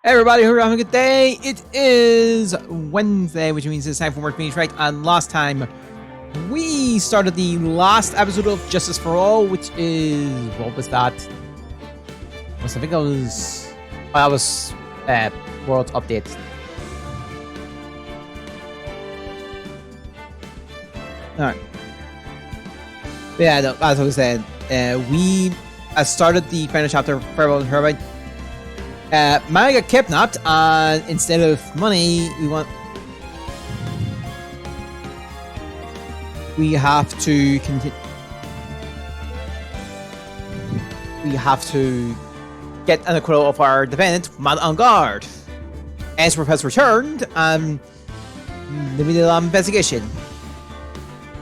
Hey everybody, hope you're having a good day. It is Wednesday, which means it's time for work meetings, right? And last time, we started the last episode of Justice for All, which is... what was that? I think it was... that was... World Update. Alright. Yeah, no, as I was saying, we started the final chapter of Farewell and Hermite. Maya got kidnapped, and instead of money, we have to continue. We have to get an acquittal of our defendant, Mad on Guard. Ezra has returned, and limited investigation.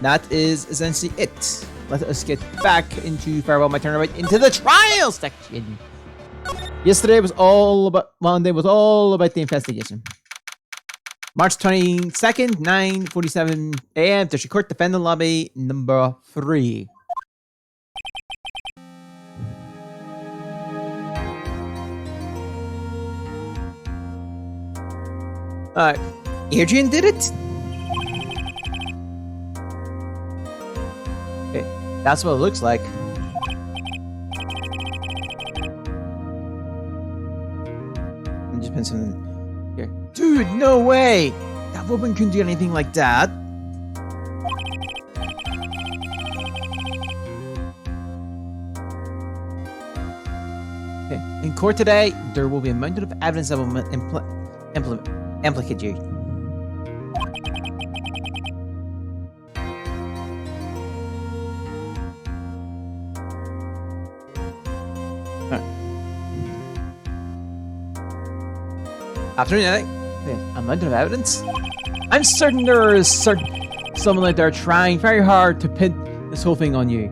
That is essentially it. Let us get back into Farewell, my turn right into the trial section. Yesterday was all about... Monday was all about the investigation. March 22nd, 9:47 a.m. District Court, Defendant Lobby, number 3. Adrian did it? Okay, that's what it looks like. Something here. Dude, no way! That woman couldn't do anything like that. Okay. In court today, there will be a mountain of evidence that will implicate you. Afternoon, a mountain of evidence? I'm certain there is someone out there trying very hard to pin this whole thing on you.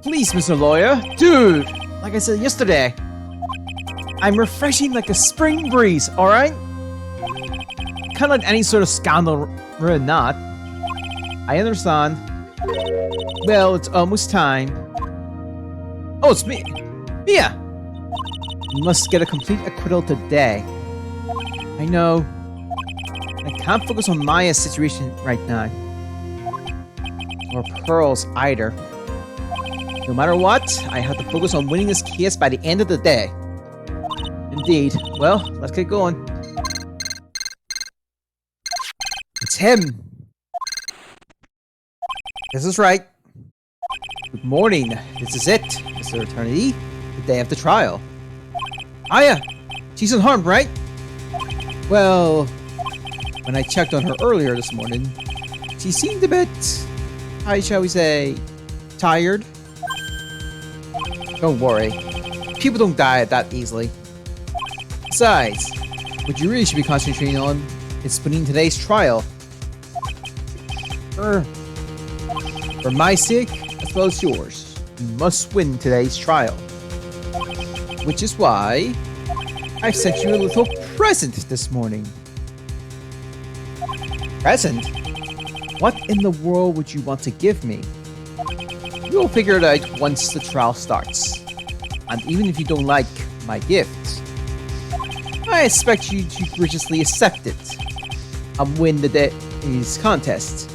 Please, Mr. Lawyer. Dude, like I said yesterday, I'm refreshing like a spring breeze, alright? Can't let any sort of scandal ruin that. I understand. Well, it's almost time. Oh, it's me. Mia! You must get a complete acquittal today. I know. I can't focus on Maya's situation right now. Or Pearl's either. No matter what, I have to focus on winning this case by the end of the day. Indeed. Well, let's get going. It's him! This is right. Good morning. This is it, Mr. Attorney. The day of the trial. Aya! She's unharmed, right? Well, when I checked on her earlier this morning, she seemed a bit, how shall we say, tired. Don't worry. People don't die that easily. Besides, what you really should be concentrating on is winning today's trial. For my sake, as well as yours, you must win today's trial. Which is why I've sent you a little present this morning. Present? What in the world would you want to give me? You'll figure it out once the trial starts. And even if you don't like my gift, I expect you to graciously accept it and win the day's contest,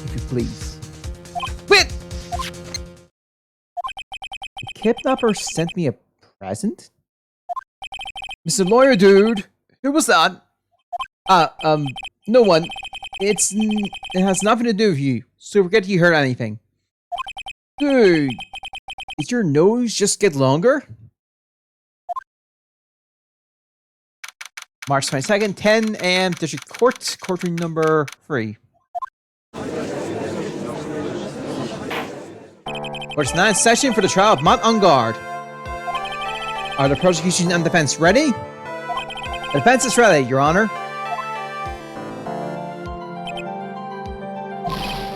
if you please. Wait! The kidnapper sent me a present? Mr. Lawyer dude, who was that? No one. It has nothing to do with you, so forget you heard anything. Dude, did your nose just get longer? March 22nd, 10 a.m. District Court, courtroom number 3. Court's 9th session for the trial of Mount on Guard. Are the prosecution and defense ready? The defense is ready, Your Honor.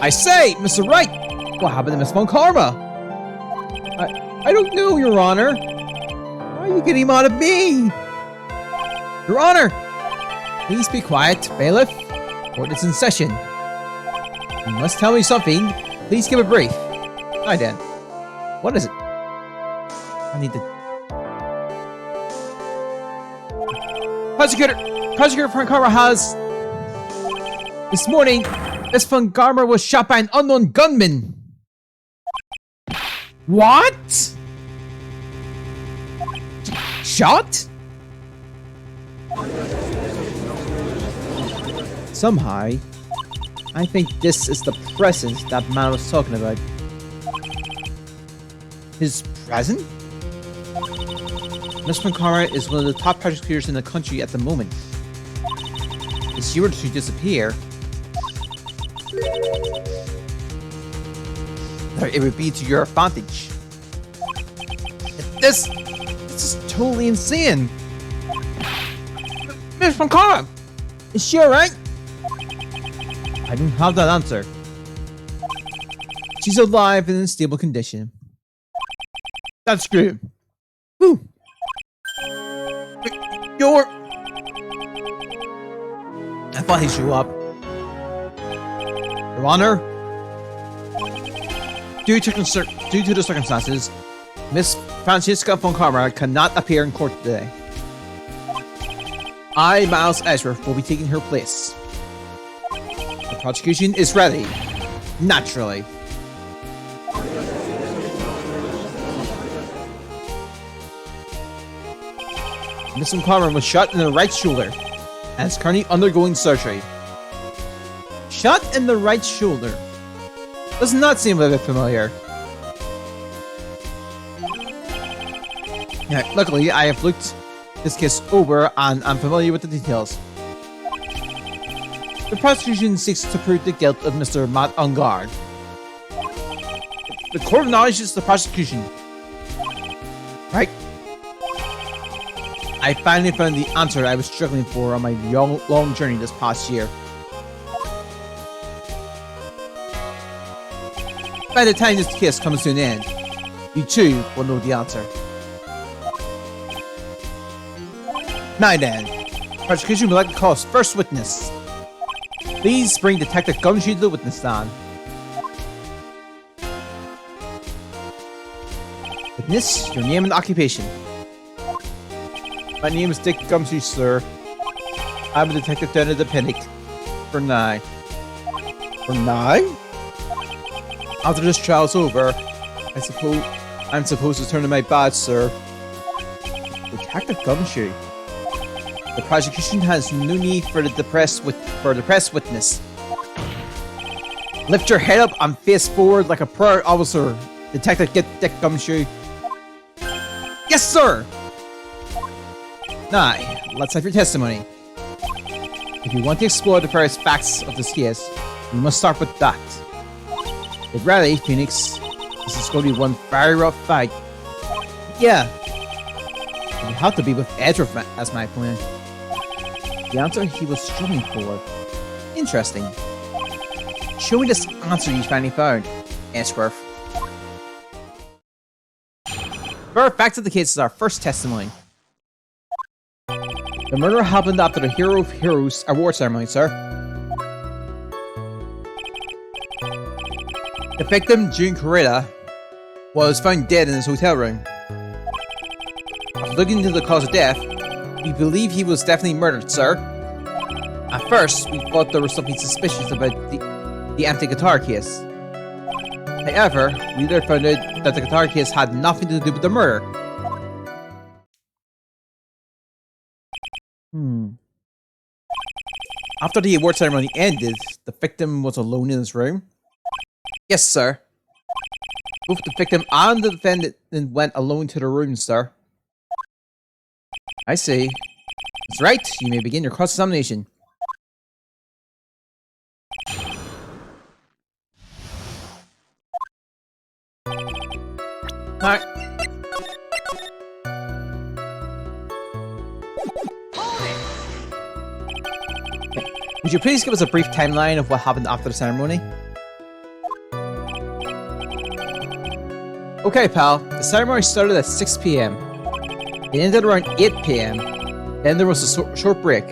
I say, Mr. Wright, what happened to Miss Von Karma? I don't know, Your Honor. Why are you getting mad at me? Your Honor, please be quiet, bailiff. Court is in session. You must tell me something. Please give a brief. Hi, Dan. What is it? I need to... Prosecutor von Karma has... This morning, Miss von Karma was shot by an unknown gunman. What? Shot? Somehow, I think this is the present that man was talking about. His present? Miss von Karma is one of the top prosecutors in the country at the moment. If she were to disappear, it would be to your advantage. This is totally insane. Miss von Karma, is she alright? I don't have that answer. She's alive and in stable condition. That's good. Whew. You're... I thought he'd show up. Your Honor, due to the circumstances, Miss Franziska von Karma cannot appear in court today. I, Miles Edgeworth, will be taking her place. The prosecution is ready. Naturally. Miss von Karma was shot in the right shoulder and is currently undergoing surgery. Shot in the right shoulder. Does not seem a bit familiar. Yeah, luckily, I have looked this case over and I'm familiar with the details. The prosecution seeks to prove the guilt of Mr. Matt Ungard. The court acknowledges the prosecution. Right? I finally found the answer I was struggling for on my long journey this past year. By the time this case comes to an end, you too will know the answer. Now then, prosecution would like to call us first witness. Please bring Detective Gumshoe to the witness stand. Witness, your name and occupation. My name is Dick Gumshoe, sir. I'm a detective down at the Pinnacle. For now. For now? After this trial's over, I'm supposed to turn in my badge, sir. Detective Gumshoe. The prosecution has no need for the press witness. Lift your head up and face forward like a proud officer. Detective Dick Gumshoe. Yes, sir! Now, let's have your testimony. If you want to explore the various facts of this case, we must start with that. Get ready, Phoenix. This is going to be one very rough fight. Yeah. It would have to be with Edgeworth as my opponent. The answer he was struggling for. Interesting. Show me this answer you finally found, Edgeworth. For facts of the case is our first testimony. The murder happened after the Hero of Heroes award ceremony, sir. The victim, June Coretta, was found dead in his hotel room. After looking into the cause of death, we believe he was definitely murdered, sir. At first, we thought there was something suspicious about the empty guitar case. However, we later found out that the guitar case had nothing to do with the murder. After the award ceremony ended, the victim was alone in his room. Yes, sir. Both the victim and the defendant went alone to the room, sir. I see. That's right. You may begin your cross-examination. Alright. Would you please give us a brief timeline of what happened after the ceremony? Okay, pal. The ceremony started at 6 PM. It ended around 8 PM. Then there was a short break.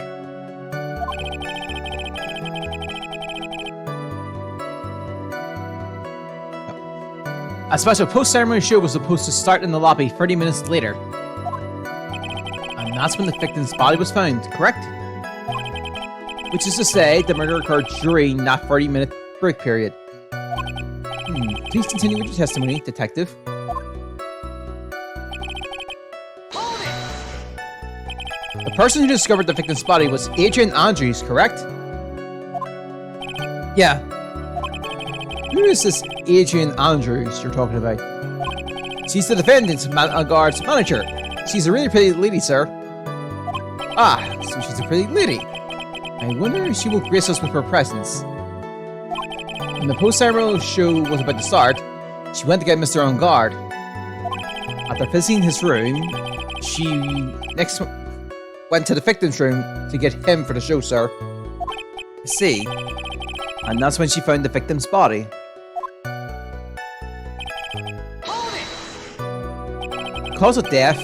A special post-ceremony show was supposed to start in the lobby 30 minutes later. And that's when the victim's body was found, correct? Which is to say, the murder occurred during that 30-minute break period. Please continue with your testimony, Detective. The person who discovered the victim's body was Adrian Andrews, correct? Yeah. Who is this Adrian Andrews you're talking about? She's the defendant's guard's manager. She's a really pretty lady, sir. Ah, so she's a pretty lady. I wonder if she will grace us with her presence. When the post-ceremonial show was about to start, she went to get Mr. On guard. After visiting his room, she next went to the victim's room to get him for the show, sir. I see. And that's when she found the victim's body. The cause of death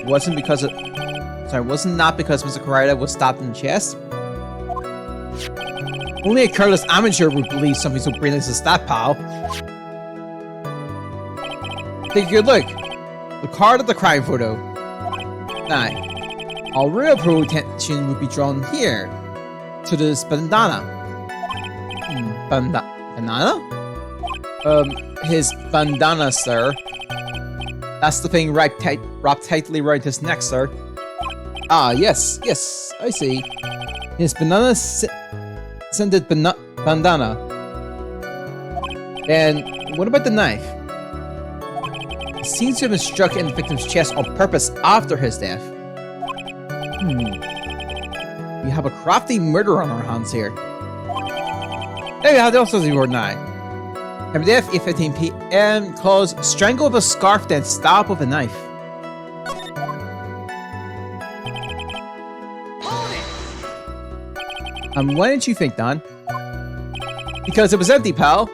wasn't not because Mr. Corrida was stabbed in the chest. Only a careless amateur would believe something so brainless as that, pal. Take a good look. The card of the crime photo. Now, all real attention would be drawn here to this bandana. Banana? His bandana, sir. That's the thing wrapped tightly around his neck, sir. Ah, yes, I see. His banana-scented bandana. And what about the knife? It seems to have been struck in the victim's chest on purpose after his death. We have a crafty murderer on our hands here. There we have the officer's report now. Time of death, 8:15 p.m. Cause strangle with a scarf, then stab with a knife. And why didn't you think, Don? Because it was empty, pal.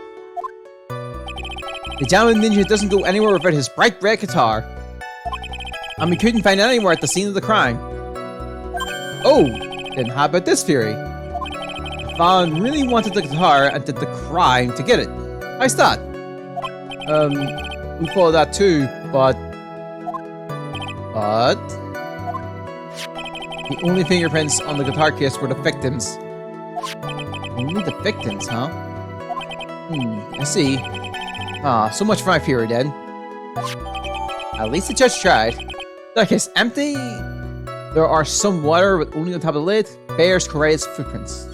The Diamond Ninja doesn't go anywhere without his bright red guitar. And we couldn't find it anywhere at the scene of the crime. Oh, then how about this theory? Vaughn really wanted the guitar and did the crime to get it. How's that? We follow that too, but... The only fingerprints on the guitar case were the victims. Only the victims, huh? I see. Ah, so much for my theory then. At least the judge tried. The case empty. There are some water with only on top of the lid. Bears Correa's footprints.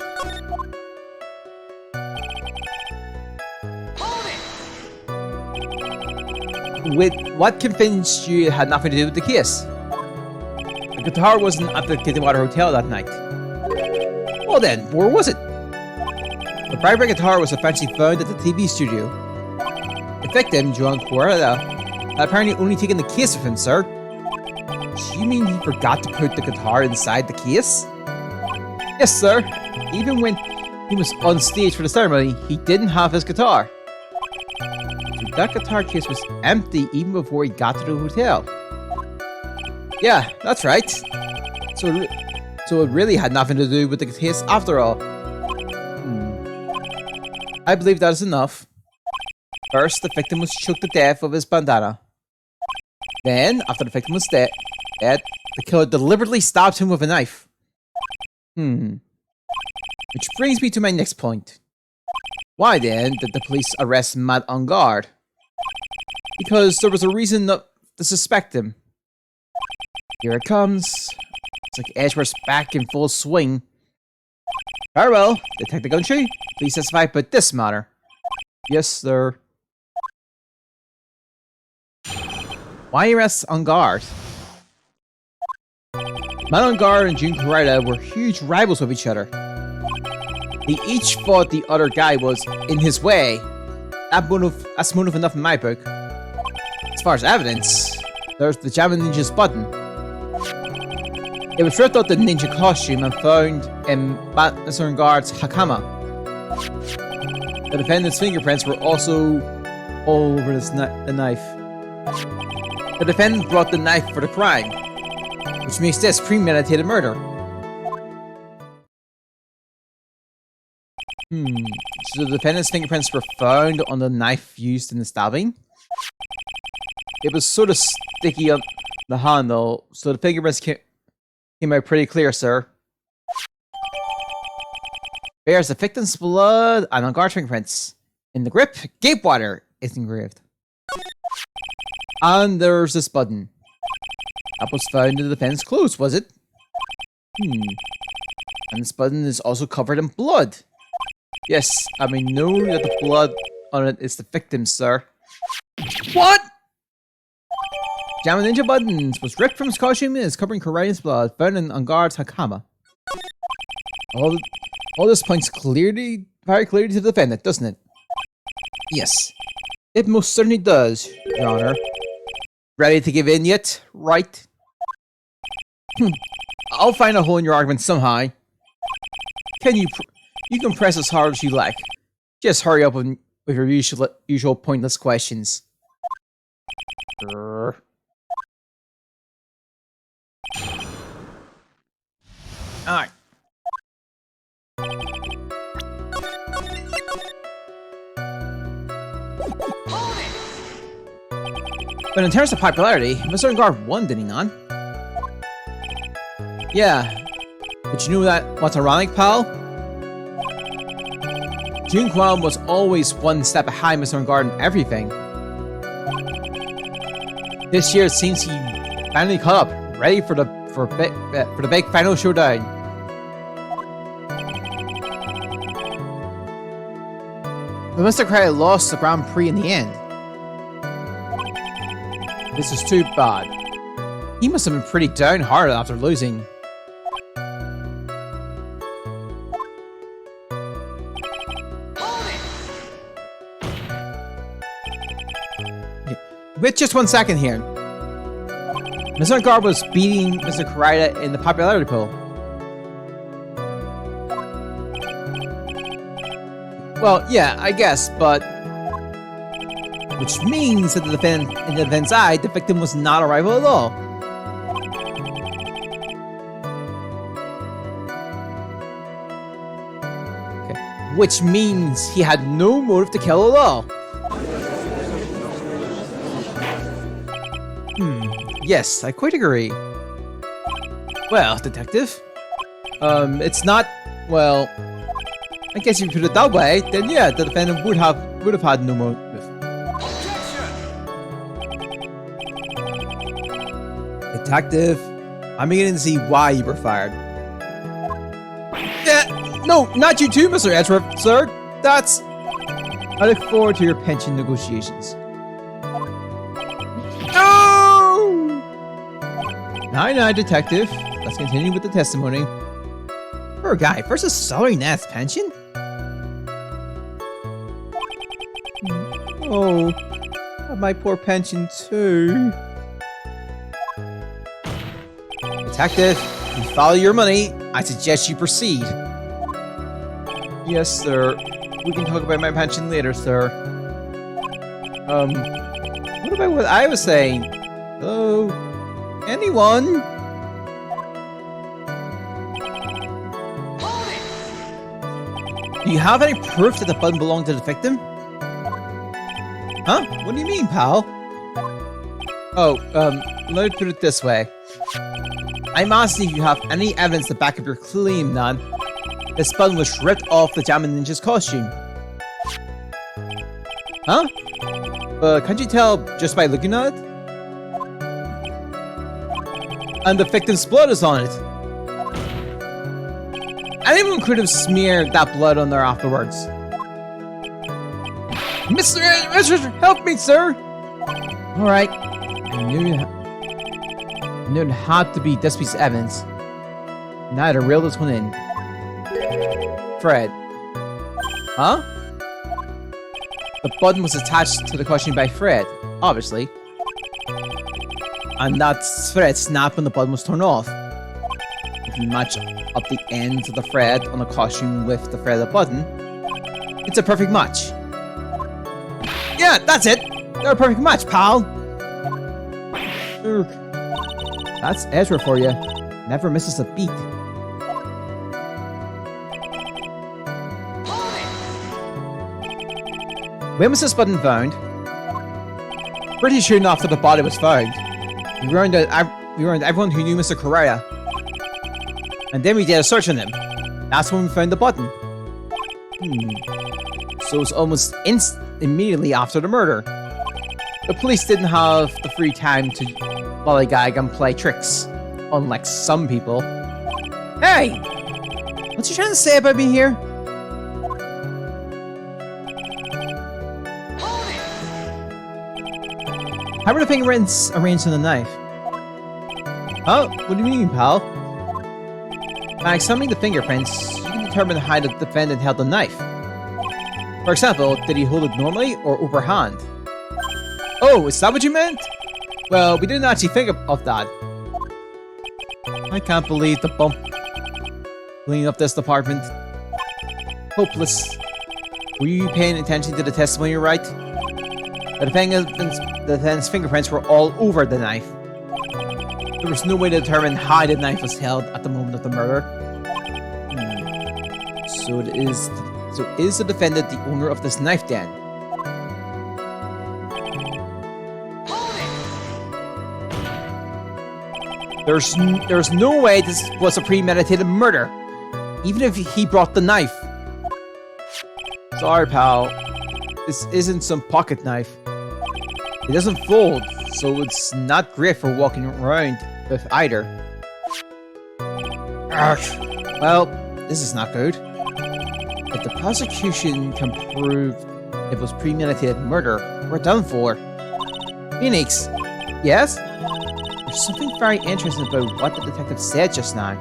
With what convinced you it had nothing to do with the case? The guitar wasn't at the Kittywater Hotel that night. Well then, where was it? The bright red guitar was eventually found at the TV studio. The victim, Joan Corrida, had apparently only taken the case with him, sir. Do you mean he forgot to put the guitar inside the case? Yes, sir. Even when he was on stage for the ceremony, he didn't have his guitar. So that guitar case was empty even before he got to the hotel. Yeah, that's right. So it really had nothing to do with the case after all. I believe that is enough. First, the victim was choked to death with his bandana. Then, after the victim was dead, the killer deliberately stabbed him with a knife. Which brings me to my next point. Why then did the police arrest Matt on guard? Because there was a reason not to suspect him. Here it comes. It's like Edgeworth's back in full swing. Very well, Detective Gumtree, please testify about this matter. Yes, sir. Why arrest on guard? Matt on guard and June Corrida were huge rivals with each other. They each thought the other guy was in his way. That's motive enough in my book. As far as evidence, there's the Jammin' Ninja's button. It was ripped out the ninja costume and found in Mr. Guard's hakama. The defendant's fingerprints were also all over the knife. The defendant brought the knife for the crime, which makes this premeditated murder. So the defendant's fingerprints were found on the knife used in the stabbing. It was sort of sticky on the handle, so the fingerprints Came out pretty clear, sir. Bears the victim's blood and on guard fingerprints. In the grip, Gapewater is engraved. And there's this button. That was found in the defense clothes, was it? And this button is also covered in blood. Yes, I mean, know that the blood on it is the victim, sir. What? Jammin Ninja Buttons was ripped from his costume and is covering Karayan's blood, found in on guard's Hakama. All this points clearly, very clearly to the defendant, doesn't it? Yes, it most certainly does, Your Honor. Ready to give in yet, right? I'll find a hole in your argument somehow. You can press as hard as you like. Just hurry up with your usual pointless questions. Alright. But in terms of popularity, Mr. Guard won, did he not? Yeah. But you know what's ironic, pal? June Kwan was always one step behind Mr. Guard in everything. This year it seems he finally caught up, ready for the big final showdown. But Mr. Cray lost the Grand Prix in the end. This is too bad. He must have been pretty downhearted after losing. Wait just 1 second here. Mr. Garb was beating Mr. Karita in the popularity poll. Well, yeah, I guess, but... Which means that in the defense eye, the victim was not a rival at all. Okay. Which means he had no motive to kill at all. Yes, I quite agree. Well, detective, it's not, well, I guess if you put it that way, then yeah, the defendant would have had no motive. Detective, I'm beginning to see why you were fired. No, not you too, Mr. Edgeworth, sir. That's... I look forward to your pension negotiations. Now, detective. Let's continue with the testimony. Poor guy versus salary Nat's pension? Oh, my poor pension too. Detective, you follow your money. I suggest you proceed. Yes, sir. We can talk about my pension later, sir. What about what I was saying? Hello? Anyone? Do you have any proof that the button belonged to the victim? Huh? What do you mean, pal? Oh, let me put it this way. I'm asking if you have any evidence to back up your claim, Nan. This button was ripped off the Jammin Ninja's costume. Huh? Can't you tell just by looking at it? And the victim's blood is on it. Anyone could have smeared that blood on there afterwards. Mr. Help me, sir! Alright. I knew it had to be this piece of evidence. Now I had to reel this one in. Fred. Huh? The button was attached to the costume by Fred, obviously. And that's Fred snapped when the button was turned off. If you match up the ends of the thread on the costume with the thread of the button, it's a perfect match. Yeah, that's it! They're a perfect match, pal! That's Ezra for you. Never misses a beat. When was this button found? Pretty soon after the body was found. We warned everyone who knew Mr. Correa. And then we did a search on him. That's when we found the button. So it was almost immediately after the murder. The police didn't have the free time to lollygag and play tricks, unlike some people. Hey! What's you trying to say about me here? How were the fingerprints arranged on the knife? Huh? What do you mean, pal? By examining the fingerprints, you can determine how the defendant held the knife. For example, did he hold it normally or overhand? Oh, is that what you meant? Well, we didn't actually think of that. I can't believe the bump cleaning up this department. Hopeless. Were you paying attention to the testimony, right? The defendant's fingerprints were all over the knife. There was no way to determine how the knife was held at the moment of the murder. So is the defendant the owner of this knife den? There's no way this was a premeditated murder, even if he brought the knife. Sorry, pal. This isn't some pocket knife. It doesn't fold, so it's not great for walking around with either. Ugh. Well, this is not good. If the prosecution can prove it was premeditated murder, we're done for. Phoenix, yes? There's something very interesting about what the detective said just now.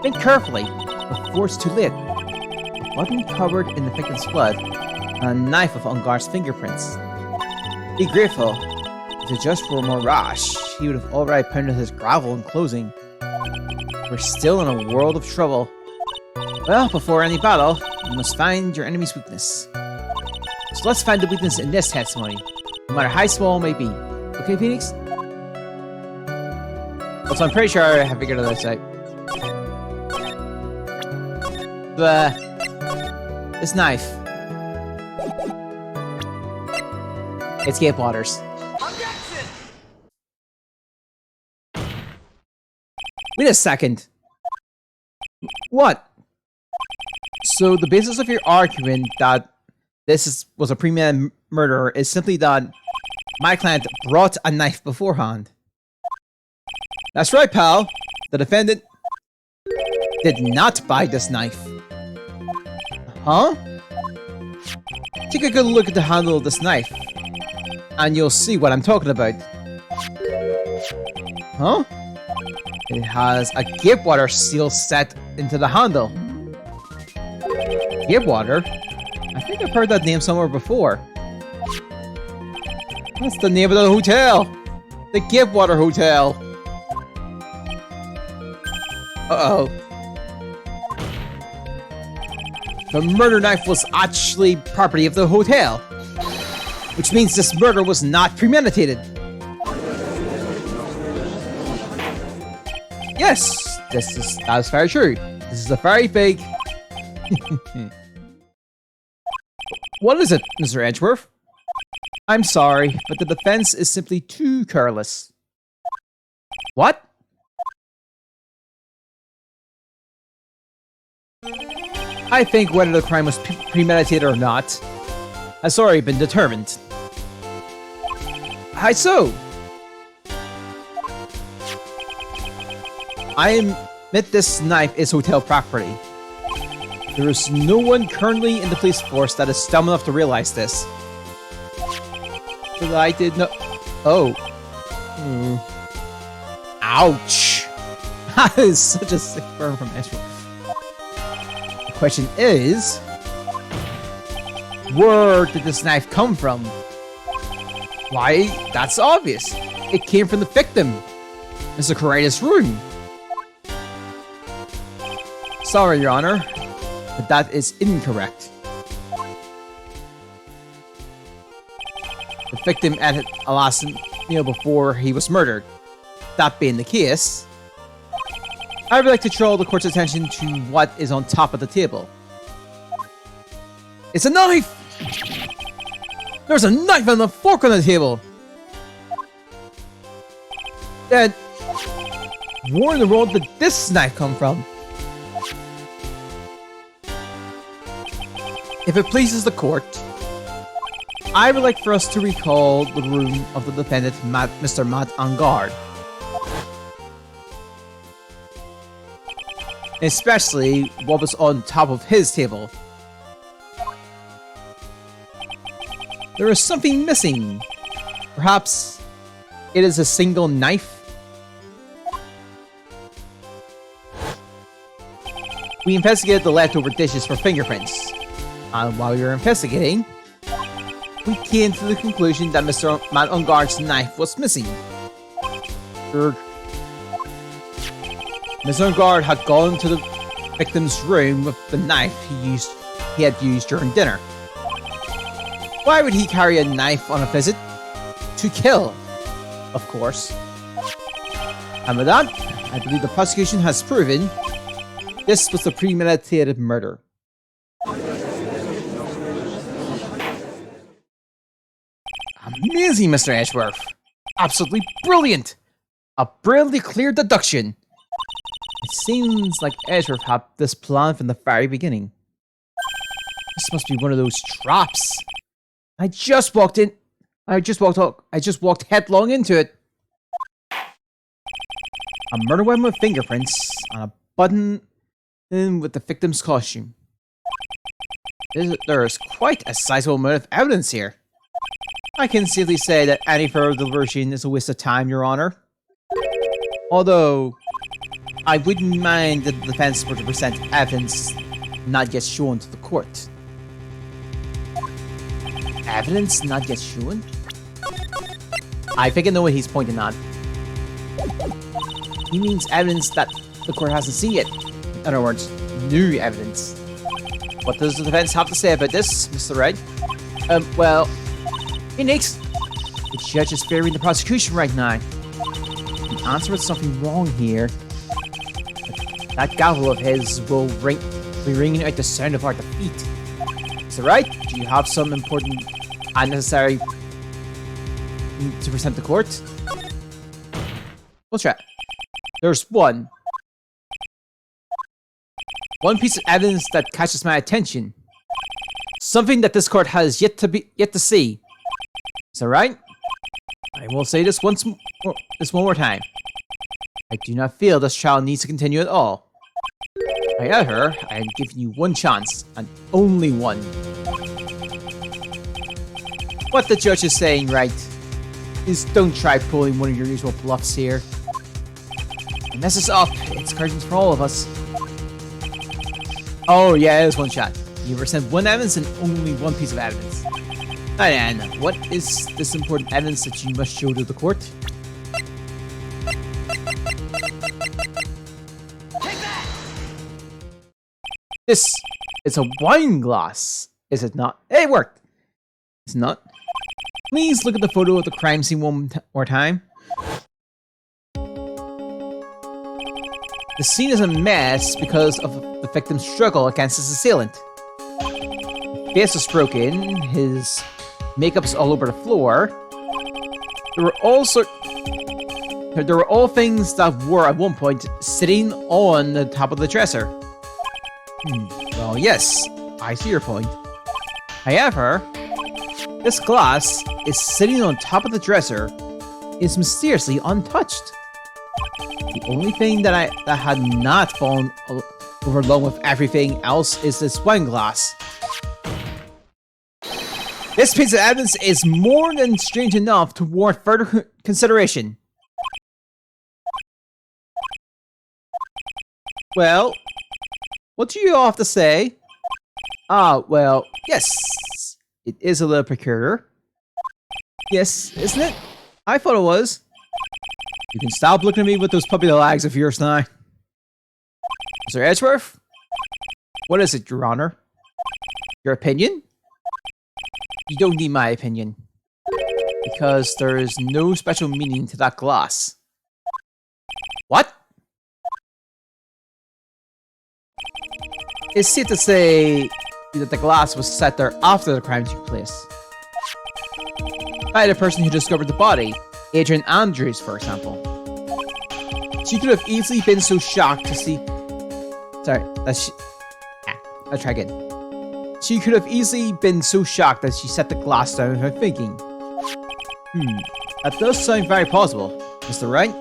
Think carefully, before it's too late. A button covered in the victim's blood, and a knife of Ungar's fingerprints. Be grateful. If it just were more rash, he would have already pounded his gravel in closing. We're still in a world of trouble. Well, before any battle, you must find your enemy's weakness. So let's find the weakness in this testimony, no matter how small it may be. Okay, Phoenix? Also, I'm pretty sure I have figured this out. This knife. It's Gabe Waters. Wait a second. What? So the basis of your argument that this was a premeditated murder is simply that my client brought a knife beforehand. That's right, pal. The defendant did not buy this knife. Huh? Take a good look at the handle of this knife, and you'll see what I'm talking about. Huh? It has a Gapewater seal set into the handle. Gapewater? I think I've heard that name somewhere before. That's the name of the hotel! The Gapewater Hotel! Uh-oh. The murder knife was actually property of the hotel, which means this murder was not premeditated. Yes, that's very true. This is a very big... What is it, Mr. Edgeworth? I'm sorry, but the defense is simply too careless. What? I think whether the crime was premeditated or not has already been determined. How so? I admit this knife is hotel property. There is no one currently in the police force that is dumb enough to realize this. But I did not... Oh. Ouch. That is such a sick burn from Ezra. The question is... where did this knife come from? Why, that's obvious. It came from the victim. Mr. Coraida's room. Sorry, Your Honor, but that is incorrect. The victim ate a last meal before he was murdered. That being the case, I would like to draw the court's attention to what is on top of the table. It's a knife! There's a knife and a fork on the table! Then, Where in the world did this knife come from? If it pleases the court, I would like for us to recall the room of the defendant, Mr. Matt Angard. Especially what was on top of his table. There is something missing. Perhaps it is a single knife. We investigated the leftover dishes for fingerprints. And while we were investigating, we came to the conclusion that Mr. Matt Angard's knife was missing. Mr. Angard had gone to the victim's room with the knife he had used during dinner. Why would he carry a knife on a visit? To kill, of course. And with that, I believe the prosecution has proven this was a premeditated murder. Amazing, Mr. Edgeworth. Absolutely brilliant. A brilliantly clear deduction. It seems like Edgeworth had this plan from the very beginning. This must be one of those traps. I just walked headlong into it. A murder weapon with fingerprints on a button with the victim's costume. There is quite a sizable amount of evidence here. I can safely say that any further deliberation is a waste of time, Your Honor. Although, I wouldn't mind if the defense were to present evidence not yet shown to the court. Evidence not yet shown? I think I know what he's pointing at. He means evidence that the court hasn't seen yet. In other words, new evidence. What does the defense have to say about this, Mr. Wright? Well, Phoenix, the judge is favoring the prosecution right now. The answer is something wrong here. That gavel of his will be ringing out the sound of our defeat. Mr. Wright, do you have some important and necessary to present the court? We'll try. There's one piece of evidence that catches my attention. Something that this court has yet to see. Is that right? I will say this one more time. I do not feel this trial needs to continue at all. However, I am giving you one chance, and only one. What the judge is saying, right, is don't try pulling one of your usual bluffs here. The mess is up. It's curtains for all of us. Oh yeah, it is one shot. You present one evidence and only one piece of evidence. And what is this important evidence that you must show to the court? Take that! This is a wine glass, is it not? Hey, it worked! It's not. Please look at the photo of the crime scene one more time. The scene is a mess because of the victim's struggle against his assailant. His face was broken, his makeup's all over the floor. There were all things that were at one point sitting on the top of the dresser. Well, yes, I see your point. However, this glass is sitting on top of the dresser is mysteriously untouched. The only thing that had not fallen over along with everything else is this wine glass. This piece of evidence is more than strange enough to warrant further consideration. Well, what do you all have to say? Well, yes, it is a little peculiar. Yes, isn't it? I thought it was. You can stop looking at me with those puppy legs of yours now. Mr. Edgeworth? What is it, Your Honor? Your opinion? You don't need my opinion. Because there is no special meaning to that glass. What? It's safe to say that the glass was set there after the crime took place. By the person who discovered the body, Adrian Andrews, for example. She could have easily been so shocked to see... Sorry, let's try again. She could have easily been so shocked that she set the glass down without thinking. That does sound very plausible, Mr. Wright.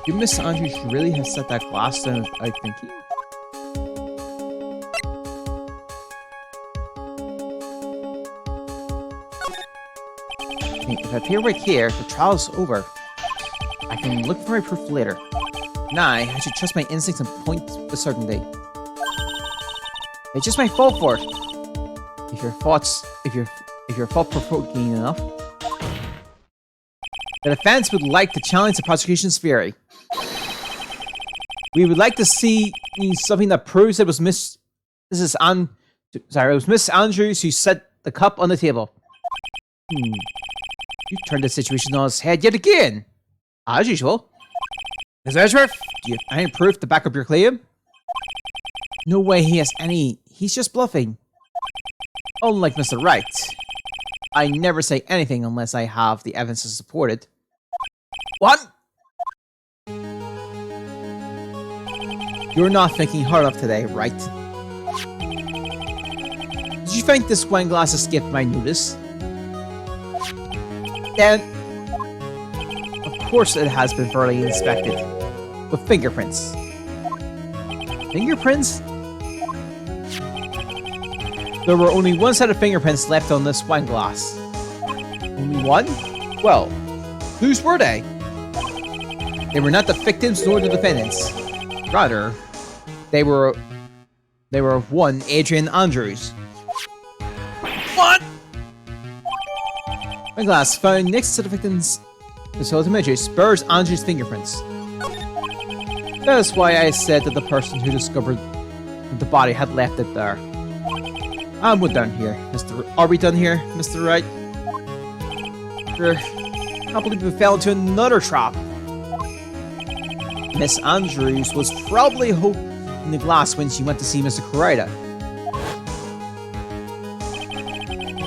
Did Miss Andrews really have set that glass down without thinking? If I appear right here, the trial's over. I can look for my proof later. Now, I should trust my instincts and point with certainty. It's just my fault for it. If your thought-provoking enough, the defense would like to challenge the prosecution's theory. We would like to see something that proves it was Miss Andrews who set the cup on the table. You turned the situation on its head yet again. As usual. Mr. Edgeworth, do you have any proof to back up your claim? No way he has any. He's just bluffing. Unlike Mr. Wright, I never say anything unless I have the evidence to support it. What? You're not thinking hard enough today, right? Did you think this wine glass escaped my notice? Then, of course it has been thoroughly inspected. With fingerprints. Fingerprints? There were only one set of fingerprints left on this wine glass. Only one? Well, whose were they? They were not the victims nor the defendants. Rather, they were of one Adrian Andrews. What? Wine glass found next to the victim's images bears Andrews' fingerprints. That is why I said that the person who discovered the body had left it there. And we're done here, Are we done here, Mr. Wright? I can't believe we fell into another trap. Miss Andrews was probably holding the glass when she went to see Mr. Corrida.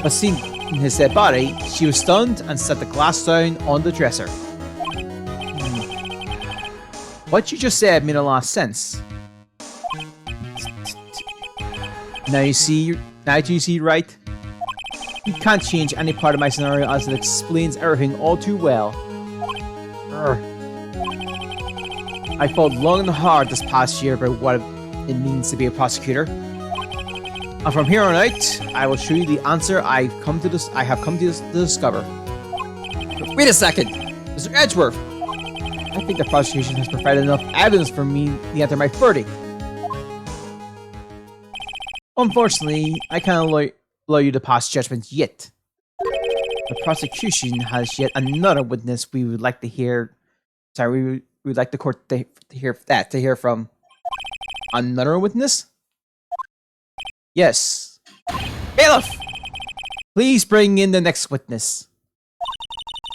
But seeing his dead body, she was stunned and set the glass down on the dresser. What you just said made a lot of sense. Now do you see, right? You can't change any part of my scenario as it explains everything all too well. I thought long and hard this past year about what it means to be a prosecutor. And from here on out, I will show you the answer I have come to discover. But wait a second! Mr. Edgeworth! I think the prosecution has provided enough evidence for me to enter my verdict. Unfortunately, I can't allow you to pass judgment yet. The prosecution has yet another witness we would like to hear. Sorry, we would like the court to hear from. Another witness? Yes. Bailiff! Please bring in the next witness.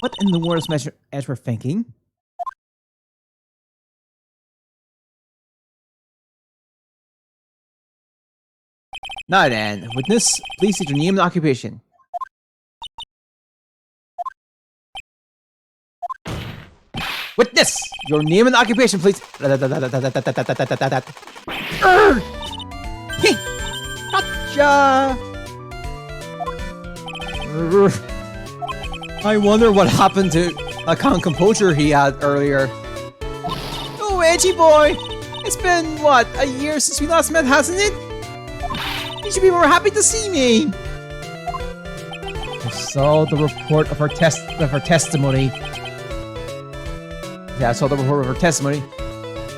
What in the world is Mr. Edgeworth thinking? Now then, witness, please state your name and occupation. Witness! Your name and occupation, please. Gotcha! I wonder what happened to that calm composure he had earlier. Oh, edgy boy! It's been, what, a year since we last met, hasn't it? You should be more happy to see me! I saw the report of her testimony. Yeah, I saw the report of her testimony.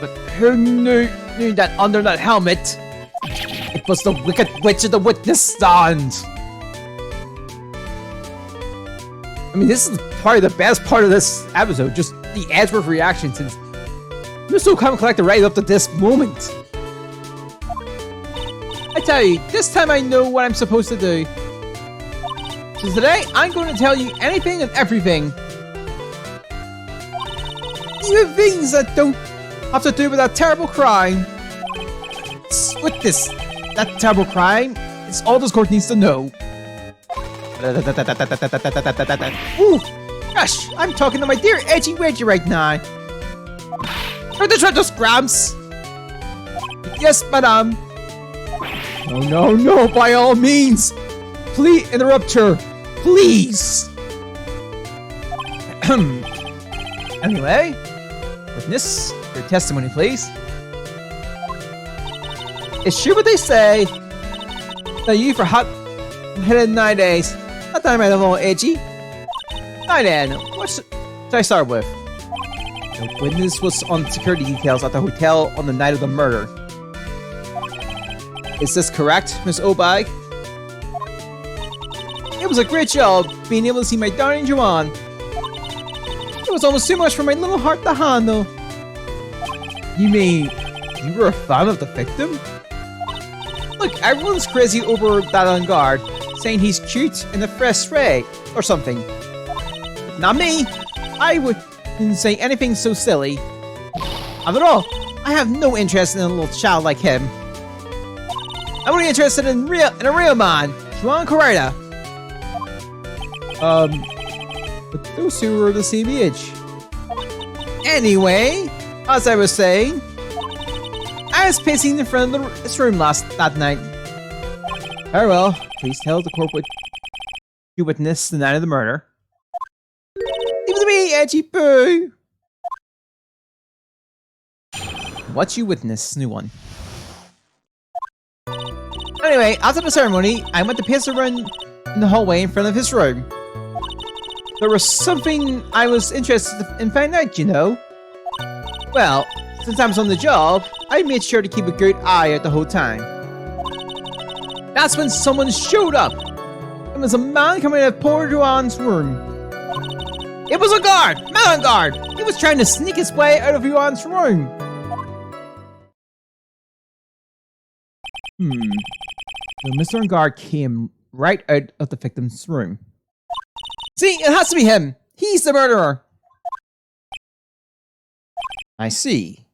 But who knew that under that helmet, it was the Wicked Witch of the witness stand? I mean, this is probably the best part of this episode, just the Edgeworth reaction, since he was so calm and collected right up to this moment. I tell you, this time I know what I'm supposed to do. So today, I'm going to tell you anything and everything. Even things that don't have to do with that terrible crime. With this, that terrible crime, it's all this court needs to know. Ooh, gosh, I'm talking to my dear Edgy Wedgie right now. For the treasure, Gramps! Yes, madame! No, no, no, by all means! Please interrupt her! Please! Anyway, witness, your testimony, please. It's true what they say. That you for hot-headed 9 days. That time I'm a little edgy. Now then, what should I start with? The witness was on security details at the hotel on the night of the murder. Is this correct, Miss Obag? It was a great job being able to see my darling Joanne. It was almost too much for my little heart to handle. You mean you were a fan of the victim? Look, everyone's crazy over that on guard, saying he's cute in a fresh way or something. But not me. I wouldn't say anything so silly. After all, I have no interest in a little child like him. I'm only interested in a real man, Juan Correa. But those two were the same age. Anyway, as I was saying, I was pacing in front of this room that night. Very well, please tell the court what you witnessed the night of the murder. Leave it to me, Edgy Poo! What you witnessed, new one. Anyway, after the ceremony, I went to pace around in the hallway in front of his room. There was something I was interested in finding out, you know. Well, since I was on the job, I made sure to keep a good eye out the whole time. That's when someone showed up. It was a man coming out of poor Juan's room. It was a guard! Man on guard! He was trying to sneak his way out of Juan's room. The Mr. on guard came right out of the victim's room. See, it has to be him. He's the murderer. I see.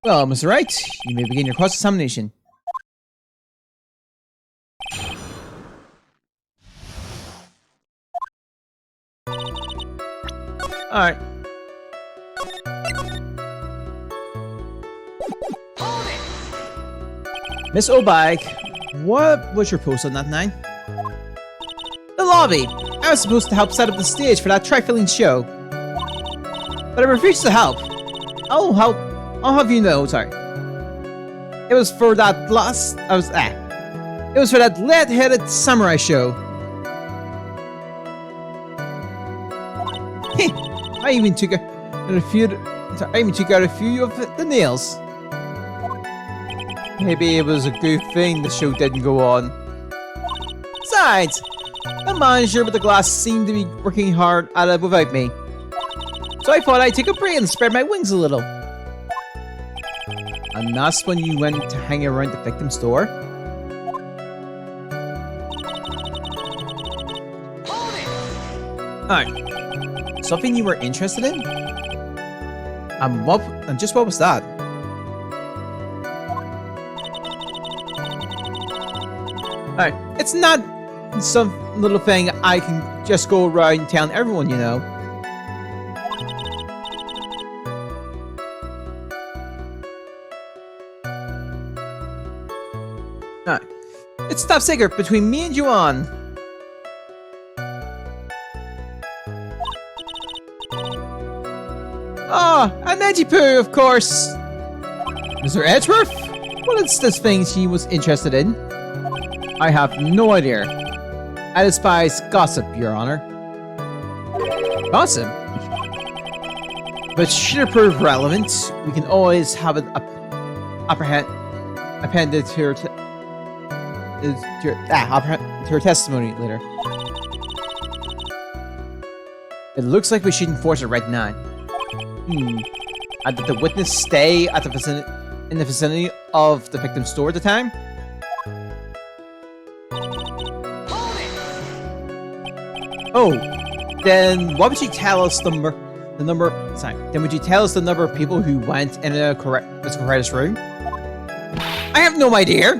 Well, Mr. Wright, you may begin your cross-examination. Alright. Miss Obike, what was your post on that night? The lobby! I was supposed to help set up the stage for that trifling show. But I refused to help. I'll have you know, sorry. It was for that It was for that lead-headed samurai show. I even took out a few of the nails. Maybe it was a good thing the show didn't go on. Besides, the manager with the glass seemed to be working hard at it without me. So I thought I'd take a break and spread my wings a little. And that's when you went to hang around the victim's door? Alright. Something you were interested in? And just what was that? Alright, it's not some little thing I can just go around telling everyone, you know. Alright, it's top secret between me and Juan. Ah, and Edgy Poo, of course. Mr. Edgeworth? What is this thing she was interested in? I have no idea. I despise gossip, Your Honor. Gossip? But should it prove relevant, we can always have it appended to her testimony later. It looks like we should enforce it right now. And did the witness stay at in the vicinity of the victim's store at the time? Oh, then what would you tell us Then would you tell us the number of people who went in Mr. Correa's room? I have no idea.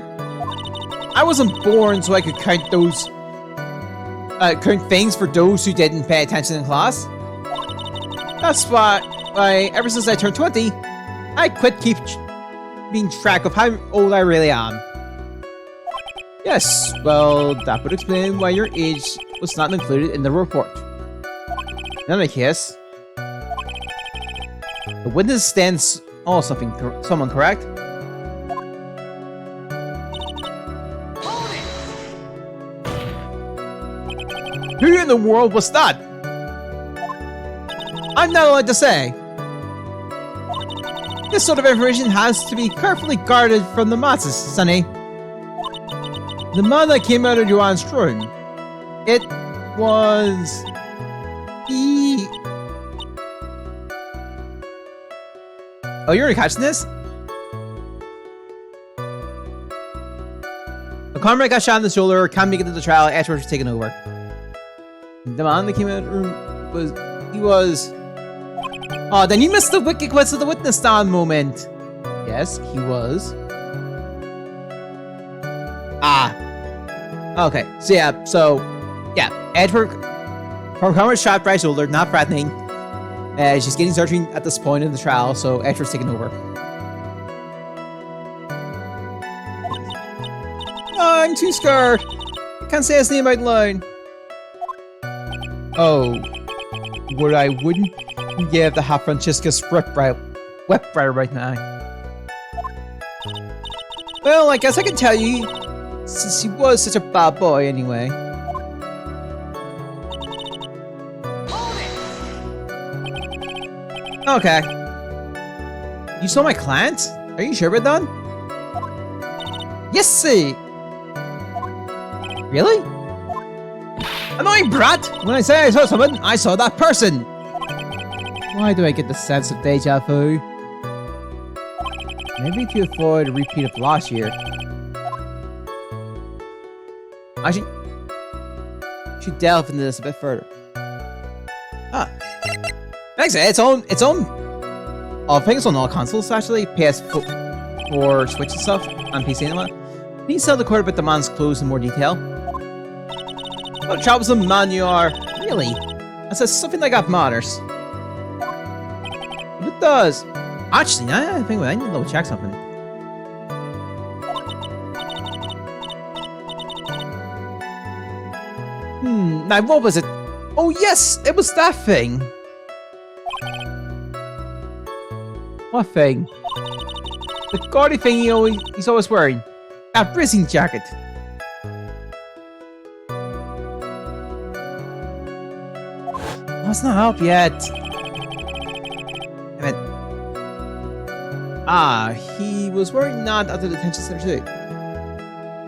I wasn't born so I could count things for those who didn't pay attention in class. That's why ever since I turned 20, I quit keeping track of how old I really am. Yes, well, that would explain why your age was not included in the report. In any case, the witness stands someone, correct? Who in the world was that? I'm not allowed to say. This sort of information has to be carefully guarded from the masses, Sonny. The man that came out of Joanne's room, it was... he... Oh, you're catching this? A comrade got shot in the shoulder, can't make it to the trial, Edgeworth was taken over. The man that came out of the room was... he was... Oh, then you missed the wicked quest of the witness stand moment. Yes, he was. Ah. Okay, so yeah, Edward from comrade shot by shoulder, not threatening. She's getting surgery at this point in the trial, so Edward's taking over. Oh, I'm too scared. I can't say his name out loud. Oh, what I wouldn't give to have Francesca's whip right now. Well, I guess I can tell you, since he was such a bad boy anyway. Okay. You saw my client? Are you sure about that? Yes, see. Really? Annoying brat! When I say I saw someone, I saw that person! Why do I get the sense of deja vu? Maybe to avoid a repeat of last year. I should delve into this a bit further. Ah. Actually, it's on I think it's on all consoles actually. PS4, Switch and stuff, and PC and all that. Can you tell the court about the man's clothes in more detail? What a troublesome man you are. Really? That says something like that matters. But it does. Actually, now I think I need to double check something. Now what was it? Oh yes, it was that thing. What thing? The gaudy thing he's always wearing. That bracing jacket. That's not up yet. He was wearing that at the detention center too.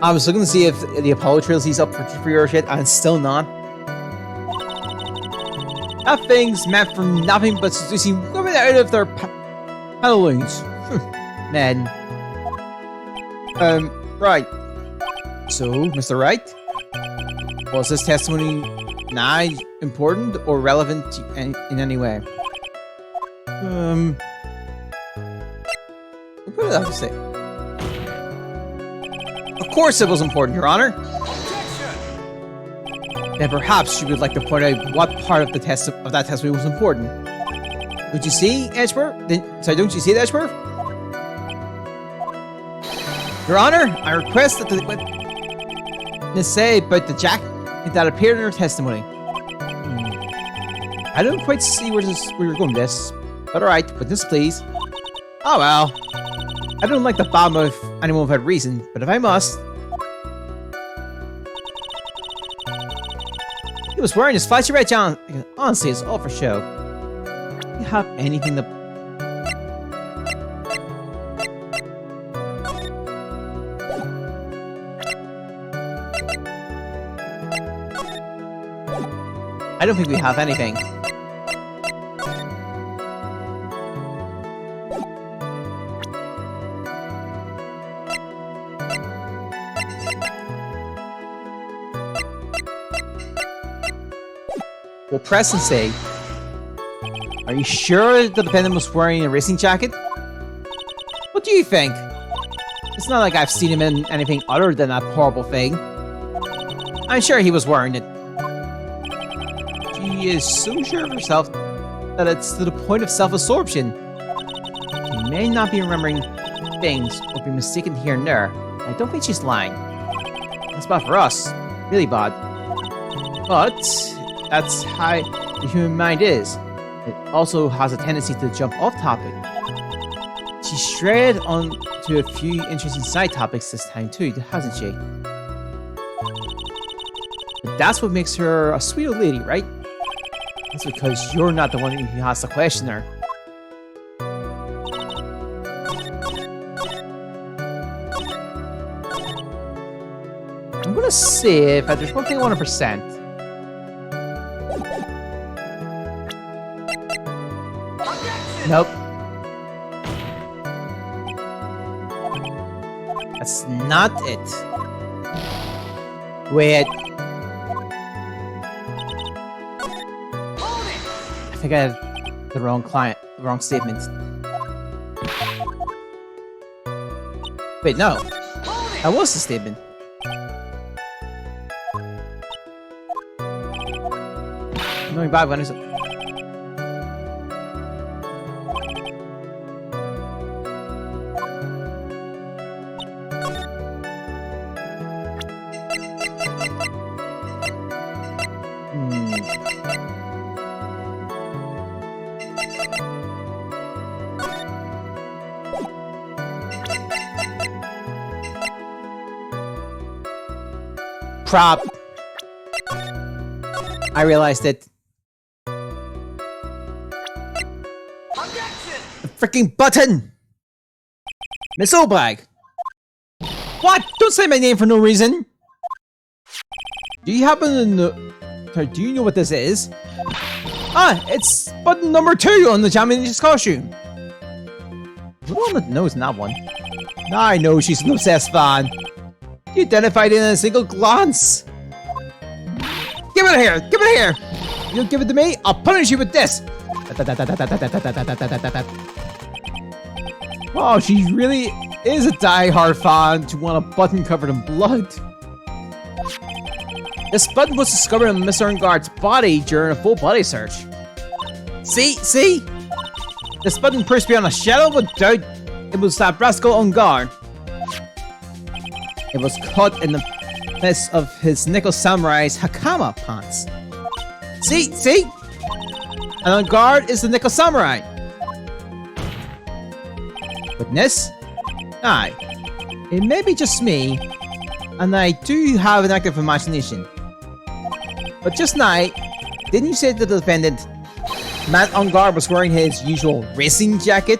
I was looking to see if the Apollo Trilogy's up for your shit, and it's still not. That thing's meant for nothing but seducing women out of their pantaloons. Men. Right. So, Mr. Wright, was this testimony now important or relevant in any way? What did I have to say? Of course it was important, Your Honor. Then perhaps you would like to point out what part of the that testimony was important. Don't you see, Edgeworth? Don't you see it, Edgeworth? Your Honor, I request that the witness say about the jacket that appeared in her testimony. I don't quite see where you're going with this, but alright, witness please. Oh well. I don't like to badmouth anyone without reason, but if I must... He was wearing his flashy red jacket. Honestly, it's all for show. Do you have anything to... I don't think we have anything. We'll press and say, are you sure the defendant was wearing a racing jacket? What do you think? It's not like I've seen him in anything other than that horrible thing. I'm sure he was wearing it. She is so sure of herself that it's to the point of self-absorption. She may not be remembering things or be mistaken here and there. I don't think she's lying. That's bad for us. Really bad. But that's how the human mind is. It also has a tendency to jump off topic. She strayed on to a few interesting side topics this time too, hasn't she? But that's what makes her a sweet old lady, right? That's because you're not the one who has to question her. I'm gonna save, but there's one thing I want to percent. Nope. That's not it. Wait. I think I had the wrong statement. Wait, no. That was the statement. Knowing bad when is it? Crap. I realized it. The freaking button! Miss Obag! What? Don't say my name for no reason! Do you happen to know... Sorry, do you know what this is? Ah, it's button number 2 on the Japanese costume. The one that knows that one. Now I know she's an obsessed fan. You identified it in a single glance. Give it here! Give it here! You'll give it to me? I'll punish you with this! Wow, she really is a die-hard fan to want a button covered in blood. This button was discovered in Mr. Ungard's body during a full body search. See? This button proves beyond a shadow of a doubt it was that rascal Ungard. It was caught in the mess of his Nickel Samurai's Hakama pants. See? And Ungard is the Nickel Samurai. Witness? Aye. It may be just me, and I do have an active imagination. But just now, didn't you say that the defendant, Matt Ungard, was wearing his usual racing jacket?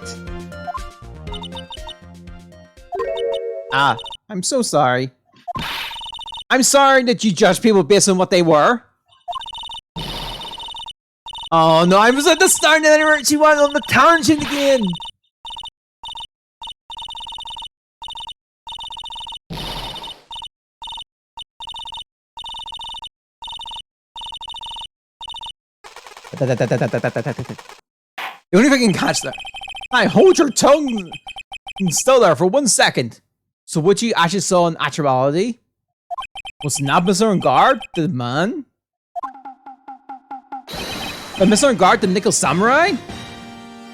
Ah, I'm so sorry. I'm sorry that you judge people based on what they were. Oh no, I was at the start and then she went on the tangent again. The only thing I can catch that. I hold your tongue still there for 1 second. So what you actually saw in actuality was not Mr. Ungard, the man, but Mr. Ungard, the Nickel Samurai.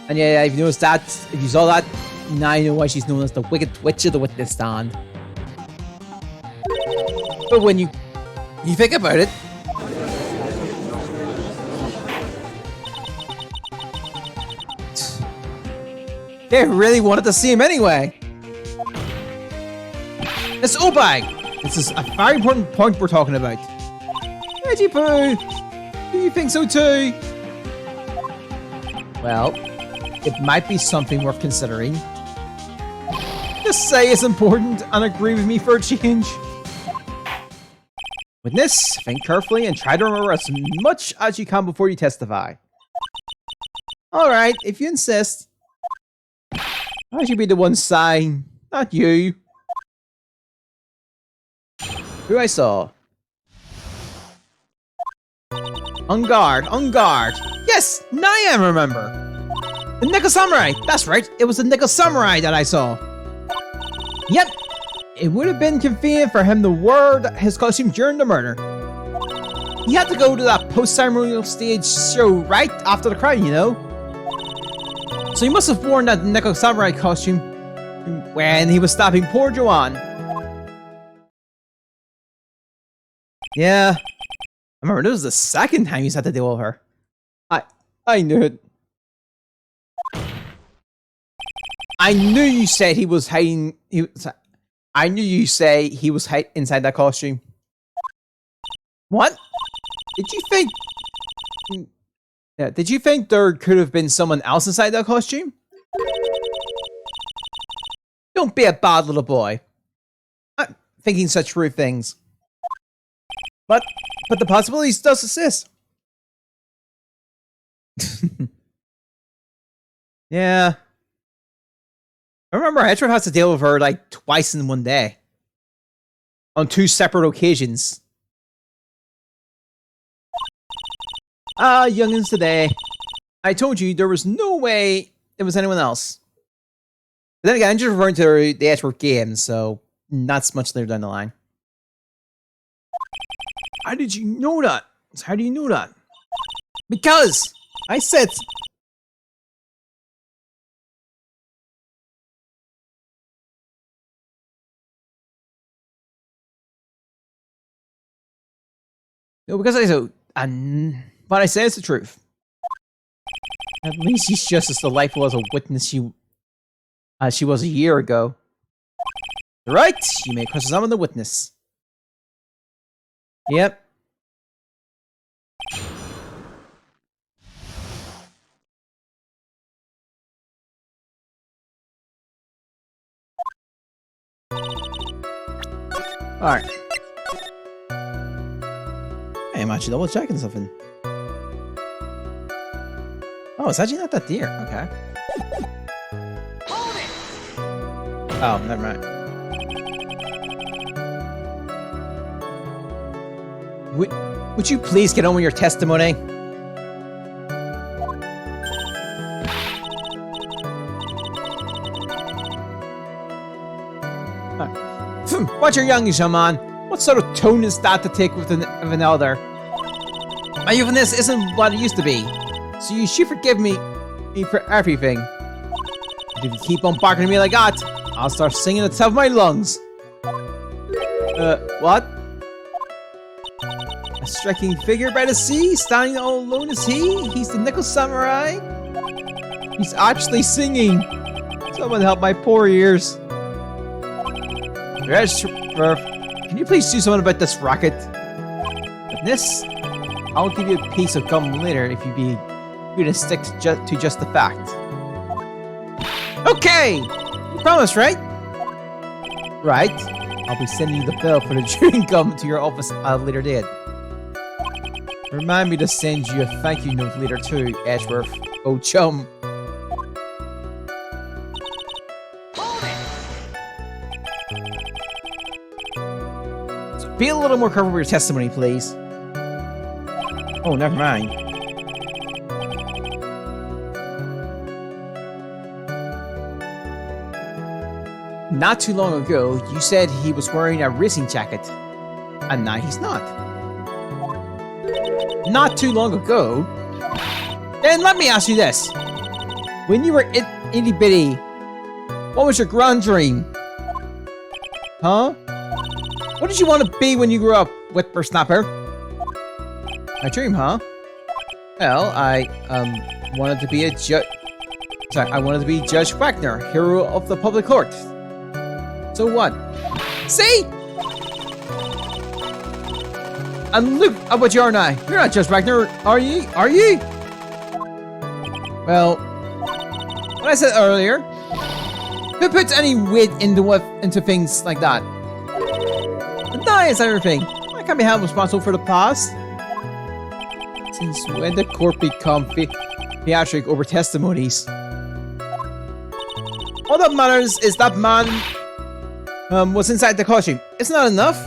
And yeah, if you noticed that, if you saw that, now you know why she's known as the Wicked Witch of the Witness Stand. But when you think about it, they really wanted to see him anyway. It's Obag! This is a very important point we're talking about. Edgy Poo! Do you think so too? Well, it might be something worth considering. Just say it's important and agree with me for a change. Witness, think carefully and try to remember as much as you can before you testify. Alright, if you insist. I should be the one sighing, not you. Who I saw? Ungard. Yes, now I remember. The Nickel Samurai. That's right. It was the Nickel Samurai that I saw. Yep. It would have been convenient for him to wear his costume during the murder. He had to go to that post-ceremonial stage show right after the crime, you know. So he must have worn that Neko Samurai costume when he was stopping poor Joanne. Yeah. I remember this was the second time he's had to deal with her. I knew it. I knew you said he was hiding. I knew you say he was inside that costume. What? Did you think? Yeah. Did you think there could have been someone else inside that costume? Don't be a bad little boy. I'm thinking such rude things. But the possibilities does exist. Yeah. I remember Hedgehog has to deal with her like twice in one day. On 2 separate occasions. Ah, youngins today. I told you there was no way it was anyone else. But then again, I'm just referring to the Edgeworth game, so not much later down the line. How did you know that? How do you know that? Because I said... No, because I said... But I say it's the truth. At least she's just as delightful as a witness she was a year ago. Right, you may cross-examine the witness. Yep. Alright. Hey, I'm actually double checking something. Oh, it's actually not that dear. Okay. Oh, never mind. Would you please get on with your testimony? Watch your young shaman. What sort of tone is that to take with an elder? My youthfulness isn't what it used to be, so you should forgive me for everything. But if you keep on barking at me like that, I'll start singing at the top of my lungs. What? A striking figure by the sea, standing all alone is he? He's the Nickel Samurai? He's actually singing. Someone help my poor ears. Yes, can you please do something about this racket? Witness, I'll give you a piece of gum later if you be good to stick to just the fact. Okay! You promise, right? Right. I'll be sending you the bill for the chewing gum to your office at a later date. Remind me to send you a thank you note later too, Edgeworth. Oh, chum. So be a little more careful with your testimony, please. Oh, never mind. Not too long ago, you said he was wearing a racing jacket. And now he's not. Not too long ago? Then let me ask you this. When you were itty bitty, what was your grand dream? Huh? What did you want to be when you grew up, whippersnapper? My dream, huh? Well, I wanted to be I wanted to be Judge Wagner, hero of the public court. So what? See? And look at what you are now. You're not Judge Wagner, are you? Are you? Well, what I said earlier, who puts any weight into things like that? The die is everything. I can't be held responsible for the past. Since when did court become theatric over testimonies? All that matters is that man was inside the costume. Isn't that enough?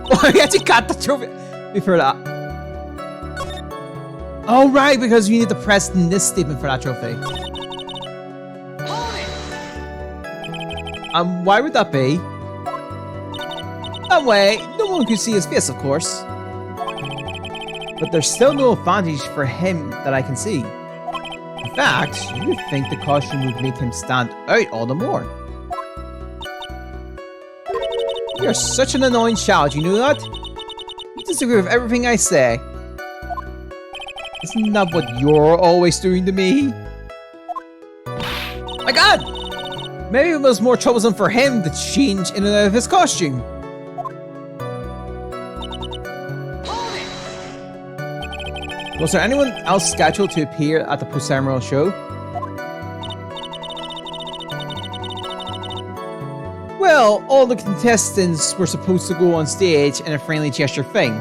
Oh, I actually got the trophy before that. Oh, right, because you need to press this statement for that trophy. Why would that be? That way, no one could see his face, of course. but there's still no advantage for him that I can see. In fact, you would think the costume would make him stand out all the more. You're such an annoying child, you know that? You disagree with everything I say. Isn't that what you're always doing to me? My god! Maybe it was more troublesome for him to change in and out of his costume. Was there anyone else scheduled to appear at the post-ceremonial show? Well, all the contestants were supposed to go on stage in a friendly gesture thing.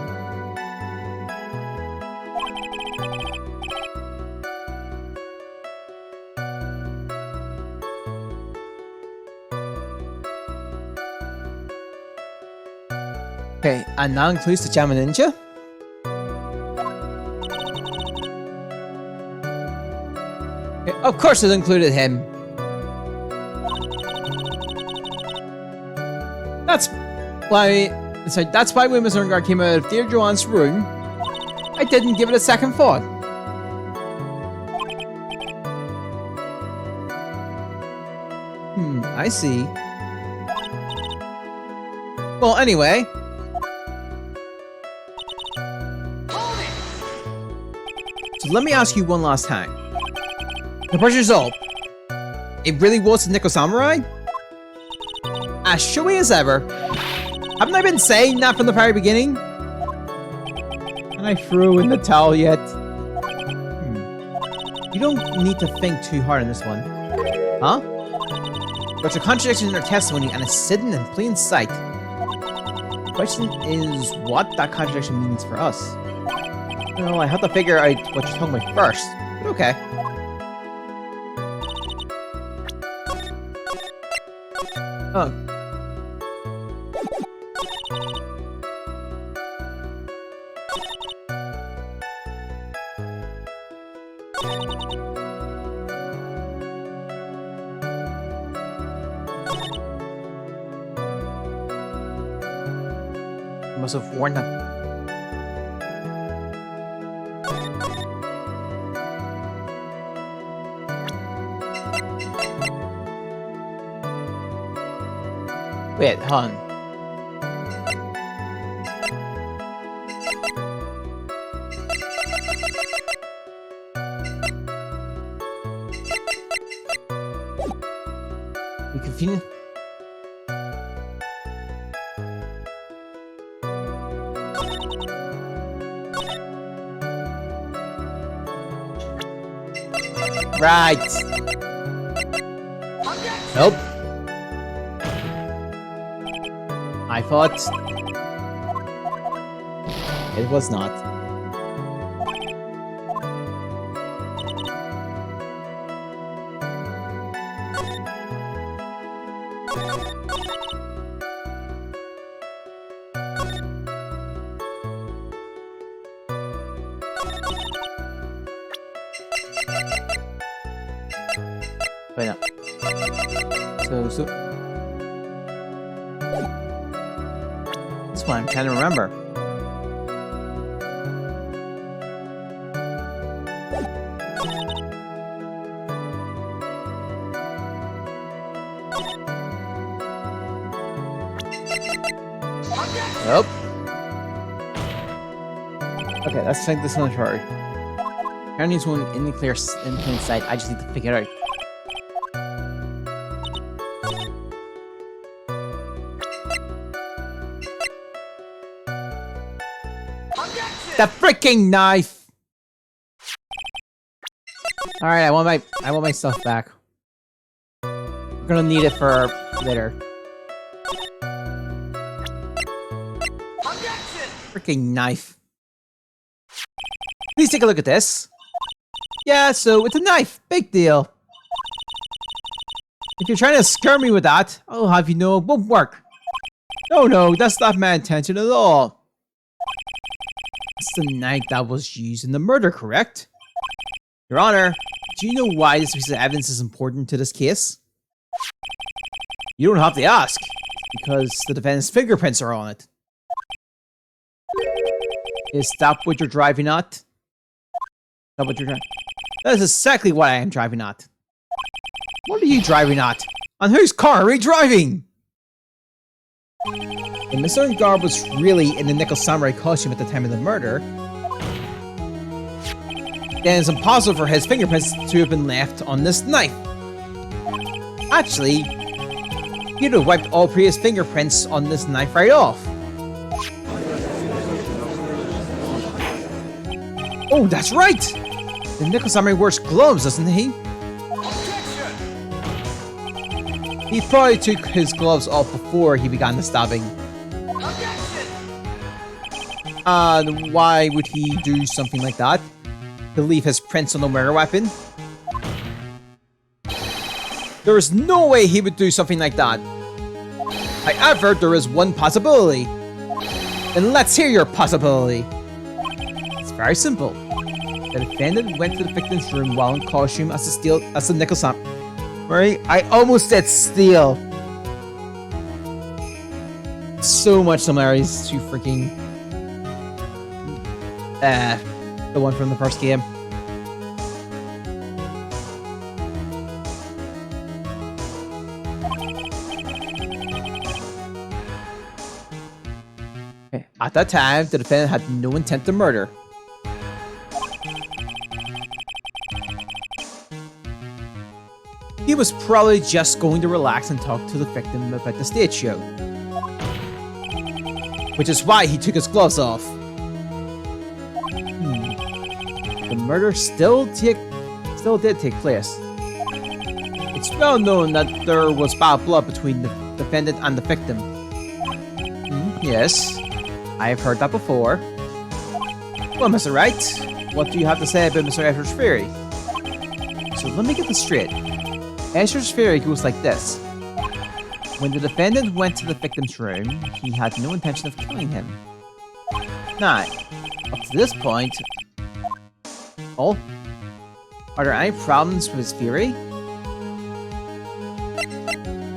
Okay, and that includes the Jama Ninja. Okay, of course it included him. That's why when Mr. Ungar came out of Deirdre John's room, I didn't give it a second thought. I see. Well, anyway. So let me ask you one last time. The pressure's up. It really was the Nico Samurai? As showy as ever. Haven't I been saying that from the very beginning? And I threw in the towel yet. You don't need to think too hard on this one. Huh? There's a contradiction in their testimony and it's sitting in plain sight. The question is what that contradiction means for us. Well, I have to figure out what you're talking about first. But okay. Oh. I must have worn that. Wait, hold on. We continue. Right. Nope. I thought it was not. Wait, no. So. That's what I'm trying to remember. Nope. Okay, let's check this one chart. Apparently it's one in the clear in plain sight. I just need to figure it out. The freaking knife! Alright, I want my stuff back. I'm gonna need it for later. Freaking knife. Please take a look at this. Yeah, so it's a knife. Big deal. If you're trying to scare me with that, I'll have you know it won't work. No, that's not my intention at all. It's the knife that was used in the murder, correct? Your Honor, do you know why this piece of evidence is important to this case? You don't have to ask, because the defendant's fingerprints are on it. Is that what you're driving at? Is that what you're driving? That is exactly what I am driving at. What are you driving at? On whose car are you driving? If Mr. Garb was really in the Nickel Samurai costume at the time of the murder, then it's impossible for his fingerprints to have been left on this knife. Actually, he'd have wiped all previous fingerprints on this knife right off. Oh, that's right! The Nickel Samurai wears gloves, doesn't he? He probably took his gloves off before he began the stabbing. And why would he do something like that? To leave his prints on the murder weapon? There is no way he would do something like that. However, there is one possibility. And let's hear your possibility. It's very simple. The defendant went to the victim's room while in costume as the Nickel Samurai. Right? I almost said steal. So much similarities to freaking the one from the first game. Okay. At that time, the defendant had no intent to murder. He was probably just going to relax and talk to the victim about the stage show. Which is why he took his gloves off. The murder still did take place. It's well known that there was bad blood between the defendant and the victim. Yes, I have heard that before. Well, Mr. Wright, what do you have to say about Mr. Escher's theory? So let me get this straight. Escher's theory goes like this. When the defendant went to the victim's room, he had no intention of killing him. Now, up to this point... Oh? Are there any problems with his theory?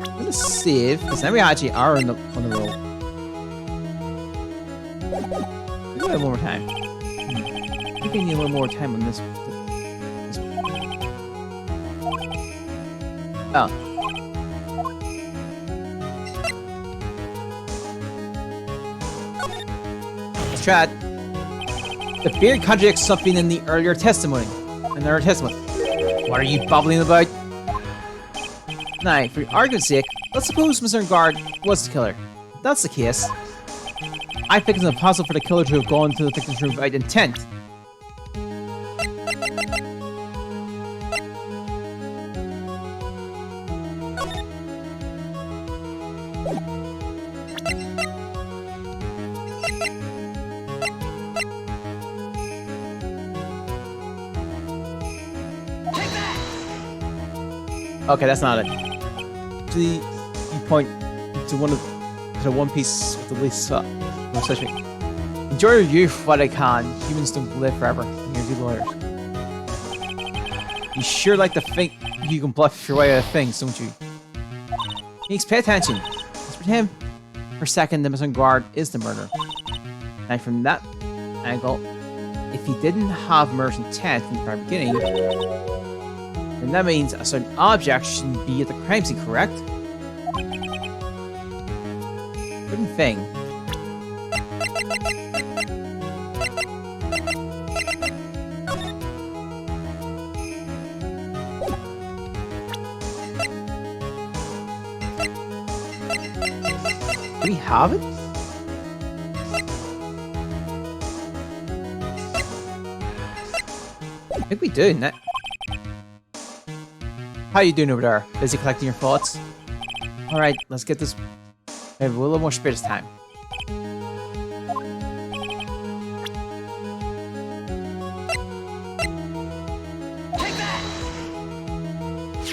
I'm gonna save, because now we actually are on the roll. Do it one more time. I think I need a little more time on this. Oh. Let's try it. The theory contradicts something in the earlier testimony. What are you babbling about? Now, for argument's sake, let's suppose Mr. Guard was the killer. If that's the case, I think it's impossible for the killer to have gone to the victim's room without intent. Okay, that's not it. Actually, you point to the one piece with the least enjoy your youth while I can. Humans don't live forever. You're good lawyers. You sure like to think you can bluff your way out of things, don't you? Neeks, pay attention. Let's pretend for a second the missing guard is the murderer. Now from that angle, if he didn't have murder's intent from the very beginning, then that means a certain object shouldn't be at the crime scene, correct? Certain thing. Do we have it? I think we do, isn't it? How you doing over there? Busy collecting your thoughts? Alright, let's get this... We have a little more spirit this time. Take that!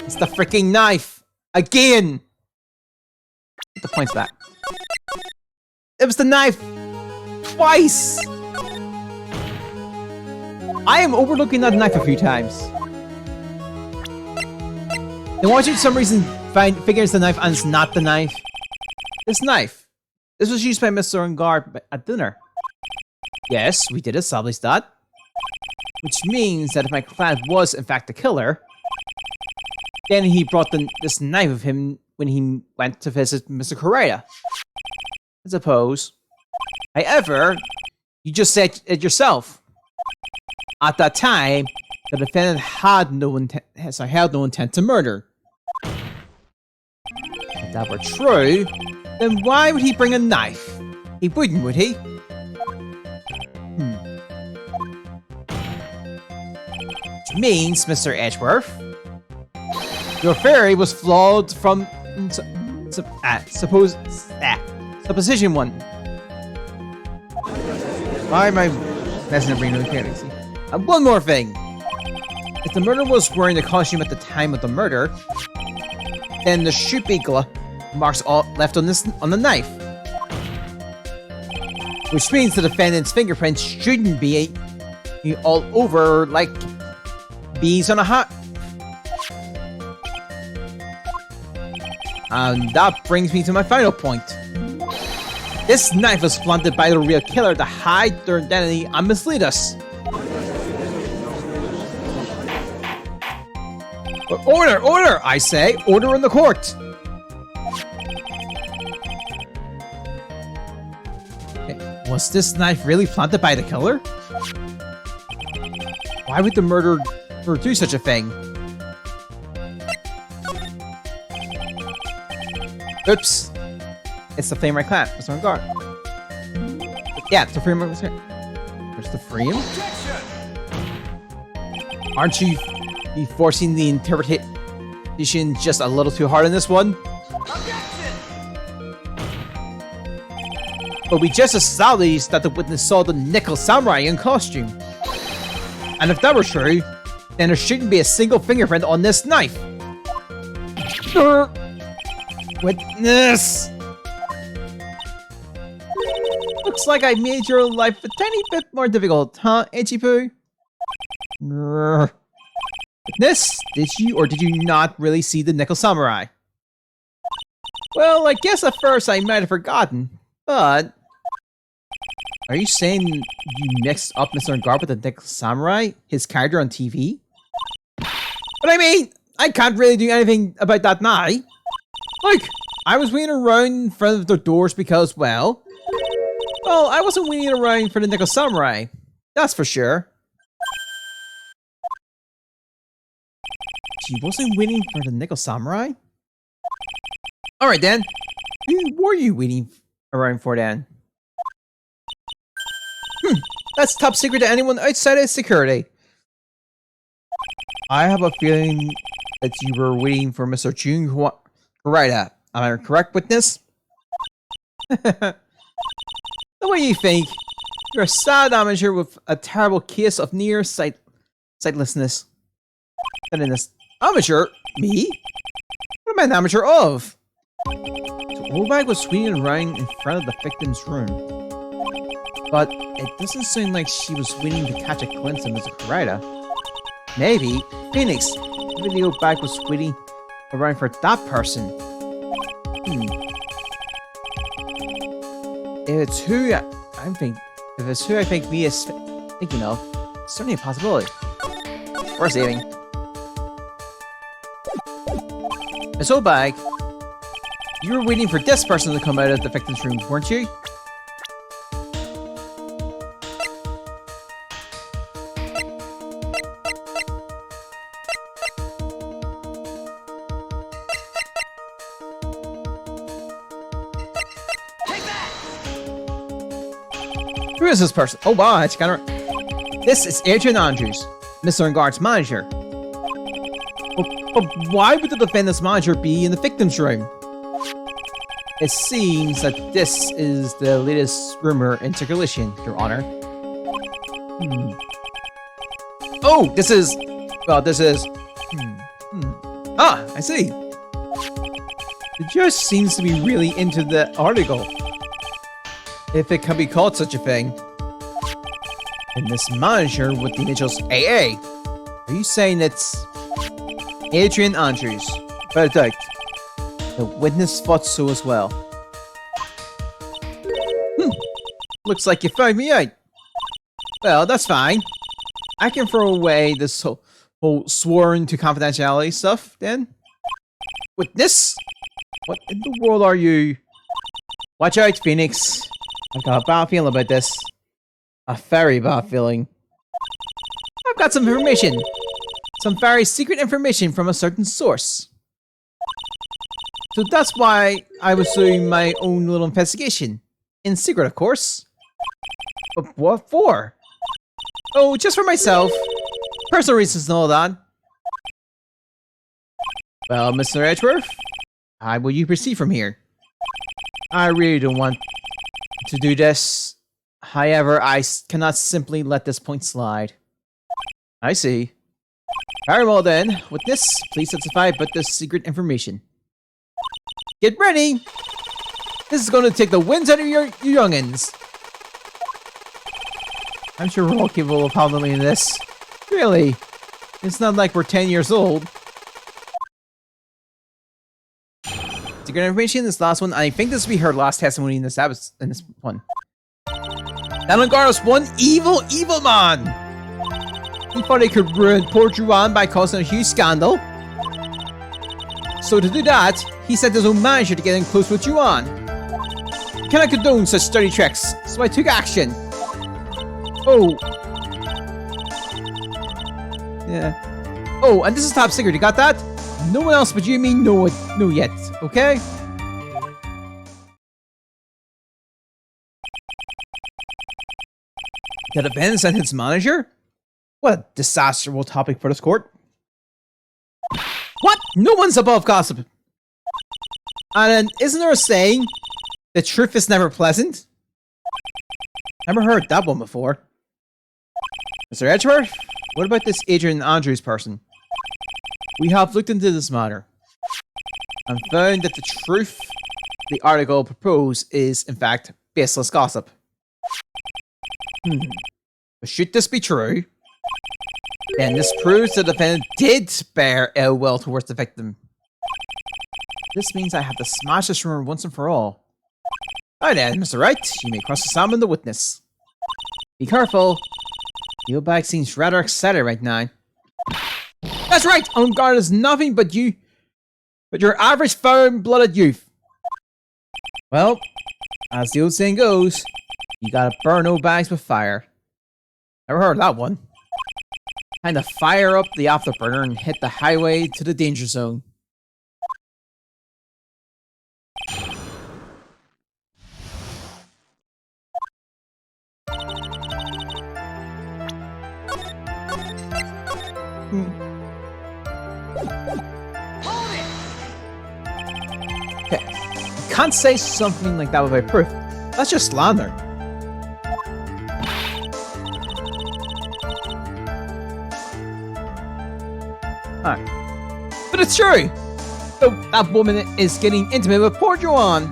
It's the freaking knife! Again! Get the points back. It was the knife! Twice! I am overlooking that knife a few times. Then why don't you for some reason figure it's the knife and it's not the knife? This knife. This was used by Mr. Guard at dinner. Yes, we did establish that. Which means that if my client was in fact the killer, then he brought this knife with him when he went to visit Mr. Correa. I suppose. However, you just said it yourself. At that time, the defendant had no intent to murder. If that were true, then why would he bring a knife? He wouldn't, would he? Which means, Mr. Edgeworth, your theory was flawed from supposition 1. Why am I messing up reading really clearly? And one more thing. If the murderer was wearing the costume at the time of the murder, then there should be marks left on the knife. Which means the defendant's fingerprints shouldn't be all over like bees on a hat. And that brings me to my final point. This knife was planted by the real killer to hide their identity and mislead us. But order, I say! Order in the court! Was this knife really planted by the killer? Why would the murderer do such a thing? Oops. It's the flame right clamp. It's on guard. Yeah, it's the frame right here. There's the frame. Aren't you forcing the interpretation just a little too hard on this one? But we just established that the witness saw the nickel samurai in costume. And if that were true, then there shouldn't be a single fingerprint on this knife. Witness! Looks like I made your life a tiny bit more difficult, huh, Ichipu? Witness, did you or did you not really see the nickel samurai? Well, I guess at first I might have forgotten, but... Are you saying you mixed up Mr. Garb with the nickel samurai, his character on TV? But I mean, I can't really do anything about that now. Look, I was waiting around in front of the doors because, well, I wasn't waiting around for the nickel samurai. That's for sure. She wasn't waiting for the nickel samurai? Alright then. Who were you waiting around for then? That's top secret to anyone outside of security. I have a feeling that you were waiting for Mr. Jun Correa. Am I correct, witness? The way you think, you're a sad amateur with a terrible case of near sightlessness. And in this amateur? Me? What am I an amateur of? So Obag was swinging around in front of the victim's room. But it doesn't seem like she was waiting to catch a glimpse of Mr. Correa. Maybe Phoenix, video back was waiting around for that person. If it's who I think Mia is thinking of, it's certainly a possibility. Worth saving. Miss Obag, you were waiting for this person to come out of the victim's room, weren't you? Who is this person? Oh wow, it's kind of... This is Adrian Andrews, Mr. Engard's manager. But why would the defendant's manager be in the victim's room? It seems that this is the latest rumor in circulation, Your Honor. Oh, this is... Well, this is... Ah, I see. The judge seems to be really into the article. If it can be called such a thing. And this manager with the initials AA. Are you saying it's Adrian Andrews? Without doubt. The witness thought so as well. Looks like you found me out. Well, that's fine. I can throw away this whole sworn to confidentiality stuff, then. Witness? What in the world are you? Watch out, Phoenix. I've got a bad feeling about this. A very bad feeling. I've got some information. Some very secret information from a certain source. So that's why I was doing my own little investigation. In secret, of course. But what for? Oh, just for myself. Personal reasons and all that. Well, Mr. Edgeworth, how will you proceed from here? I really don't want to do this. However, I cannot simply let this point slide. I see. Very well then. Witness, please testify about this secret information. Get ready! This is going to take the winds out of your youngins. I'm sure we're all capable of handling this. Really? It's not like we're 10 years old. Secret information, this last one. I think this will be her last testimony in this one. Dalangar was one evil man! He thought he could ruin poor Juan by causing a huge scandal. So to do that, he sent his own manager to get in close with Juan. I cannot condone such dirty tricks, so I took action. Oh. Yeah. Oh, and this is top secret, you got that? No one else but you and me know yet, okay? The defendant sent his manager? What a disastrous topic for this court. What? No one's above gossip. And isn't there a saying, the truth is never pleasant? Never heard that one before. Mr. Edgeworth, what about this Adrian Andrews person? We have looked into this matter and found that the truth the article proposed is, in fact, baseless gossip. But should this be true, then this proves the defendant did bear ill will towards the victim. This means I have to smash this rumor once and for all. Alright then, Mr. Wright, you may cross-examine the witness. Be careful. The old bag seems rather excited right now. That's right! On guard is nothing but your average fire-blooded youth. Well, as the old saying goes, you gotta burn old bags with fire. Never heard of that one. Time to fire up the afterburner and hit the highway to the danger zone. Okay, you can't say something like that without proof. That's just slander. Alright. But it's true! So that woman is getting intimate with poor Joanne.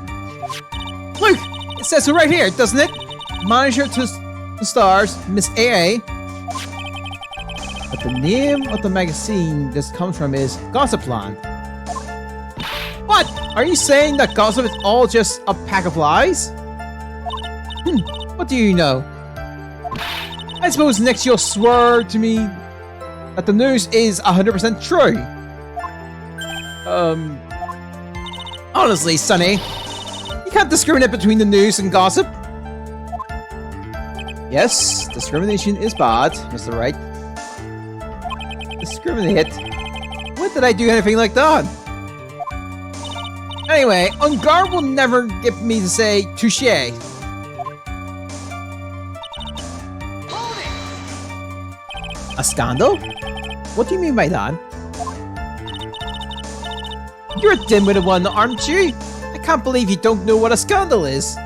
Look! It says so right here, doesn't it? Manager to the stars, Miss AA. But the name of the magazine this comes from is Gossipland. What? Are you saying that gossip is all just a pack of lies? What do you know? I suppose next you'll swear to me that the news is 100% true. Honestly, Sonny, you can't discriminate between the news and gossip. Yes, discrimination is bad, Mr. Wright. Discriminate? When did I do anything like that? Anyway, On Guard will never get me to say touche. A scandal? What do you mean by that? You're a dim-witted one, aren't you? I can't believe you don't know what a scandal is.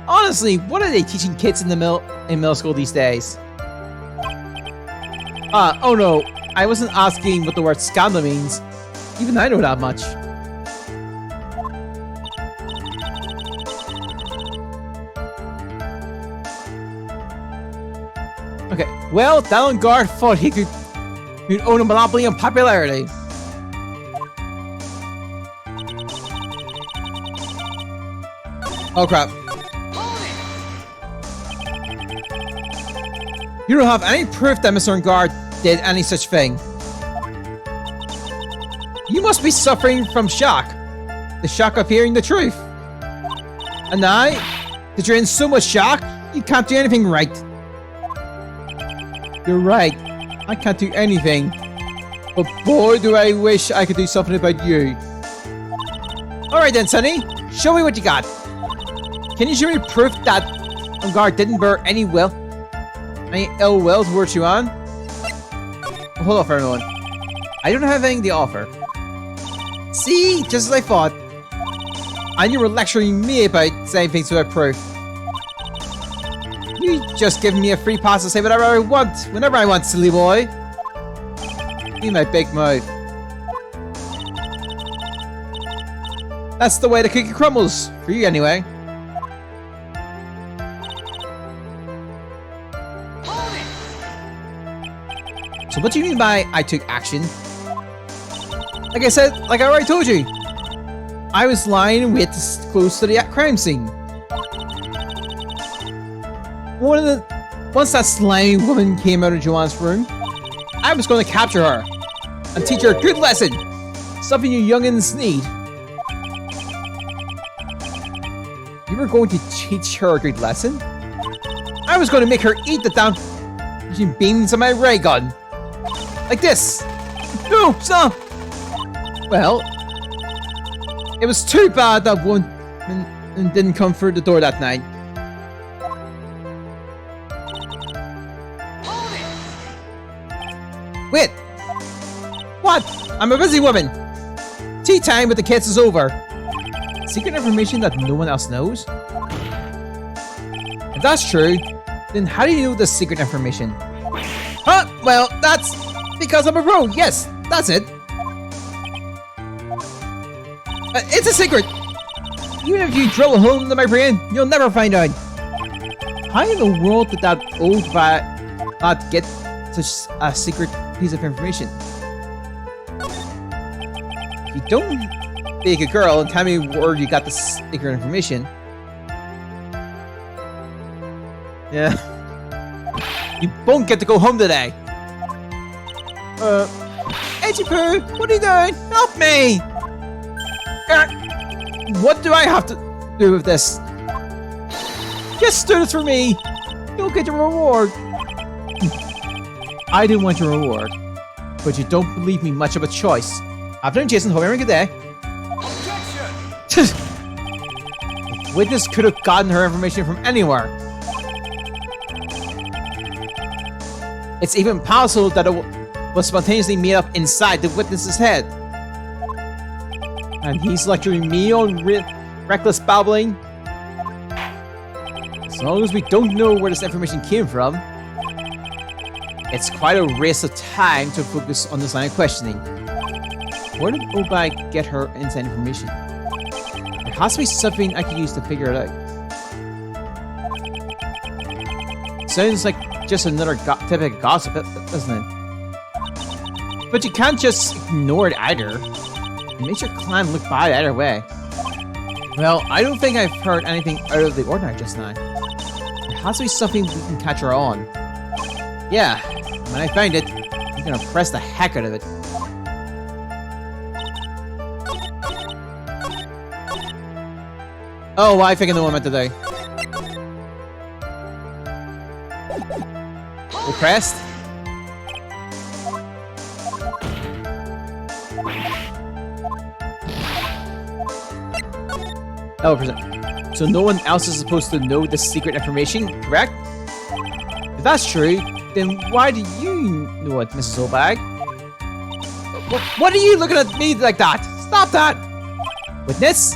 Honestly, what are they teaching kids in middle school these days? Oh no, I wasn't asking what the word scandal means. Even I know that much. Okay, well, Dallin Guard thought he could own a monopoly on popularity. Oh crap. You don't have any proof that Mr. Guard did any such thing. You must be suffering from shock. The shock of hearing the truth. And now, that you're in so much shock, you can't do anything right. You're right. I can't do anything. But boy, do I wish I could do something about you. Alright then, Sonny. Show me what you got. Can you show me proof that Guard didn't bear any ill will towards you on? Oh, hold on for a moment. I don't have anything to offer. See? Just as I thought. And you were lecturing me about saying things without proof. You just giving me a free pass to say whatever I want, whenever I want, silly boy. Be my big mouth. That's the way the cookie crumbles. For you, anyway. So what do you mean by I took action? Like I said, like I already told you. I was lying in wait close to the crime scene. Once that slimy woman came out of Joanne's room, I was going to capture her and teach her a good lesson. Something you youngins need. You were going to teach her a good lesson? I was going to make her eat the damn using beams of my ray gun. Like this. No, stop. Well, it was too bad that one and didn't come through the door that night. Wait! What? I'm a busy woman! Tea time with the kids is over. Secret information that no one else knows? If that's true, then how do you know this secret information? Huh? Well, that's because I'm a pro. Yes, that's it. It's a secret! Even if you drill a hole into my brain, you'll never find out. How in the world did that old rat not get such a secret piece of information? You don't be a good girl and tell me where you got the secret information. Yeah. You won't get to go home today. Edgy Poo, what are you doing? Help me! What do I have to do with this? Just do this for me. You'll get your reward. I didn't want your reward, but you don't believe me much of a choice. Afternoon, Jason. Hope you're having a good day. The witness could have gotten her information from anywhere. It's even possible that it was spontaneously made up inside the witness's head. And he's lecturing me on reckless babbling. As long as we don't know where this information came from, it's quite a waste of time to focus on this line of questioning. Where did Obike get her inside information? There has to be something I can use to figure it out. Sounds like just another typical gossip, doesn't it? But you can't just ignore it either. It makes your clan look bad either way. Well, I don't think I've heard anything out of the ordinary just now. There has to be something we can catch her on. Yeah, when I find it, I'm gonna press the heck out of it. Oh, why think I know what I meant to do? We pressed? Oh, so no one else is supposed to know the secret information, correct? If that's true, then why do you know it, Mrs. Obag? What are you looking at me like that? Stop that! Witness?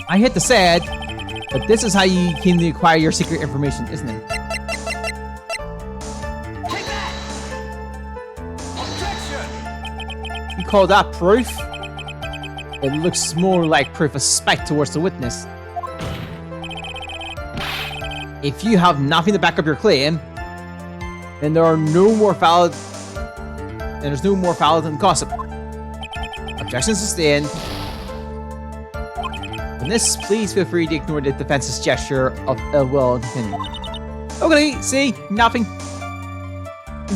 I hate to say it, but this is how you came to acquire your secret information, isn't it? Take that! Objection! You call that proof? It looks more like proof of spite towards the witness. If you have nothing to back up your claim, then there's no more valid than gossip. Objection sustained. Witness, please feel free to ignore the defense's gesture of ill will and continue. Okay, see? Nothing.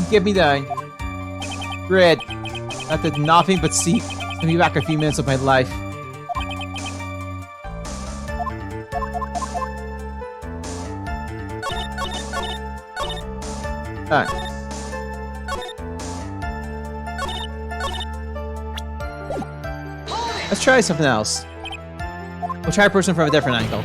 Get me down. Great. That did nothing but see. Send me back a few minutes of my life. Alright. Let's try something else. We'll try a person from a different angle.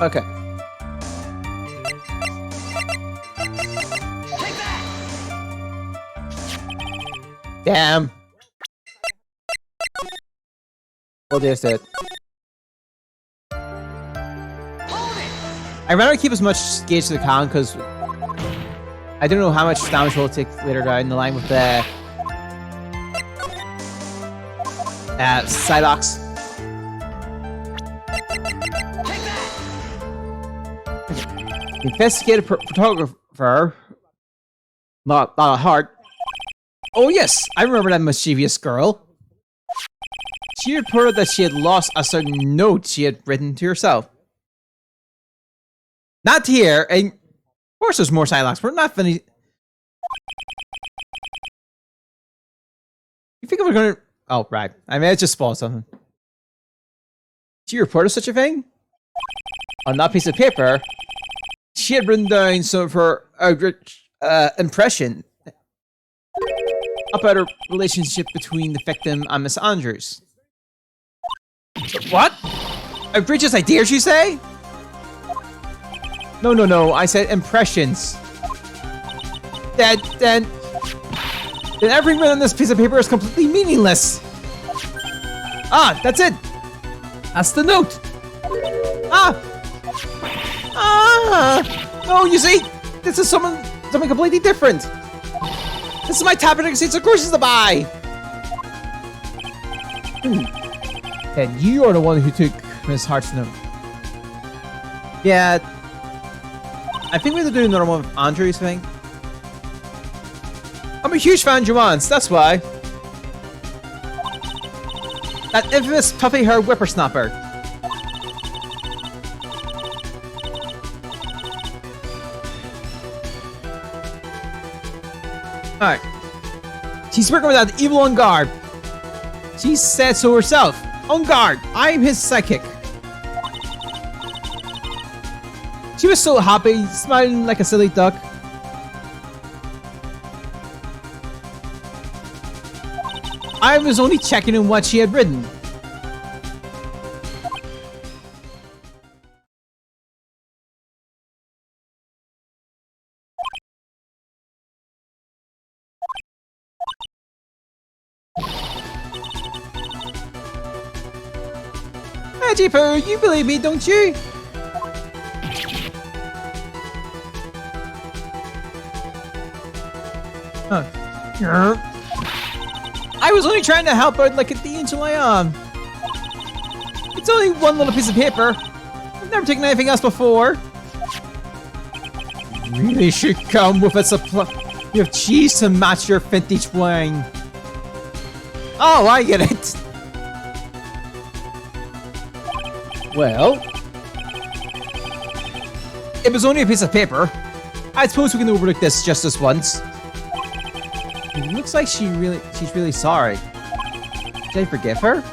Okay. Take that! Damn. Well, there's it. Hold it! I'd rather keep as much gauge to the con because I don't know how much damage we'll take later down the line with the Psylocke. Take that! Investigative photographer. Not a heart. Oh yes, I remember that mischievous girl. She reported that she had lost a certain note she had written to herself. Not here, and of course there's more Psylocke. We're not finished. You think we're gonna? Oh right, I mean I just spoiled something. She reported such a thing on that piece of paper. She had written down some of her impression about her relationship between the victim and Miss Andrews. What? Outrageous ideas, you say? No, I said impressions. Then every word on this piece of paper is completely meaningless. Ah, that's it. That's the note. No, you see, this is something completely different. This is my tablet seats of courses to buy. And you are the one who took Miss Hart's note. Yeah, I think we have to do another one with Andrew's thing. I'm a huge fan of Joanne's, that's why. That infamous puffy-haired whippersnapper. Alright. She's working with that evil on guard. She said so herself. On guard, I'm his psychic. She was so happy, smiling like a silly duck. I was only checking on what she had written. Jeeper, you believe me, don't you? Huh. I was only trying to help out like the angel I am. It's only one little piece of paper. I've never taken anything else before. You really should come with a supply of cheese to match your vintage wine. Oh, I get it. Well, it was only a piece of paper. I suppose we can overlook this just this once. It looks like she's really sorry. Did I forgive her?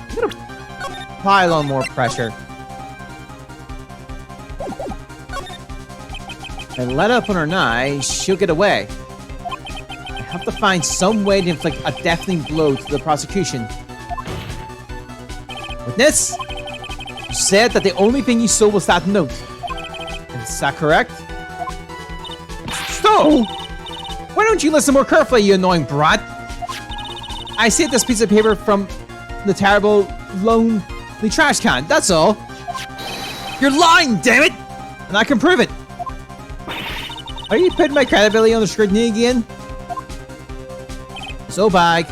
I'm gonna pile on more pressure. And let up on her now, she'll get away. I have to find some way to inflict a deafening blow to the prosecution. Witness, you said that the only thing you saw was that note. Is that correct? So, why don't you listen more carefully, you annoying brat? I saved this piece of paper from the terrible, lonely trash can, that's all. You're lying, damn it! And I can prove it. Are you putting my credibility under scrutiny again? So bag.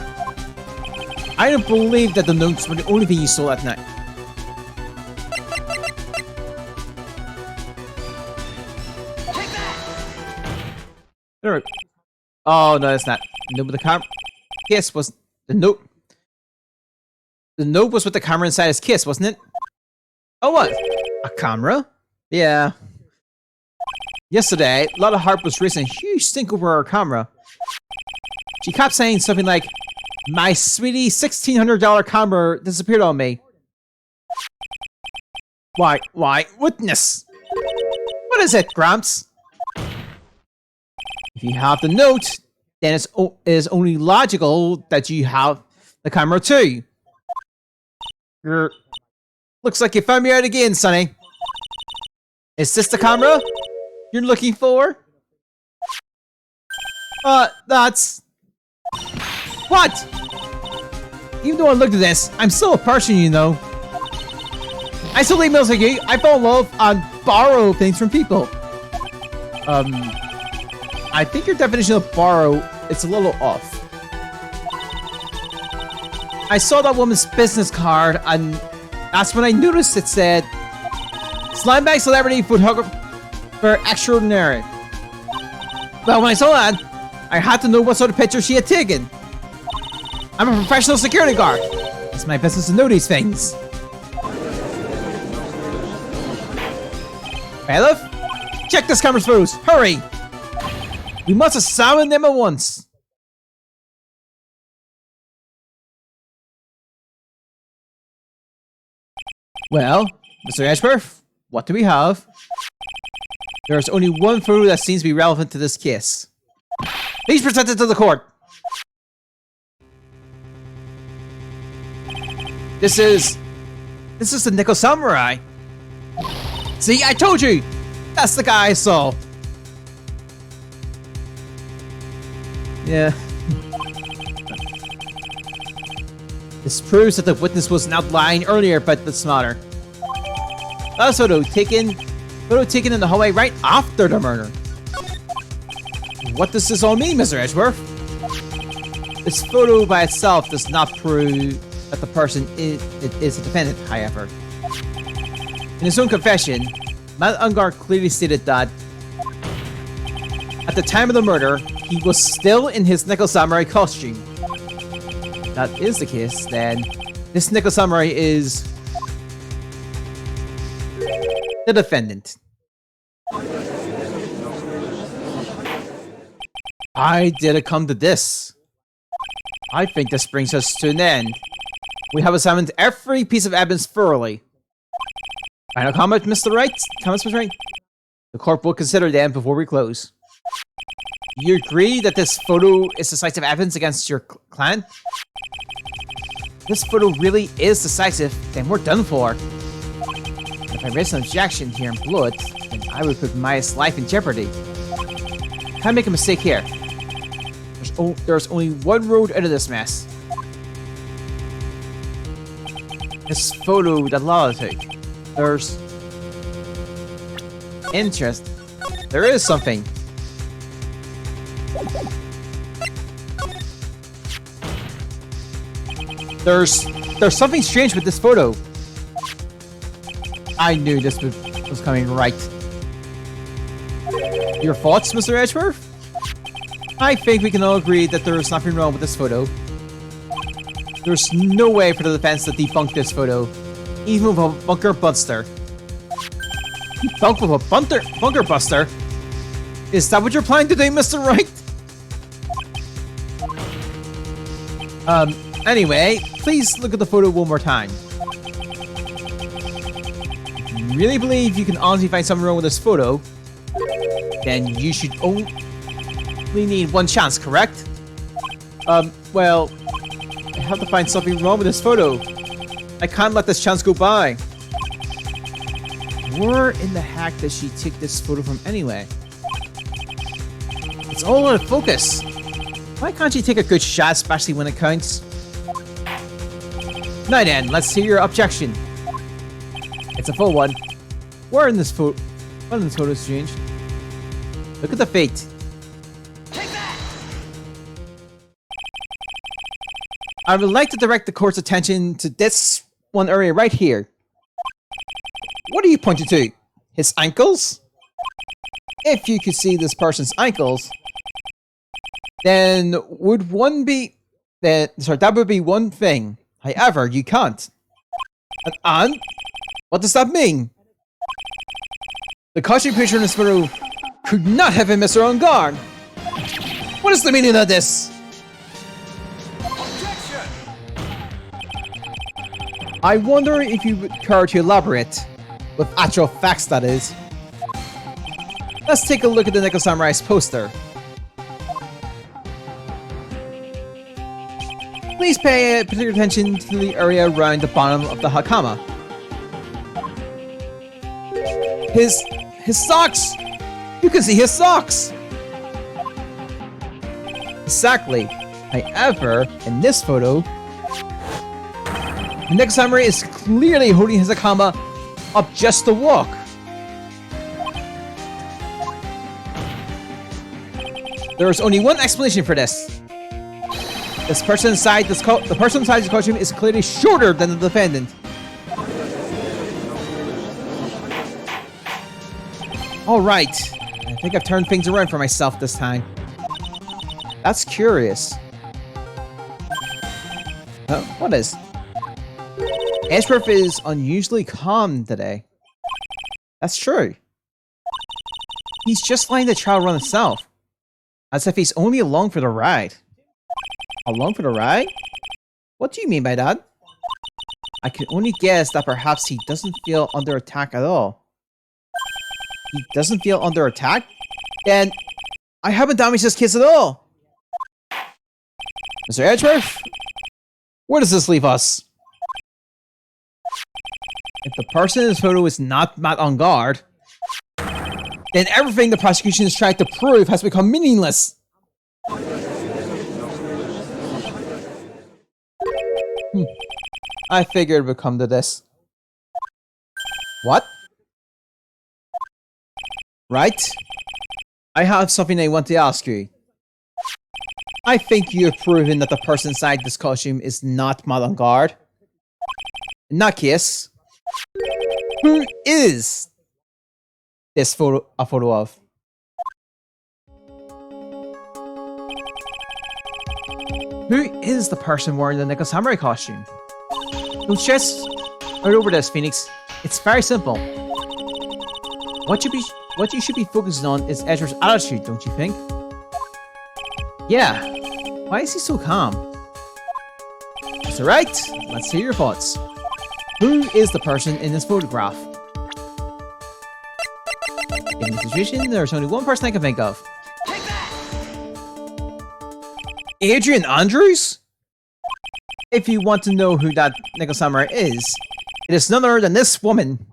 I don't believe that the notes were the only thing you stole that night. Take that! There. Oh no, it's not. No, but the camera. Kiss was the note. The note was with the camera inside his kiss, wasn't it? Oh, what? A camera? Yeah. Yesterday, Lotta Harp was raising a huge stink over our camera. She kept saying something like, "My sweetie $1,600 camera disappeared on me." Why, witness? What is it, Gramps? If you have the note, then it is only logical that you have the camera too. Looks like you found me out again, Sonny. Is this the camera you're looking for? That's... What? Even though I looked at this, I'm still a person, you know. I still emails like you. I fall in love and borrow things from people. I think your definition of borrow is a little off. I saw that woman's business card, and that's when I noticed it said, "Slimebag Celebrity Photographer Extraordinary." Well, when I saw that, I had to know what sort of picture she had taken. I'm a professional security guard. It's my business to know these things. Bailiff, check this camera's photos. Hurry! We must examine them at once. Well, Mr. Edgeworth, what do we have? There's only one photo that seems to be relevant to this case. Please present it to the court. This is the Nickel Samurai. See, I told you! That's the guy I saw. Yeah. This proves that the witness was not lying earlier about the slaughter. That photo taken in the hallway right after the murder. What does this all mean, Mr. Edgeworth? This photo by itself does not prove that the person is a defendant, however. In his own confession, Matt Ungar clearly stated that at the time of the murder, he was still in his Nickel Samurai costume. If that is the case, then this Nickel Samurai is the defendant. Why did it come to this? I think this brings us to an end. We have examined every piece of evidence thoroughly. Final comment, Mr. Wright? Comments, Mr. Wright? The court will consider them before we close. You agree that this photo is decisive evidence against your clan? This photo really is decisive, then we're done for. If I raise an objection here in blood, then I would put Maya's life in jeopardy. Can't make a mistake here. There's only one road out of this mess. This photo that Lala took. There's interest. There is something. There's something strange with this photo. I knew this was coming right. Your thoughts, Mr. Edgeworth? I think we can all agree that there is nothing wrong with this photo. There's no way for the defense to debunk this photo, even with a bunker buster. Debunk with a bunker buster? Is that what you're planning to do, Mr. Wright? Anyway, please look at the photo one more time. If you really believe you can honestly find something wrong with this photo, then you should only need one chance, correct? Well, I have to find something wrong with this photo. I can't let this chance go by. Where in the heck does she take this photo from anyway? It's all out of focus. Why can't she take a good shot, especially when it counts? Now then, let's hear your objection. It's a full one. Where in this photo? One of this photo is strange. Look at the fate. Take that! I would like to direct the court's attention to this one area right here. What are you pointing to? His ankles? If you could see this person's ankles, then that would be one thing. However, you can't. And what does that mean? The costume picture in this photo could not have been Mr. On Guard. What is the meaning of this? Objection! I wonder if you would care to elaborate. With actual facts, that is. Let's take a look at the Nickel Samurai's poster. Please pay particular attention to the area around the bottom of the hakama. His socks! You can see his socks! Exactly. However, in this photo, the Nickel Samurai is clearly holding his hakama up just to walk. There is only one explanation for this. The person inside this costume is clearly shorter than the defendant. All right, I think I've turned things around for myself this time. That's curious. What is? Ashworth is unusually calm today. That's true. He's just letting the trial run itself. As if he's only along for the ride. Along for the ride? What do you mean by that? I can only guess that perhaps he doesn't feel under attack at all. He doesn't feel under attack? Then I haven't damaged this case at all. Mr. Edgeworth? Where does this leave us? If the person in this photo is not Matt on guard, then everything the prosecution is trying to prove has become meaningless. I figured it would come to this. What? Right? I have something I want to ask you. I think you have proven that the person inside this costume is not Matt on guard. In that case, who is this photo a photo of? Who is the person wearing the Nickel Samurai costume? Don't stress right over this, Phoenix. It's very simple. What you should be focusing on is Ezra's attitude, don't you think? Yeah. Why is he so calm? That's alright. Let's hear your thoughts. Who is the person in this photograph? In this situation, there's only one person I can think of. Take that! Adrian Andrews? If you want to know who that Nickel Samurai is, it is none other than this woman.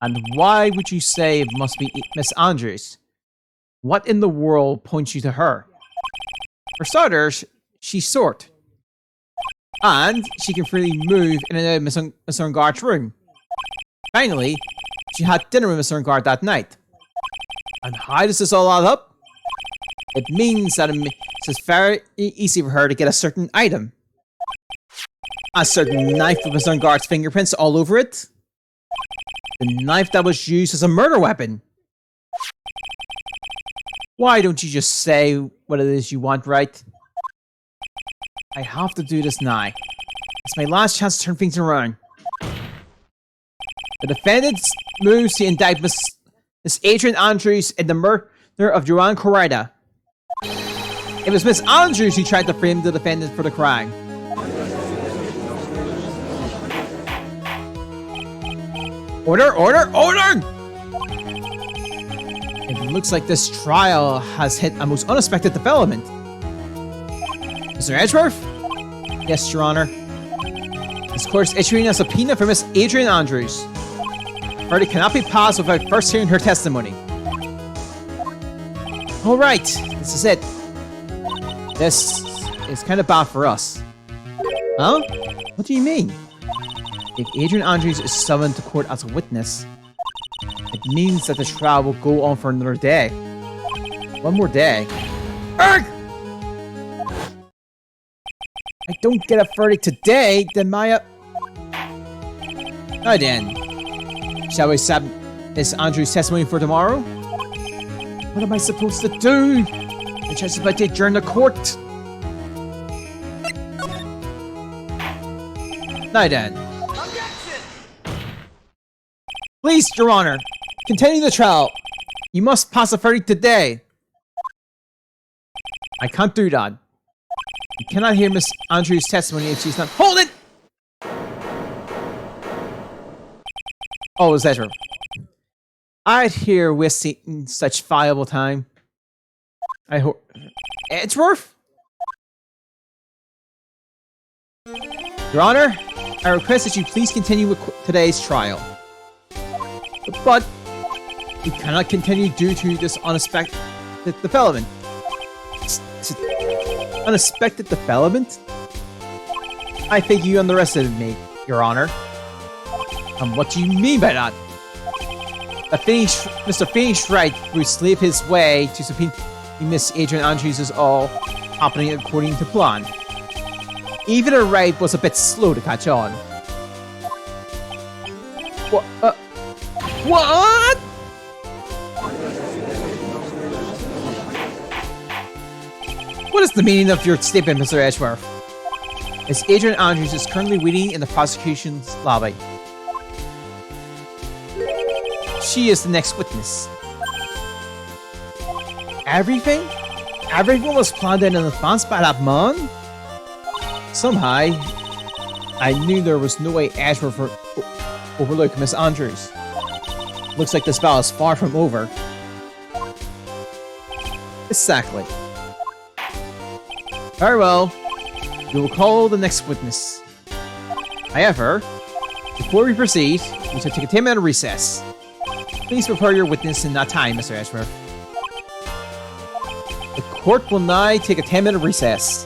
And why would you say it must be Miss Andrews? What in the world points you to her? For starters, she's short. And she can freely move in and out of Miss Ungard's room. Finally, she had dinner with Miss Ungard that night. And how does this all add up? It means that it's very easy for her to get a certain item. A certain knife with Miss Ungard's fingerprints all over it. The knife that was used as a murder weapon. Why don't you just say what it is you want, right? I have to do this now. It's my last chance to turn things around. The defendant moves to indict Miss Adrian Andrews in the murder of Joanne Corrida. It was Miss Andrews who tried to frame the defendant for the crime. Order, order, order! It looks like this trial has hit a most unexpected development. Mr. Edgeworth? Yes, Your Honor. This court is issuing a subpoena for Miss Adrian Andrews. Verdict cannot be passed without first hearing her testimony. Alright, this is it. This is kind of bad for us. Huh? What do you mean? If Adrian Andrews is summoned to court as a witness, it means that the trial will go on for another day. One more day. Arrgh! I don't get a verdict today, then Maya... Now then, shall we sub Miss Andrews' testimony for tomorrow? What am I supposed to do? The judge is about to adjourn the court. Now then. Objection! Please, Your Honor, continue the trial. You must pass a verdict today. I can't do that. You cannot hear Miss Andrews' testimony if she's not— Hold it! Oh, is that her? I'd hear wasting such valuable time. I hope— Edgeworth? Your Honor, I request that you please continue with today's trial. But we cannot continue due to this unexpected development. Unexpected development? I think you underestimated me, Your Honor. And what do you mean by that? Mr. Phoenix Wright will slip his way to subpoena Miss Adrian Andrews is all happening according to plan. Even a Wright was a bit slow to catch on. What? What? What is the meaning of your statement, Mr. Edgeworth? Miss Adrian Andrews is currently waiting in the prosecution's lobby. She is the next witness. Everything? Everything was planned in advance by that man? Somehow, I knew there was no way Edgeworth would overlook Miss Andrews. Looks like this battle is far from over. Exactly. Very well. We will call the next witness. However, before we proceed, we should take a 10-minute recess. Please prepare your witness in that time, Mr. Edgeworth. The court will now take a 10-minute recess.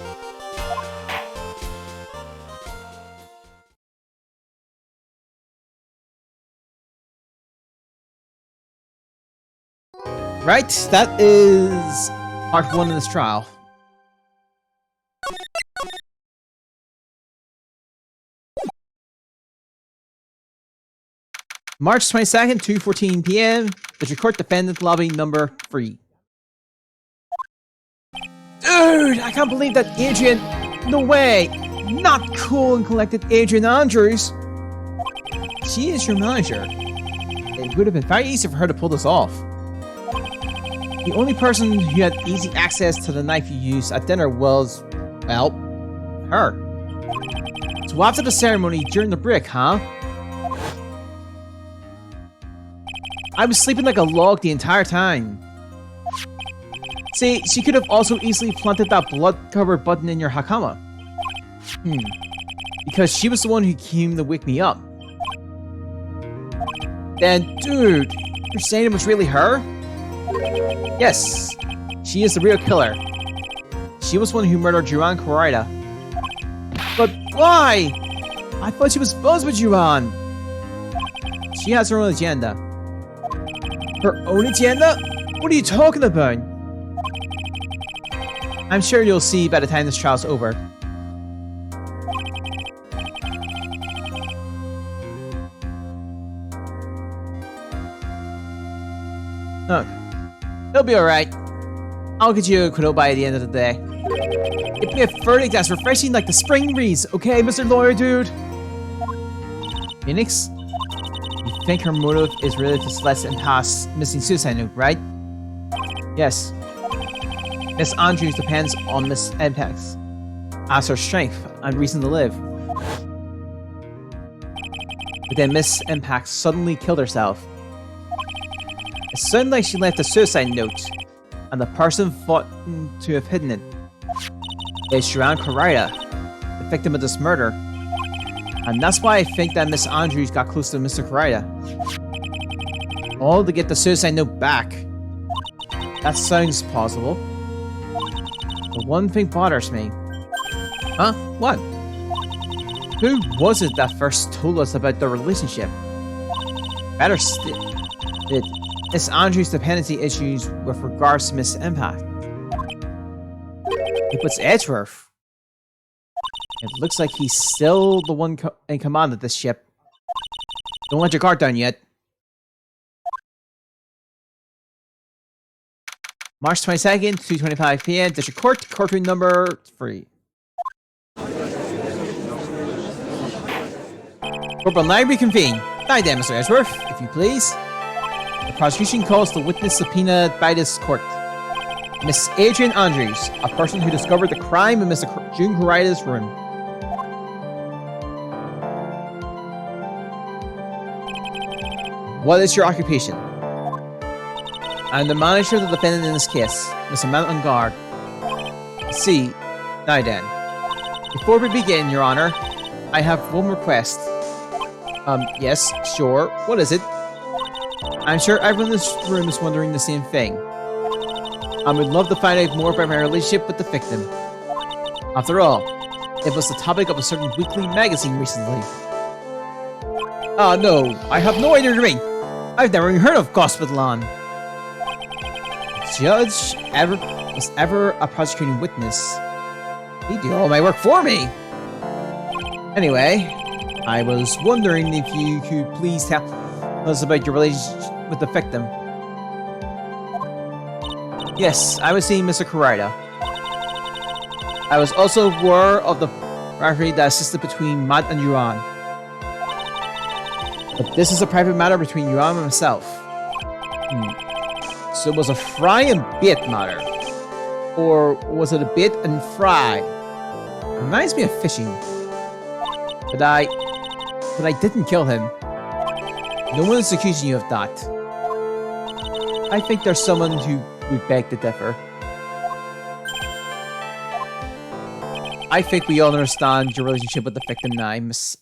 Right, that is part 1 of this trial. March 22nd, 2:14 p.m. District Court Defendant Lobby number 3. Dude, I can't believe that Adrian— No way! Not cool and collected Adrian Andrews! She is your manager. It would have been very easy for her to pull this off. The only person who had easy access to the knife you used at dinner was, well, her. So after the ceremony during the break, huh? I was sleeping like a log the entire time. See, she could have also easily planted that blood-covered button in your hakama. Because she was the one who came to wake me up. Then, dude, you're saying it was really her? Yes, she is the real killer. She was the one who murdered Juan Corrida. But why? I thought she was buzzed with Juan. She has her own agenda. Her own agenda? What are you talking about? I'm sure you'll see by the time this trial's over. Okay. It'll be alright. I'll get you acquitted by the end of the day. Give me a verdict that's refreshing like the spring breeze, okay, Mr. Lawyer Dude? Phoenix? You think her motive is related to Celeste and Haas' missing suicide note, right? Yes. Miss Andrews depends on Miss Empax as her strength and reason to live. But then Miss Empax suddenly killed herself. It sounded like she left a suicide note, and the person thought to have hidden it is Juan Corrida, the victim of this murder. And that's why I think that Miss Andrews got close to Mr. Corrida. All to get the suicide note back. That sounds plausible. But one thing bothers me. Huh? What? Who was it that first told us about the relationship? Better still, did Miss Andrews' dependency issues with regards to Miss Impact? It was Edgeworth. It looks like he's still the one in command of this ship. Don't let your guard down yet. March 22nd, 2:25 p.m. District Court, courtroom number 3. Court will now reconvene. Now then, Mr. Edgeworth, if you please. The prosecution calls the witness subpoenaed by this court. Miss Adrian Andrews, a person who discovered the crime in Mr. June Kurita's room. What is your occupation? I'm the manager of the defendant in this case, Mr. Man on guard. See, now then. Before we begin, Your Honor, I have one request. Yes, sure. What is it? I'm sure everyone in this room is wondering the same thing. I would love to find out more about my relationship with the victim. After all, it was the topic of a certain weekly magazine recently. No, I have no idea what you mean. I've never even heard of Gospelon. Judge was ever a prosecuting witness. He did all my work for me. Anyway, I was wondering if you could please tell us about your relationship with the victim. Yes, I was seeing Mr. Kurita. I was also aware of the rivalry that existed between Matt and Yuan. But this is a private matter between Yuan and myself. So it was a fry and bait matter? Or was it a bait and fry? Reminds me of fishing. But I didn't kill him. No one is accusing you of that. I think there's someone who would beg to differ. I think we all understand your relationship with the victim now, Miss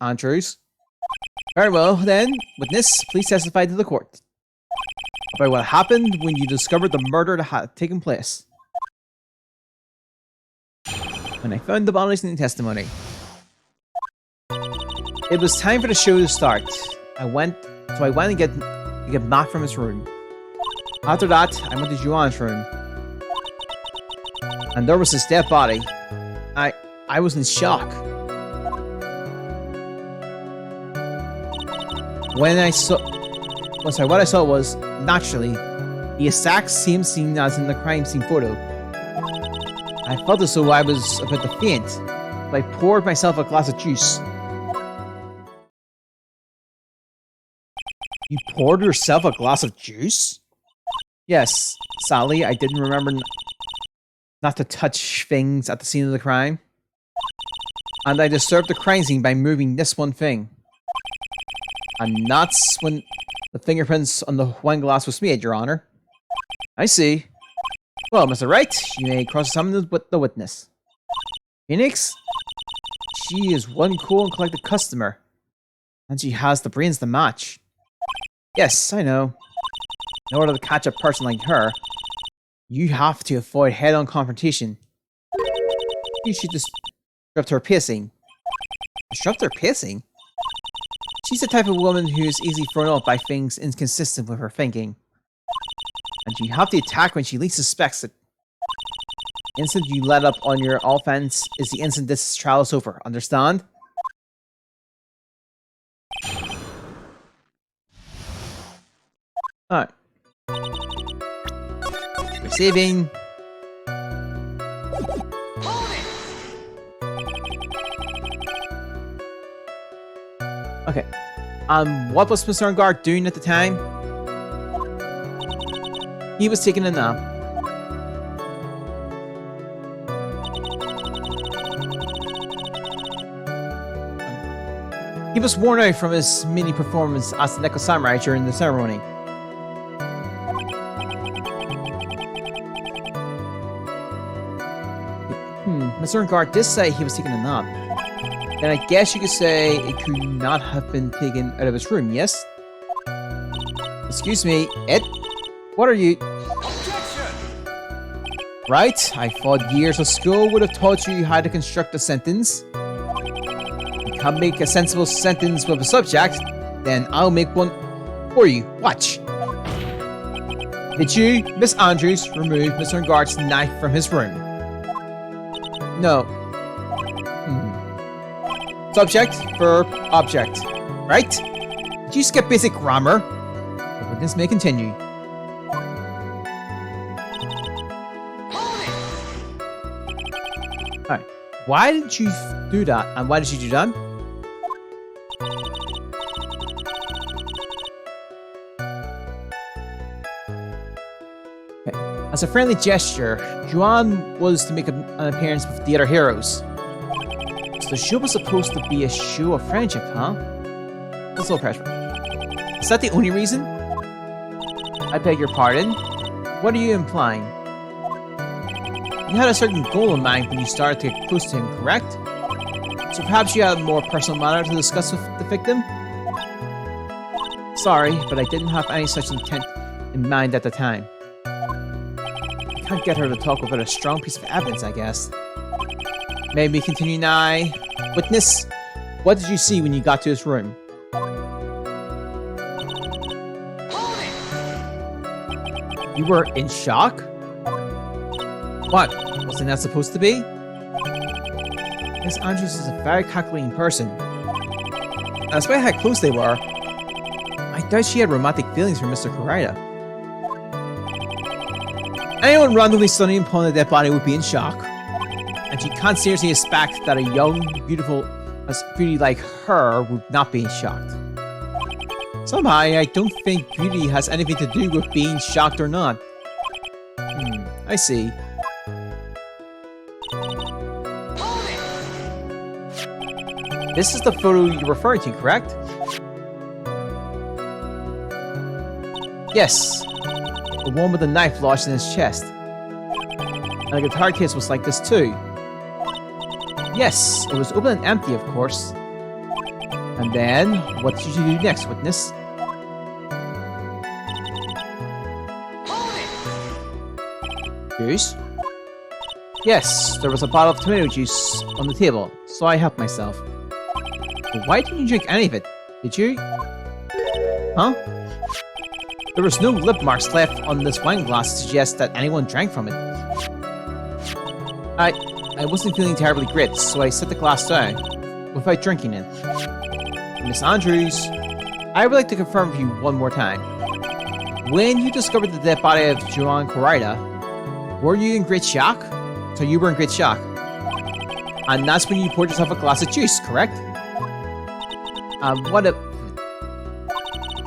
Andrews. Very well, then, witness, please testify to the court about what happened when you discovered the murder that had taken place. When I found the bodies in the testimony. It was time for the show to start. I went and get Matt from his room. After that, I went to Juan's room. And there was his dead body. I was in shock. What I saw was, naturally, the exact same scene as in the crime scene photo. I felt as though I was about to faint, but I poured myself a glass of juice. You poured yourself a glass of juice? Yes, Sally, I didn't remember not to touch things at the scene of the crime. And I disturbed the crime scene by moving this one thing. And that's when the fingerprints on the wine glass was made, Your Honor. I see. Well, Mr. Wright, you may cross-examine with the witness. Phoenix? She is one cool and collected customer. And she has the brains to match. Yes, I know. In order to catch a person like her, you have to avoid head-on confrontation. You should just disrupt her pacing. Disrupt her pacing? She's the type of woman who is easily thrown off by things inconsistent with her thinking. And you have to attack when she least suspects it. The instant you let up on your offense is the instant this trial is over. Understand? Alright. Receiving. Okay. What was Mr. Guard doing at the time? He was taking a nap. He was worn out from his mini performance as the Neko Samurai during the ceremony. Mr. Guard did say he was taking a nap. Then I guess you could say it could not have been taken out of his room, yes? Excuse me, Ed? What are you... Objection! Right, I thought years of school would have taught you how to construct a sentence. You can't make a sensible sentence with a subject, then I'll make one for you. Watch. Did you, Miss Andrews, remove Mr. Guard's knife from his room? No. Subject, verb, object. Right? Did you skip basic grammar? The witness may continue. Alright. Why did you do that? And why did you do that? Okay. As a friendly gesture, Juan was to make an appearance with the other heroes. So the show was supposed to be a show of friendship, huh? That's a little pressure. Is that the only reason? I beg your pardon? What are you implying? You had a certain goal in mind when you started to get close to him, correct? So perhaps you had a more personal matter to discuss with the victim? Sorry, but I didn't have any such intent in mind at the time. I can't get her to talk without a strong piece of evidence, I guess. May we continue now? Witness, what did you see when you got to this room? You were in shock? What? Wasn't that supposed to be? Miss Andrews is a very calculating person. Despite how close they were, I doubt she had romantic feelings for Mr. Kurita. Anyone randomly studying upon a dead body would be in shock. And she can't seriously expect that a young, beautiful beauty like her would not be shocked. Somehow, I don't think beauty has anything to do with being shocked or not. I see. This is the photo you're referring to, correct? Yes. The one with the knife lodged in his chest. And the guitar case was like this too. Yes, it was open and empty, of course. And then, what did you do next, witness? Juice? Yes, there was a bottle of tomato juice on the table, so I helped myself. But why didn't you drink any of it? Did you? Huh? There was no lip marks left on this wine glass to suggest that anyone drank from it. I wasn't feeling terribly great, so I set the glass down without drinking it. Miss Andrews, I would like to confirm with you one more time. When you discovered the dead body of Juan Kurita, were you in great shock? So you were in great shock. And that's when you poured yourself a glass of juice, correct? What a...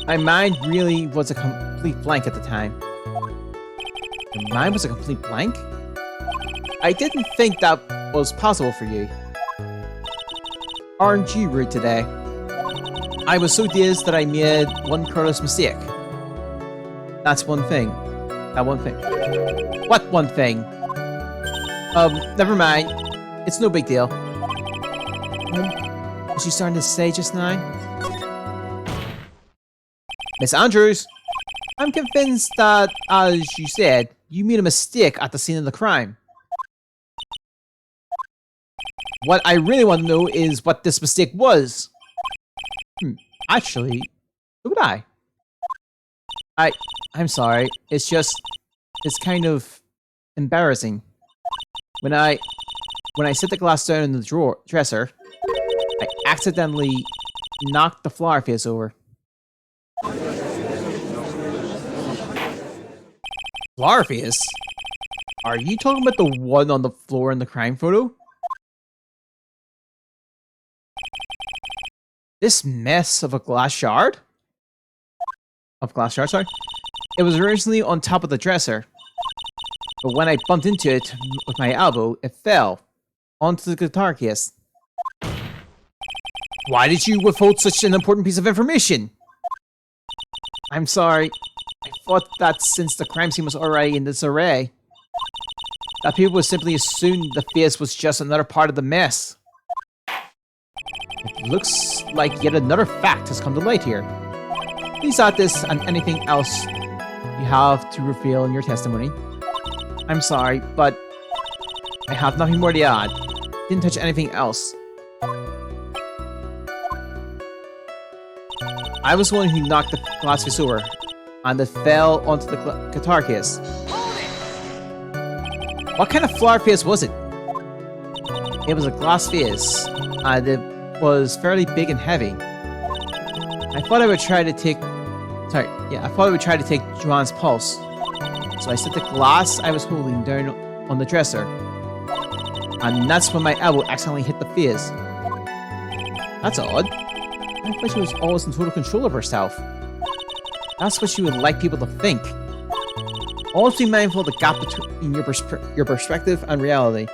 My mind really was a complete blank at the time. Your mind was a complete blank? I didn't think that was possible for you. Aren't you rude today? I was so dazed that I made one careless mistake. That's one thing. That one thing. What one thing? Never mind. It's no big deal. What was she starting to say just now? Miss Andrews, I'm convinced that, as you said, you made a mistake at the scene of the crime. What I really want to know is what this mistake was. Actually, so would I. I'm sorry. It's kind of embarrassing. When I set the glass down in the dresser, I accidentally knocked the flower vase over. Flower vase? Are you talking about the one on the floor in the crime photo? This mess of a glass shard? Sorry. It was originally on top of the dresser. But when I bumped into it with my elbow, it fell onto the guitar case. Why did you withhold such an important piece of information? I'm sorry. I thought that since the crime scene was already in disarray, that people would simply assume the face was just another part of the mess. It looks like yet another fact has come to light here. Please add this and anything else you have to reveal in your testimony. I'm sorry, but I have nothing more to add. Didn't touch anything else. I was the one who knocked the glass vase over, and it fell onto the guitar case. What kind of flower vase was it? It was a glass vase, and it was fairly big and heavy. I thought I would try to take Joanne's pulse. So I set the glass I was holding down on the dresser. And that's when my elbow accidentally hit the face. That's odd. I thought she was always in total control of herself. That's what she would like people to think. Always be mindful of the gap between your perspective and reality.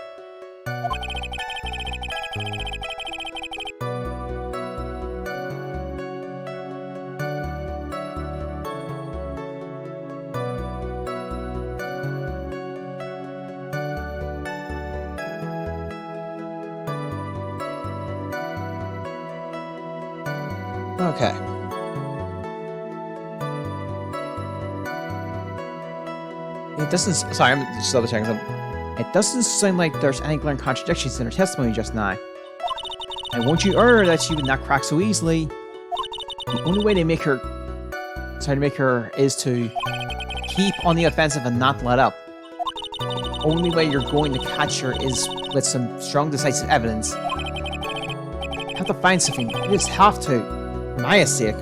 Okay. It doesn't. Sorry, I'm just double checking something. It doesn't seem like there's any glaring contradictions in her testimony just now. I won't you urge that she would not crack so easily. The only way to make her is to keep on the offensive and not let up. The only way you're going to catch her is with some strong, decisive evidence. You have to find something. You just have to. For Maya's sake.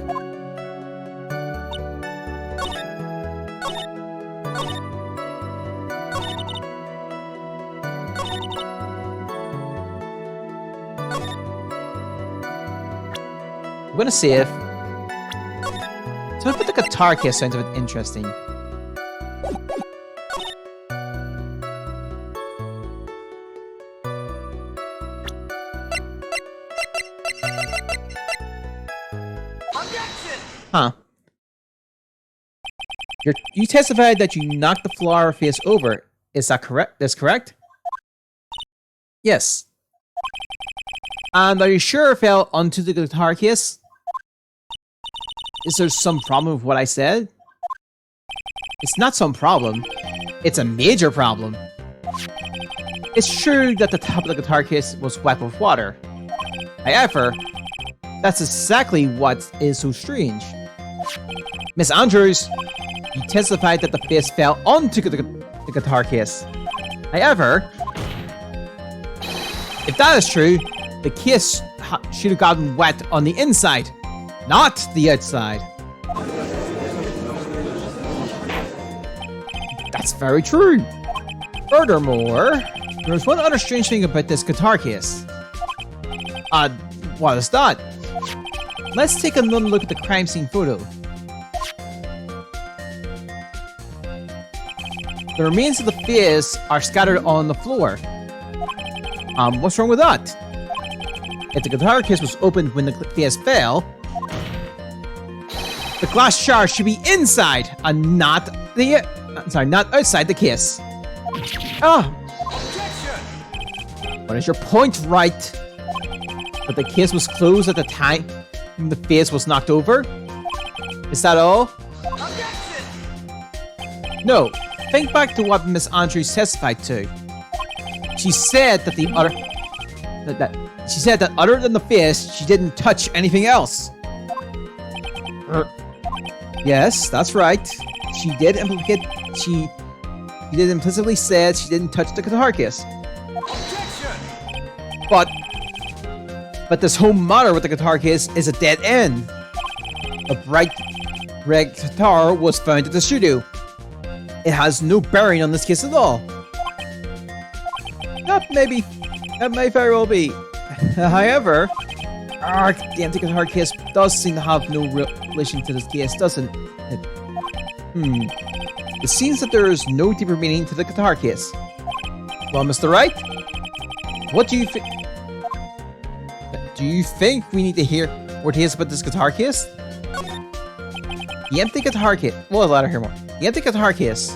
I'm gonna save. So I put the guitar case sounds a bit interesting. Objection! Huh. You testified that you knocked the flower face over. Is that correct? That's correct? Yes. And are you sure it fell onto the guitar case? Is there some problem with what I said? It's not some problem. It's a major problem. It's true that the top of the guitar case was wet with water. However, that's exactly what is so strange. Miss Andrews, you testified that the face fell onto the guitar case. However, if that is true, the case should have gotten wet on the inside, not the outside. That's very true. Furthermore, there's one other strange thing about this guitar case. What is that? Let's take another look at the crime scene photo. The remains of the face are scattered on the floor. What's wrong with that? If the guitar case was opened when the face fell, the glass shard should be inside and not outside the case. Ah! What is your point, Wright? That the case was closed at the time when the face was knocked over? Is that all? No. Think back to what Miss Andrews testified to. She said that other than the face, she didn't touch anything else. Yes, that's right. She did implicitly said she didn't touch the guitar case. But this whole matter with the guitar case is a dead end. A bright red guitar was found at the studio. It has no bearing on this case at all. That may very well be. However, the empty guitar case does seem to have no relation to this case, doesn't it? It seems that there is no deeper meaning to the guitar case. Well, Mr. Wright, what do you think? Do you think we need to hear more details about this guitar case? The empty guitar case. Well, let her hear more. The empty guitar case.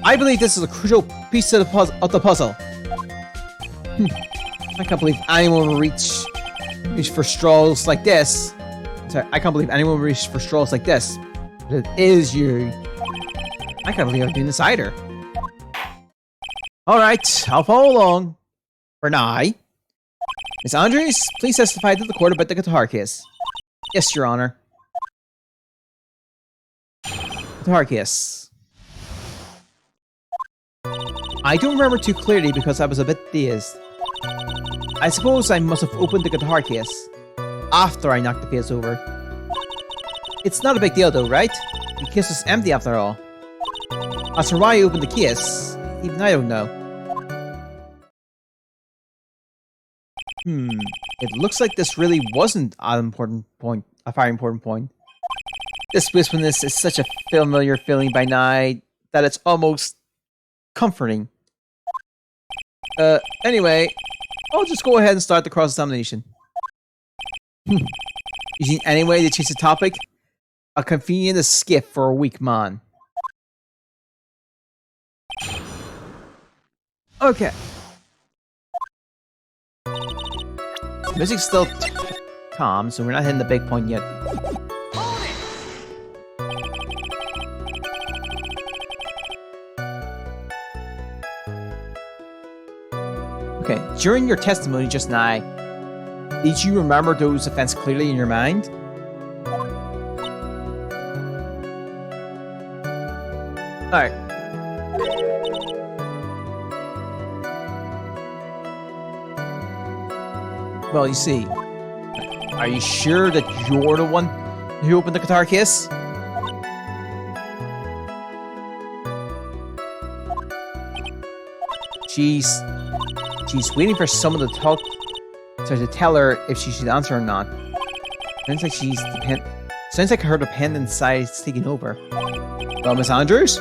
I believe this is a crucial piece of the puzzle. I can't believe anyone will reach for straws like this. Sorry, I can't believe anyone will reach for straws like this. But it is you. I can't believe I'm doing this either. Alright, I'll follow along. For now. Miss Andrews, please testify to the court about the guitar case. Yes, Your Honor. Guitar case. I don't remember too clearly because I was a bit dazed. I suppose I must have opened the guitar case after I knocked the case over. It's not a big deal though, right? The case was empty after all. As for why I opened the case, even I don't know. It looks like this really wasn't a very important point. This wistfulness is such a familiar feeling by night that it's almost comforting. Anyway, I'll just go ahead and start the cross-examination. Using any way to change the topic? A convenient escape for a weak man. Okay. Music's still calm, so we're not hitting the big point yet. Okay, during your testimony just now, did you remember those events clearly in your mind? Alright. Well, you see, are you sure that you're the one who opened the guitar case? She's waiting for someone to talk to tell her if she should answer or not. Sounds like her dependent side is taking over. Well, Miss Andrews?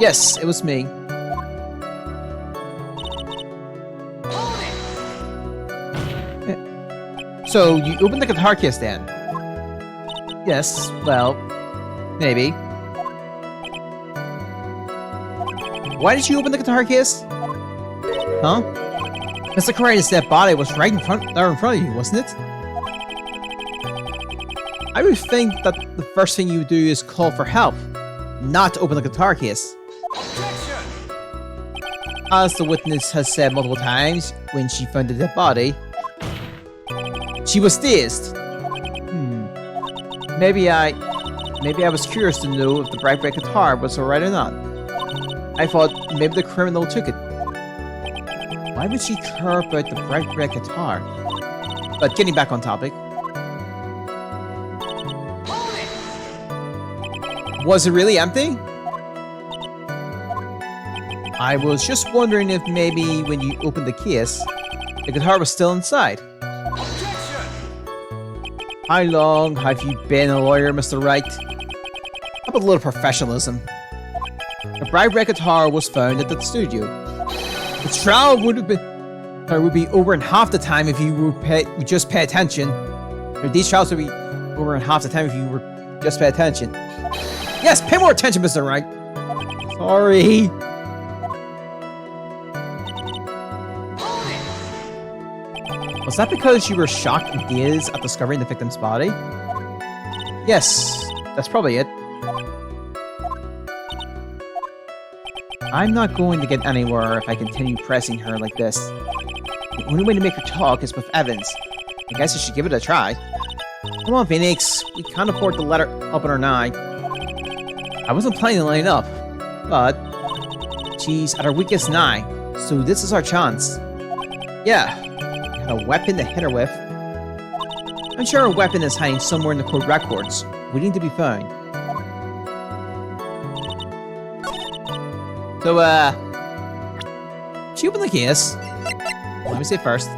Yes, it was me. So, you opened the guitar case then? Yes, well, maybe. Why did you open the guitar case? Huh? Mr. Corrales' dead body was right in front of you, wasn't it? I would think that the first thing you do is call for help, not open the guitar case. Objection! As the witness has said multiple times, when she found the dead body, she was dazed. Maybe I was curious to know if the bright red guitar was alright or not. I thought maybe the criminal took it. Why would she care about the bright red guitar? But getting back on topic. Was it really empty? I was just wondering if maybe when you opened the case, the guitar was still inside. Objection! How long have you been a lawyer, Mr. Wright? How about a little professionalism? The bright red guitar was found at the studio. The trial would be over in half the time if you would just pay attention. Or these trials would be over in half the time if you were just pay attention. Yes, pay more attention, Mr. Wright. Sorry. Was that because you were shocked and dazed at discovering the victim's body? Yes, that's probably it. I'm not going to get anywhere if I continue pressing her like this. The only way to make her talk is with evidence. I guess I should give it a try. Come on, Phoenix. We can't afford to let her up in her night. I wasn't planning to line up, but she's at her weakest nigh, so this is our chance. Yeah, we had a weapon to hit her with. I'm sure a weapon is hiding somewhere in the court records, waiting to be found. So, she opened the case. Let me say first.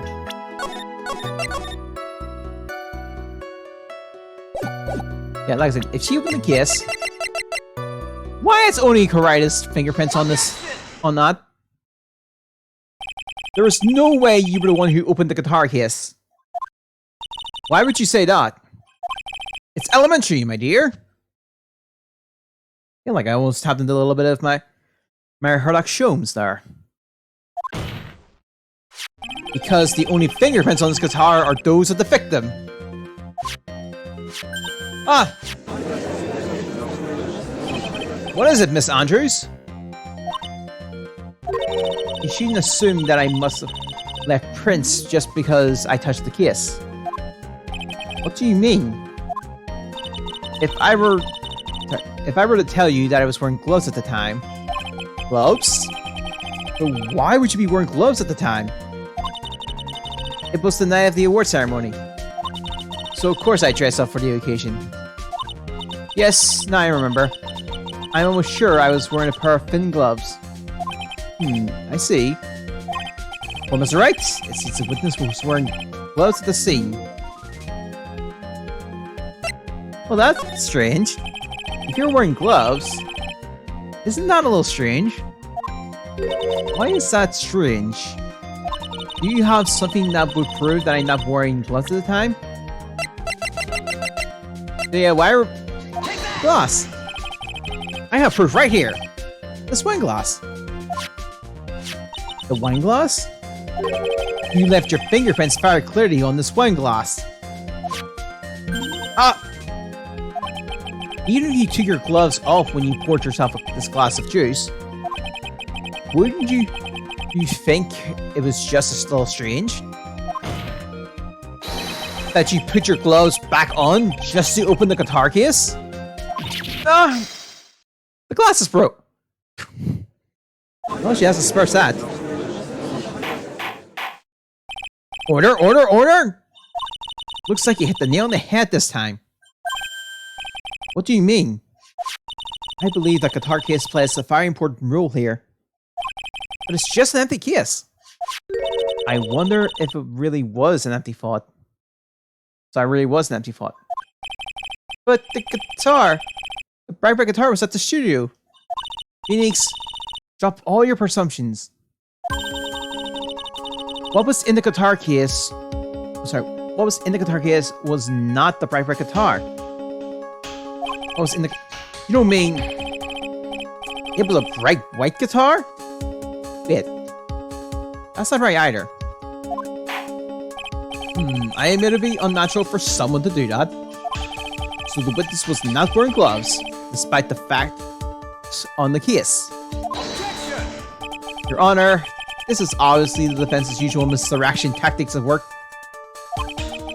Yeah, like I said, if she opened the case, why is only Corrales' fingerprints on this, on that? There is no way you were the one who opened the guitar case. Why would you say that? It's elementary, my dear. I feel like I almost tapped into a little bit of my Herlock Sholmes there. Because the only fingerprints on this guitar are those of the victim. Ah! What is it, Miss Andrews? You shouldn't assume that I must have left prints just because I touched the case. What do you mean? If I were to tell you that I was wearing gloves at the time... Gloves? But why would you be wearing gloves at the time? It was the night of the award ceremony. So of course I dressed up for the occasion. Yes, now I remember. I'm almost sure I was wearing a pair of thin gloves. I see. Well, Mr. Wright, it seems the witness was wearing gloves at the scene. Well, that's strange. If you're wearing gloves, isn't that a little strange? Why is that strange? Do you have something that would prove that I'm not wearing gloves at the time? Yeah, why glass? I have proof right here. This wine glass. The wine glass? You left your fingerprints very clearly on this wine glass. Even if you took your gloves off when you poured yourself this glass of juice, wouldn't you think it was just a little strange that you put your gloves back on just to open the guitar case? The glass is broke. Well, she has to spare that. Order, order, order! Looks like you hit the nail on the head this time. What do you mean? I believe that guitar case plays a very important role here. But it's just an empty case. I wonder if it really was an empty thought. So I really was an empty thought. But the guitar, the bright red guitar was at the studio. Phoenix, drop all your presumptions. What was in the guitar case? What was in the guitar case was not the bright red guitar. What was in the... You don't mean... It was a bright white guitar? Wait. That's not right either. I admit it'd be unnatural for someone to do that. So the witness was not wearing gloves, despite the fact on the case. Your Honor, this is obviously the defense's usual misdirection tactics at work.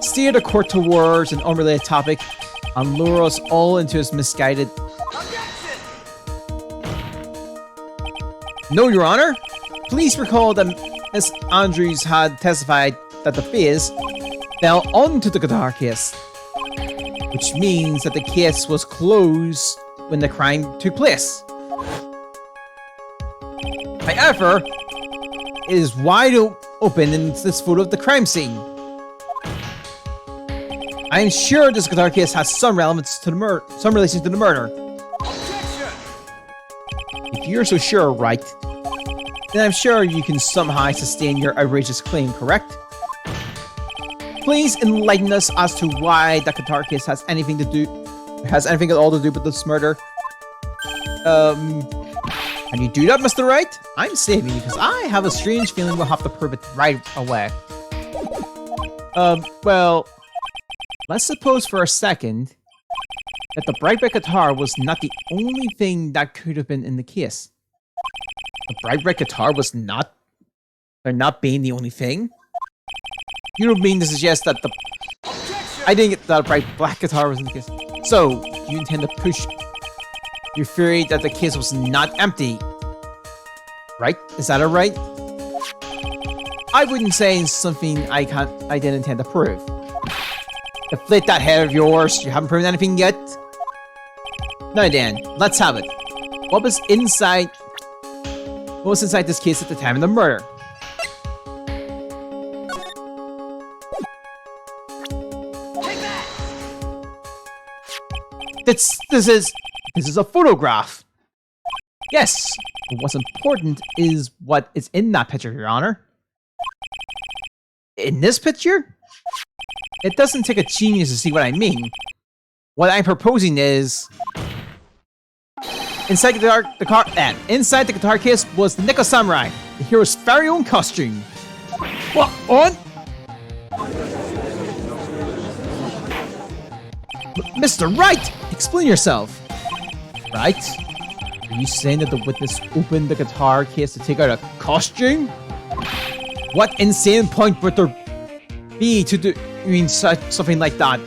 Steer the court towards an unrelated topic and lure us all into his misguided... No, Your Honor! Please recall that Miss Andrews had testified that the vase fell onto the guitar case, which means that the case was closed when the crime took place. However, it is wide open in this photo of the crime scene. I am sure this guitar case has some relevance to the some relation to the murder. If you're so sure, right, then I'm sure you can somehow sustain your outrageous claim, correct? Please enlighten us as to why that guitar case has anything at all to do with this murder. Can you do that, Mr. Wright? I'm saving you because I have a strange feeling we'll have to prove it right away. Well, let's suppose for a second that the bright red guitar was not the only thing that could have been in the case. The bright red guitar was not... They're not being the only thing? You don't mean to suggest that the... I didn't get that a bright black guitar was in the case. So, you intend to push your theory that the case was not empty, right? Is that alright? I wouldn't say something I didn't intend to prove. Deflate that head of yours. You haven't proven anything yet. Now then, let's have it. What was inside this case at the time of the murder? This is a photograph. Yes, but what's important is what is in that picture, Your Honor. In this picture? It doesn't take a genius to see what I mean. What I'm proposing is... Inside the guitar case was the Nickel Samurai, the hero's very own costume. What on? Mr. Wright! Explain yourself. Right? Are you saying that the witness opened the guitar case to take out a costume? What insane point would there be to do something like that?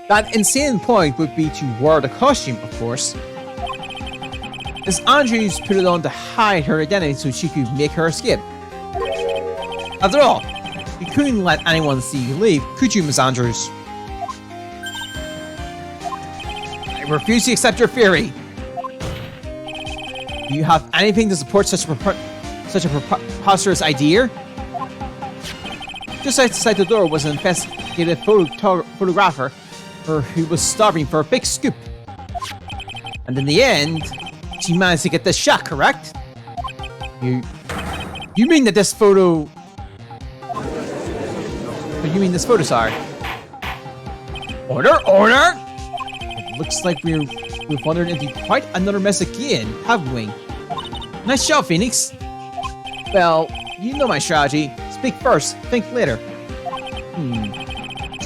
That insane point would be to wear the costume, of course. Miss Andrews put it on to hide her identity so she could make her escape. After all, you couldn't let anyone see you leave, could you, Miss Andrews? I refuse to accept your theory. Do you have anything to support such a preposterous idea? Just outside the door was an investigative photographer who was starving for a big scoop. And in the end, she managed to get this shot, correct? You mean that this photo... You mean this photo, sorry. Order! It looks like we've wandered into quite another mess again, haven't we? Nice job, Phoenix. Well, you know my strategy. Speak first, think later.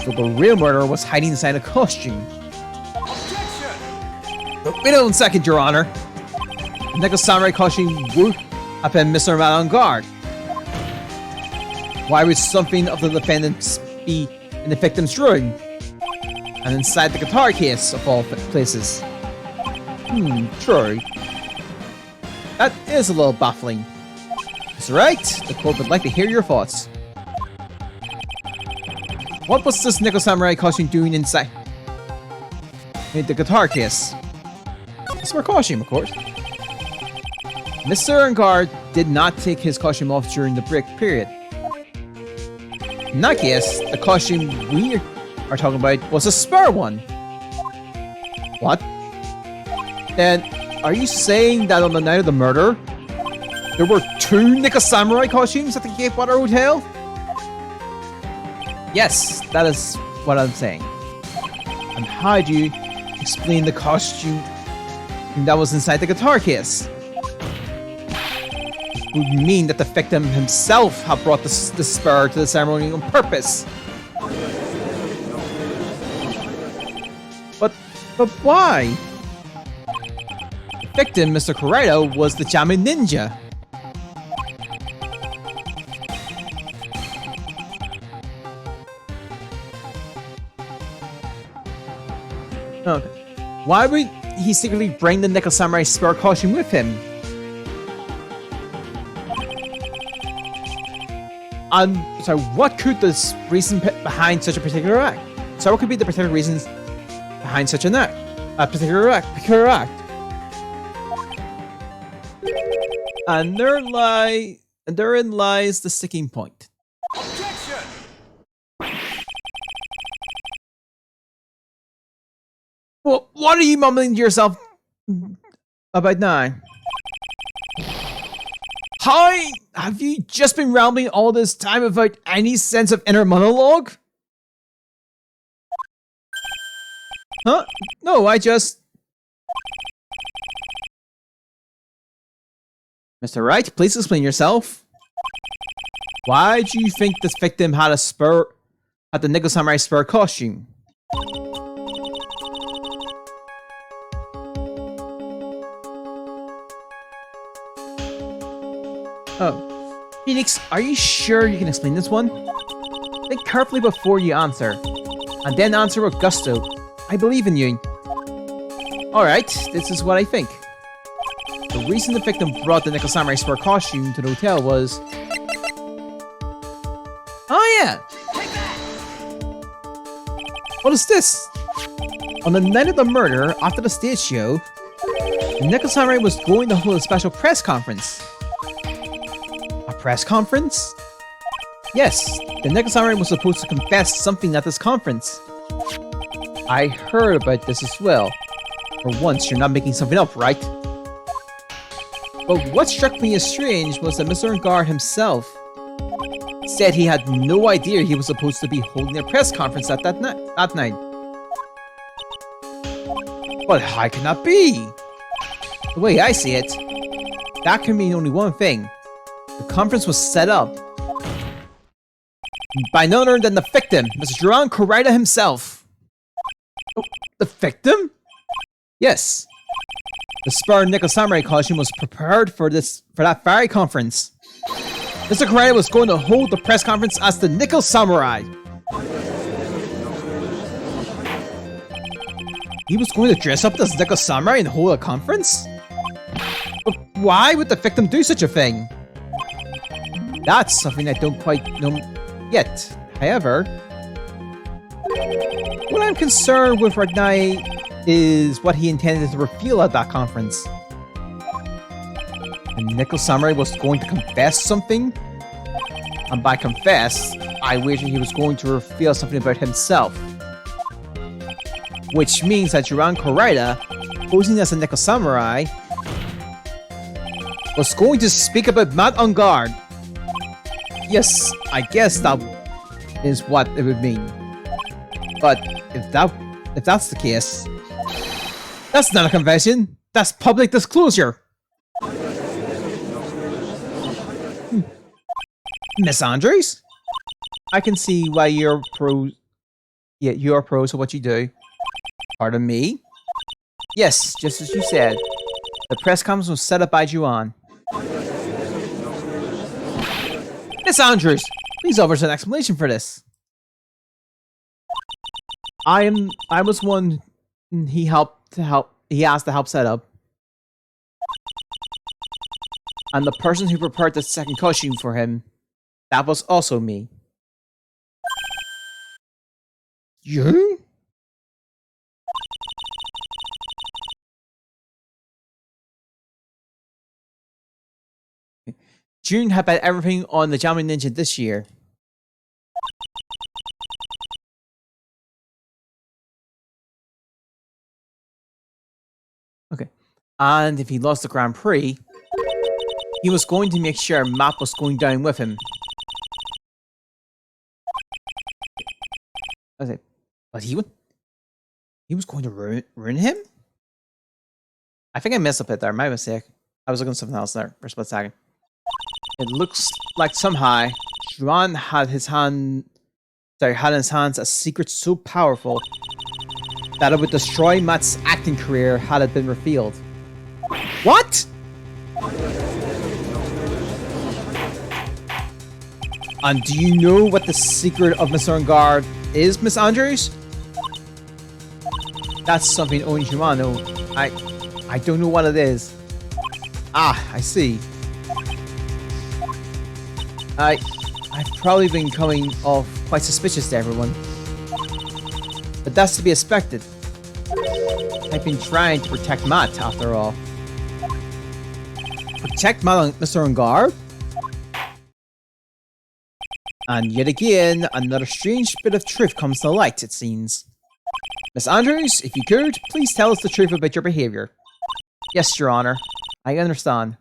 So the real murderer was hiding inside a costume. But wait a second, Your Honor. The Nickel Samurai costume would have been Mr. Avant-Garde. Why would something of the defendants be in the victim's room? And inside the guitar case, of all places. True. That is a little baffling. That's right, the court would like to hear your thoughts. What was this Nickel Samurai costume doing inside the guitar case? It's for costume, of course. Mr. Avant-Garde did not take his costume off during the break period. In that case, the costume we are talking about was a spare one. What? Then, are you saying that on the night of the murder, there were 2 Nickel Samurai costumes at the Gatewater Hotel? Yes, that is what I'm saying. And how do you explain the costume that was inside the guitar case? It would mean that the victim himself had brought the spur to the ceremony on purpose. But why? The victim, Mr. Corrado, was the jamming ninja. Okay. Why would he secretly bring the Nickel Samurai spare costume with him? So what could the reason behind such a particular act? So what could be the particular reasons behind such an act? Particular act. And therein lies the sticking point. Objection! Well, what are you mumbling to yourself about now? How have you just been rambling all this time without any sense of inner monologue? Huh? No, I just... Mr. Wright, please explain yourself. Why do you think this victim had the Nickel Samurai spur costume? Oh. Phoenix, are you sure you can explain this one? Think carefully before you answer. And then answer with gusto. I believe in you. Alright, this is what I think. The reason the victim brought the Nickel Samurai spur costume to the hotel was... Oh yeah! What is this? On the night of the murder, after the stage show, the Nickel Samurai was going to hold a special press conference. A press conference? Yes, the Nickel Samurai was supposed to confess something at this conference. I heard about this as well. For once, you're not making something up, right? But what struck me as strange was that Mr. Avant-Garde himself said he had no idea he was supposed to be holding a press conference at that night. But how can that be? The way I see it, that can mean only one thing. The conference was set up by none other than the victim, Mr. Jerome Corrida himself. Oh, the victim? Yes. The spare Nickel Samurai costume was prepared for that very conference. Mr. Corrida was going to hold the press conference as the Nickel Samurai. He was going to dress up as Nickel Samurai and hold a conference? But why would the victim do such a thing? That's something I don't quite know yet. However, what I'm concerned with right now is what he intended to reveal at that conference. And Nickel Samurai was going to confess something? And by confess, I wager he was going to reveal something about himself. Which means that Jiran Koraida, posing as a Nickel Samurai, was going to speak about Mat on guard. Yes, I guess that is what it would mean. But if that's the case, that's not a confession. That's public disclosure. Miss Andrews, I can see why you're pro. Yeah, you're pros to what you do. Pardon me. Yes, just as you said. The press conference was set up by Juan. Miss Andrews, please offer us an explanation for this. I was one he asked to help set up. And the person who prepared the second costume for him, that was also me. You? June had bet everything on the Jamming Ninja this year. Okay. And if he lost the Grand Prix, he was going to make sure Matt was going down with him. Okay. But he was going to ruin him? I think I messed up it there. My mistake. I was looking at something else there for a split second. It looks like somehow Juan had in his hands a secret so powerful that it would destroy Matt's acting career had it been revealed. What? And do you know what the secret of Mr. Guard is, Miss Andrews? That's something only Juan knows. I don't know what it is. Ah, I see. I've probably been coming off quite suspicious to everyone. But that's to be expected. I've been trying to protect Matt, after all. Protect Mr. Ungar? And yet again, another strange bit of truth comes to light, it seems. Miss Andrews, if you could, please tell us the truth about your behavior. Yes, Your Honor. I understand.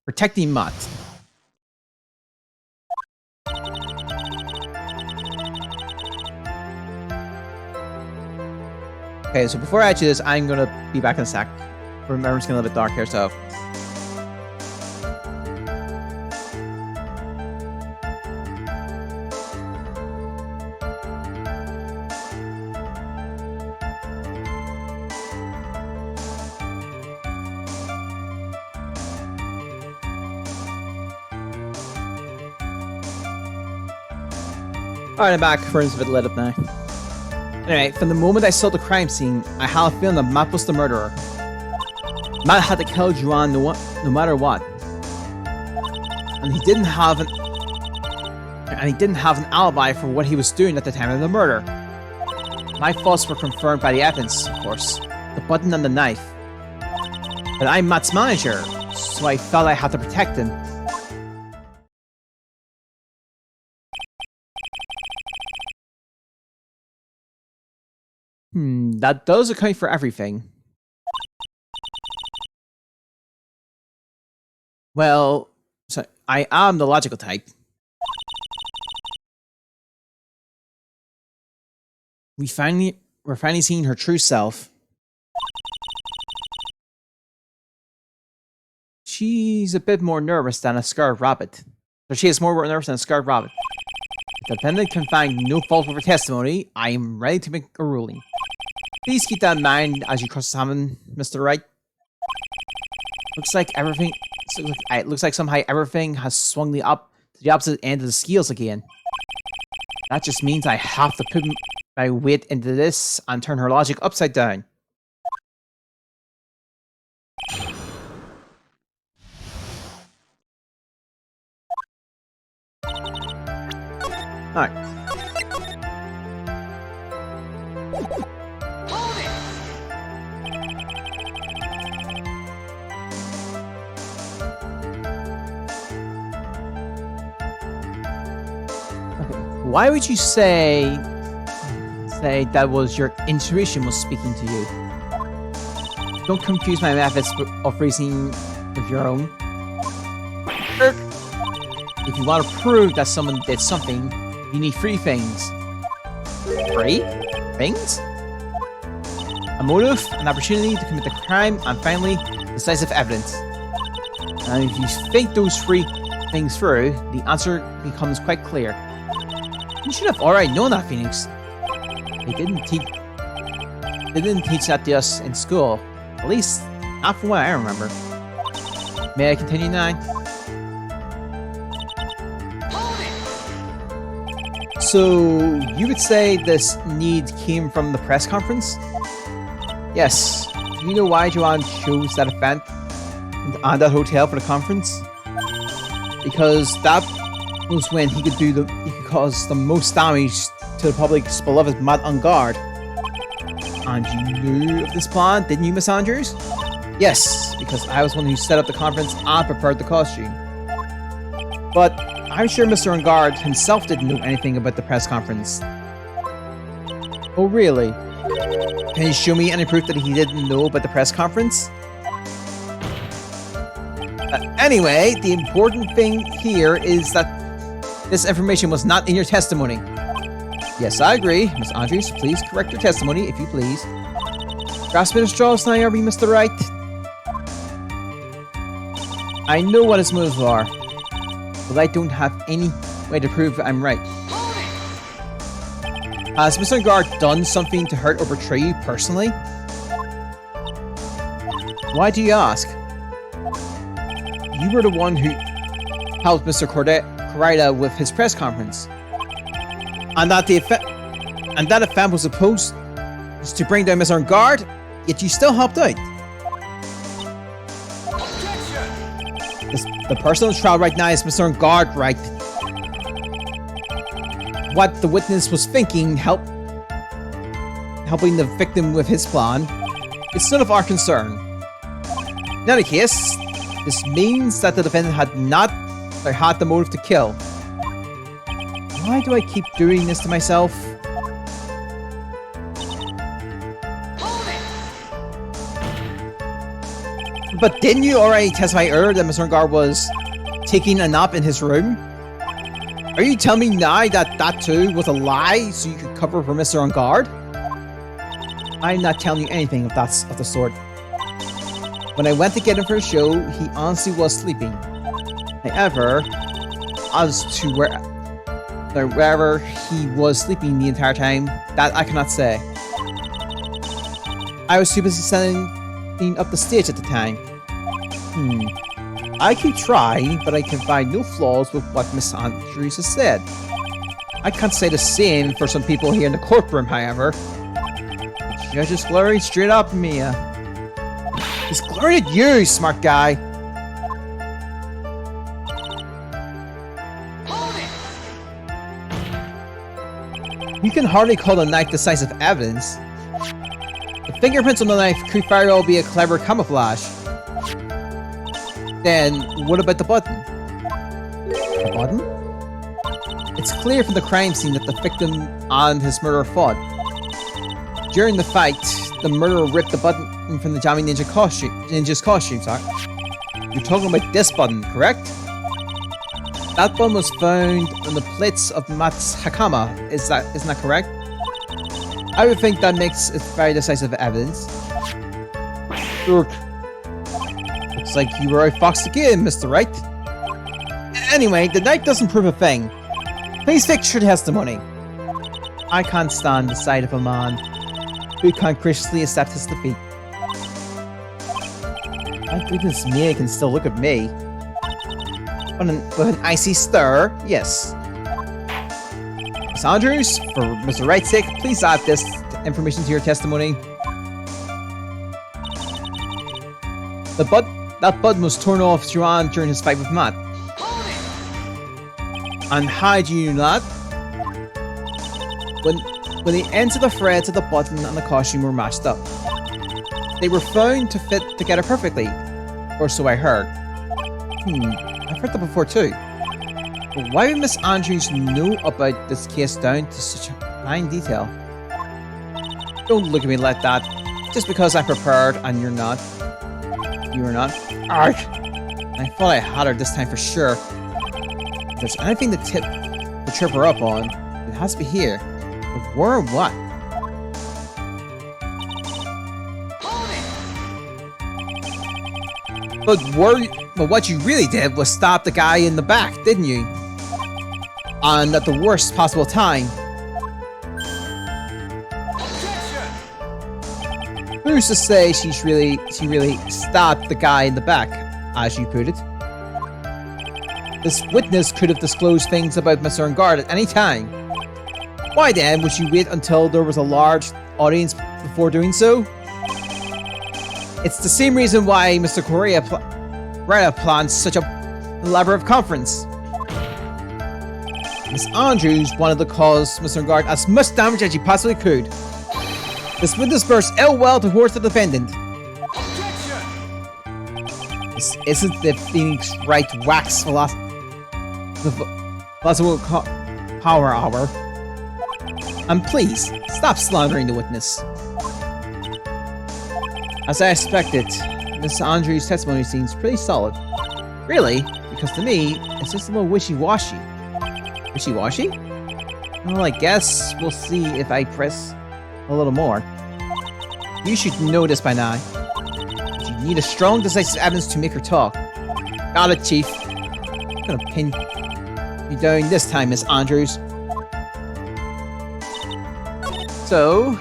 Protecting Matt. Okay, so before I do this, I'm gonna be back in a sec. Remember, it's getting a little bit dark here, so. Alright, I'm back. Furnace a bit lit up now. Anyway, from the moment I saw the crime scene, I had a feeling that Matt was the murderer. Matt had to kill Juan no matter what. And he didn't have an alibi for what he was doing at the time of the murder. My thoughts were confirmed by the evidence, of course. The button and the knife. But I'm Matt's manager, so I felt I had to protect him. That does account for everything. Well, so I am the logical type. We're finally seeing her true self. She's a bit more nervous than a scared rabbit. So she is more nervous than a scared rabbit. If the defendant can find no fault with her testimony, I am ready to make a ruling. Please keep that in mind as you cross-examine Mr. Wright. Looks like somehow everything has swung to the opposite end of the scales again. That just means I have to put my weight into this and turn her logic upside down. Alright. Hold it! Why would you say that was your intuition was speaking to you? Don't confuse my methods of reasoning with your own. If you want to prove that someone did something, you need three things. Three things? A motive, an opportunity to commit the crime, and finally, decisive evidence. And if you think those three things through, the answer becomes quite clear. You should have already known that, Phoenix. They didn't teach that to us in school. At least, not from what I remember. May I continue now? So, you would say this need came from the press conference? Yes. Do you know why Joanne chose that event and that hotel for the conference? Because that was when he could cause the most damage to the public's beloved Matt on guard. And you knew of this plan, didn't you, Miss Andrews? Yes, because I was the one who set up the conference and prepared the costume. But I'm sure Mr. Ungard himself didn't know anything about the press conference. Oh, really? Can you show me any proof that he didn't know about the press conference? Anyway, the important thing here is that this information was not in your testimony. Yes, I agree. Miss Andrews, please correct your testimony, if you please. Grasping at straws now, are we, Mr. Wright? I know what his motives are, but I don't have any way to prove I'm right. Has Mr. Guard done something to hurt or betray you personally? Why do you ask? You were the one who helped Mr. Corrida with his press conference. And that event was supposed to bring down Mr. Guard, yet you still helped out. The person on trial right now is Mr. Guard, right? What the witness was thinking, helping the victim with his plan, it's none of our concern. In any case, this means that the defendant had the motive to kill. Why do I keep doing this to myself? But didn't you already testify earlier that Mr. Guard was taking a nap in his room? Are you telling me now that that too was a lie so you could cover for Mr. Guard? I'm not telling you anything of the sort. When I went to get him for a show, he honestly was sleeping. However, as to wherever he was sleeping the entire time, that I cannot say. I was too busy setting up the stage at the time. I keep trying, but I can find no flaws with what Miss Andrews has said. I can't say the same for some people here in the courtroom, however. The judge is glaring straight up at me. He's glaring at you, smart guy. You can hardly call the knife decisive evidence. The fingerprints on the knife could very well be a clever camouflage. Then, what about the button? The button? It's clear from the crime scene that the victim and his murderer fought. During the fight, the murderer ripped the button from the Jammy Ninja's costume, sorry. You're talking about this button, correct? That button was found on the plates of Matt's Hakama, isn't that correct? I would think that makes it very decisive evidence. Look. Looks like you were outfoxed again, Mr. Wright. Anyway, the knife doesn't prove a thing. Please fix your testimony. I can't stand the sight of a man who can't graciously accept his defeat. My goodness me, I can still look at me. With an icy stir, yes. Miss Andrews, for Mr. Wright's sake, please add this information to your testimony. That button was torn off Joanne during his fight with Matt. And how do you know that? When the ends of the threads of the button and the costume were matched up, they were found to fit together perfectly, or so I heard. I've heard that before too. But why would Miss Andrews know about this case down to such a fine detail? Don't look at me like that. Just because I'm prepared and you're not. You are not. Arg! I thought I had her this time for sure. If there's anything to trip her up on, it has to be here. But where or what? But what you really did was stop the guy in the back, didn't you? And at the worst possible time. Who's to say she really stopped the guy in the back, as you put it? This witness could have disclosed things about Mr. Ungard at any time. Why then would you wait until there was a large audience before doing so? It's the same reason why Mr. Correa planned such a elaborate conference. Miss Andrews wanted to cause Mr. Ungard as much damage as she possibly could. This witness burst ill will towards the defendant. This isn't the Phoenix Wright wax philosophical power hour. And please, stop slandering the witness. As I expected, Miss Andrews' testimony seems pretty solid. Really? Because to me, it's just a little wishy-washy. Wishy-washy? Well, I guess we'll see if I press a little more. You should know this by now. But you need a strong, decisive evidence to make her talk. Got it, Chief. I'm gonna pin you down this time, Miss Andrews. So...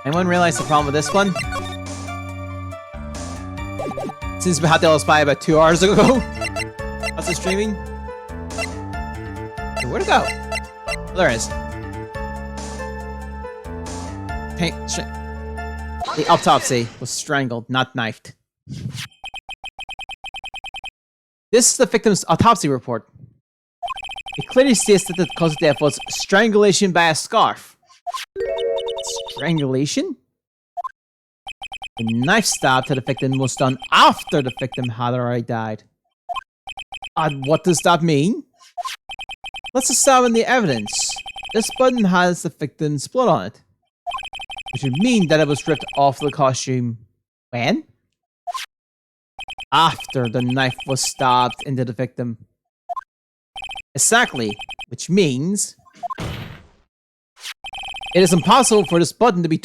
anyone realize the problem with this one? Since we had the spy about 2 hours ago. How's it streaming? Okay, where'd it go? There it is. The autopsy was strangled, not knifed. This is the victim's autopsy report. It clearly states that the cause of death was strangulation by a scarf. Strangulation? The knife stab to the victim was done after the victim had already died. And what does that mean? Let's examine the evidence. This button has the victim's blood on it, which would mean that it was ripped off the costume when? After the knife was stabbed into the victim. Exactly, which means it is impossible for this button to be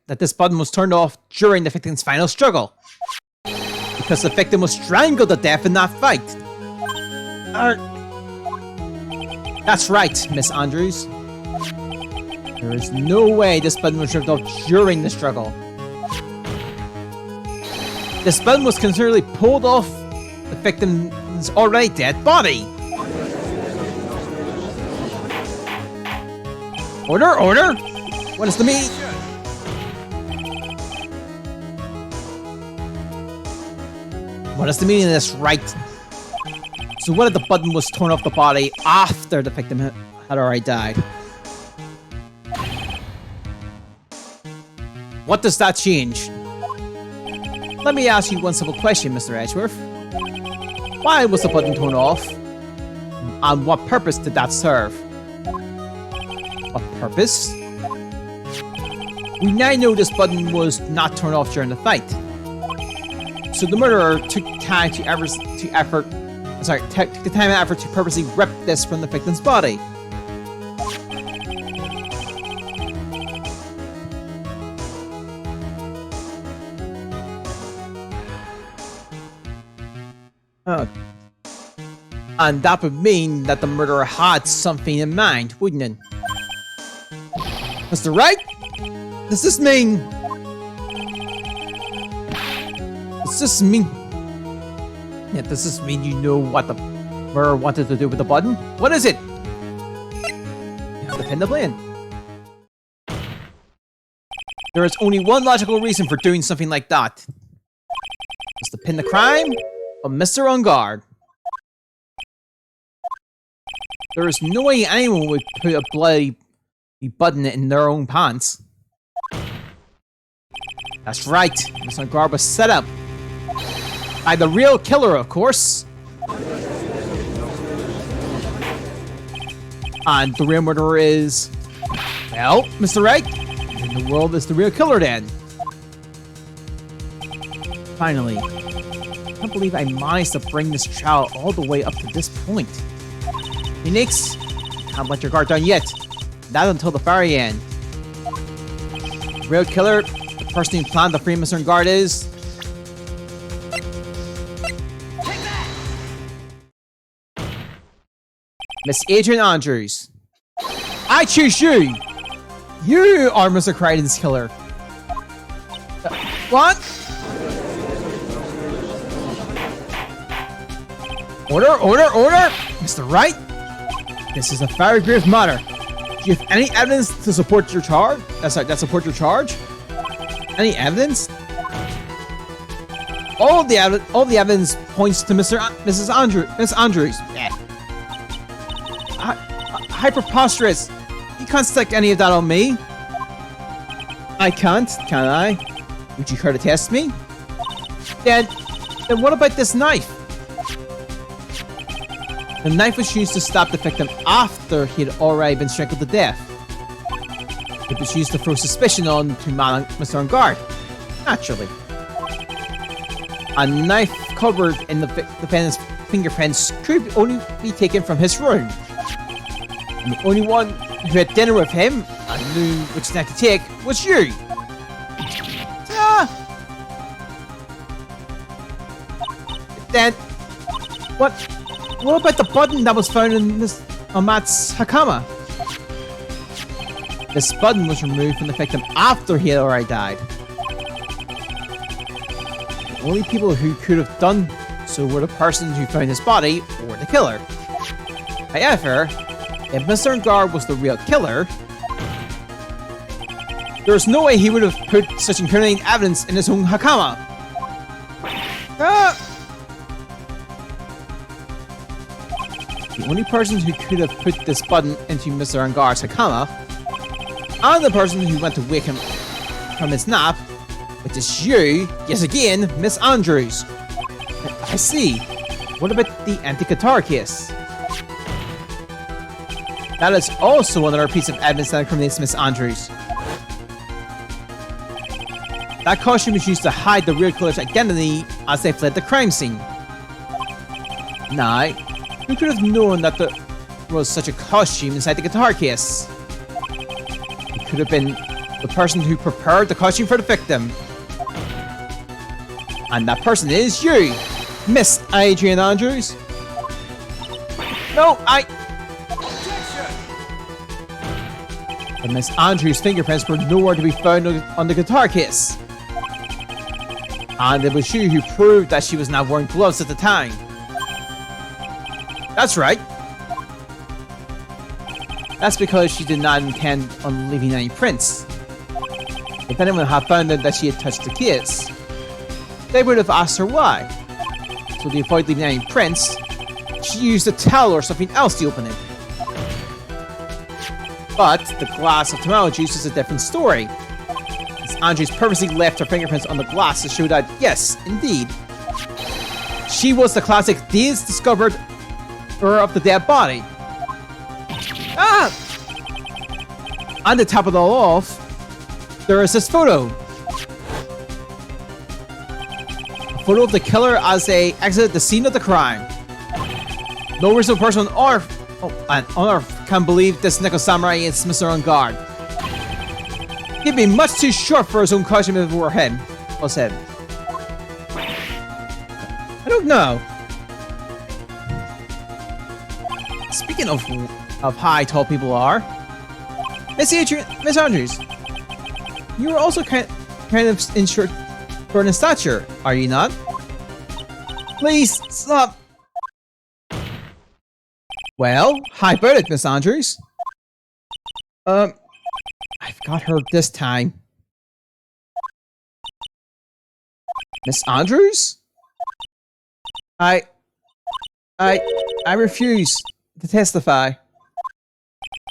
that this button was turned off during the victim's final struggle, because the victim was strangled to death in that fight. That's right, Miss Andrews. There is no way this button was ripped off during the struggle. This button was continually pulled off the victim's already dead body. Order, order! What is the meaning? What is the meaning of this, right? So what if the button was torn off the body after the victim had already died? What does that change? Let me ask you one simple question, Mr. Edgeworth. Why was the button torn off? And what purpose did that serve? What purpose? We now know this button was not turned off during the fight. So the murderer took time and effort to purposely rip this from the victim's body. And that would mean that the murderer had something in mind, wouldn't it? Mr. Wright? Does this mean... Does this mean... Yeah, does this mean you know what the murderer wanted to do with the button? What is it? You have to pin the blame. There is only one logical reason for doing something like that. It's to pin the crime on Mr. Ungard. There is no way anyone would put a bloody button in their own pants. That's right, Mr. Guard was set up by the real killer, of course. And the real murderer is, well, Mr. Wright, in the world is the real killer then. Finally, I can't believe I managed to bring this trial all the way up to this point. Phoenix, can't let your guard down yet. Not until the very end. The real killer, the person who planned the free Mr. Guard is... Miss Adrian Andrews. I choose you! You are Mr. Crichton's killer. What? Order! Mr. Wright? This is a very grave matter. Do you have any evidence to support your charge? That support your charge? Any evidence? All the evidence points to Miss Andrews. Yeah. How preposterous! You can't stick any of that on me. I can't, can I? Would you care to test me? Then what about this knife? The knife was used to stab the victim after he had already been strangled to death. It was used to throw suspicion on to Mr. On Guard. Naturally. A knife covered in the defendant's fingerprints could only be taken from his room. And the only one who had dinner with him and knew which knife to take was you. Then, what about the button that was found in Matt's Hakama? This button was removed from the victim after he had already died. The only people who could have done so were the person who found his body or the killer. However, if Mr. Guard was the real killer, there's no way he would have put such incriminating evidence in his own Hakama. The only person who could have put this button into Mr. Angar's Hakama, and the person who went to wake him from his nap, which is you, yes again, Miss Andrews. I see. What about the anti-guitar case? That is also another piece of evidence that incriminates Miss Andrews. That costume was used to hide the real killer's identity as they fled the crime scene. Now, who could have known that there was such a costume inside the guitar case? It could have been the person who prepared the costume for the victim. And that person is you, Miss Adrian Andrews. No, But Miss Andrews' fingerprints were nowhere to be found on the guitar case. And it was you who proved that she was not wearing gloves at the time. That's right. That's because she did not intend on leaving any prints. If anyone had found out that she had touched the case, they would have asked her why. So to avoid leaving any prints, she used a towel or something else to open it. But the glass of tomato juice is a different story. Miss Andrews purposely left her fingerprints on the glass to show that, yes, indeed, she was the classic Deez discovered of the dead body. And to top it all off, there is this photo. A photo of the killer as they exited the scene of the crime. No reasonable person on Earth can believe this Nickel Samurai is Mr. On Guard. He'd be much too short for his own costume if it were him. Was him. I don't know. Speaking of how tall people are, Miss Andrews, you are also kind of in short in stature, are you not? Please stop. Well, how about it, Miss Andrews? I've got her this time. Miss Andrews? I refuse to testify.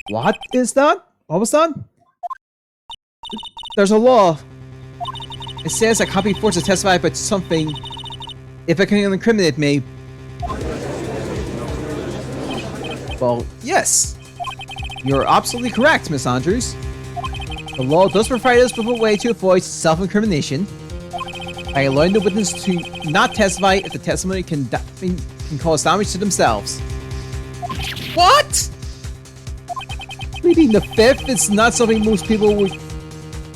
What is that? What was that? There's a law. It says I can't be forced to testify about something if it can incriminate me. Well, yes. You're absolutely correct, Miss Andrews. The law does provide us with a way to avoid self-incrimination by allowing the witness to not testify if the testimony can cause damage to themselves. What? Pleading the fifth is not something most people would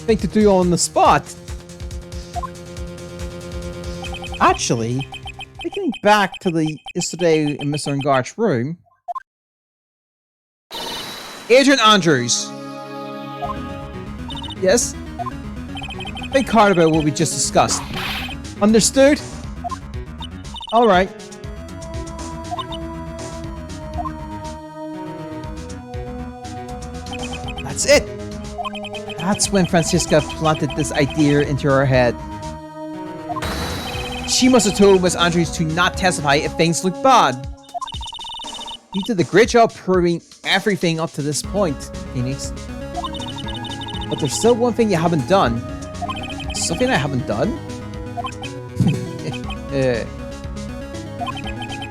think to do on the spot. Actually, thinking back to the yesterday in Mr. Engart's room, Agent Andrews. Yes? Think hard about what we just discussed. Understood? Alright. That's it. That's when Francisca planted this idea into her head. She must have told Miss Andrews to not testify if things look bad. You did a great job proving everything up to this point, Phoenix. But there's still one thing you haven't done. Something I haven't done?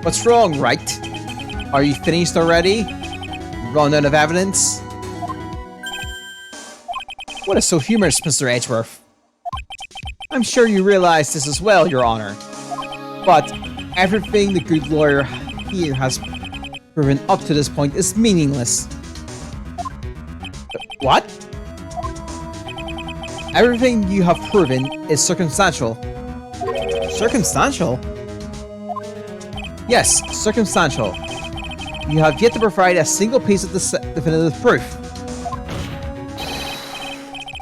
What's wrong, Wright? Are you finished already? Run out of evidence? What is so humorous, Mr. Edgeworth? I'm sure you realize this as well, Your Honor. But everything the good lawyer here has proven up to this point is meaningless. What? Everything you have proven is circumstantial. Circumstantial? Yes, circumstantial. You have yet to provide a single piece of definitive proof.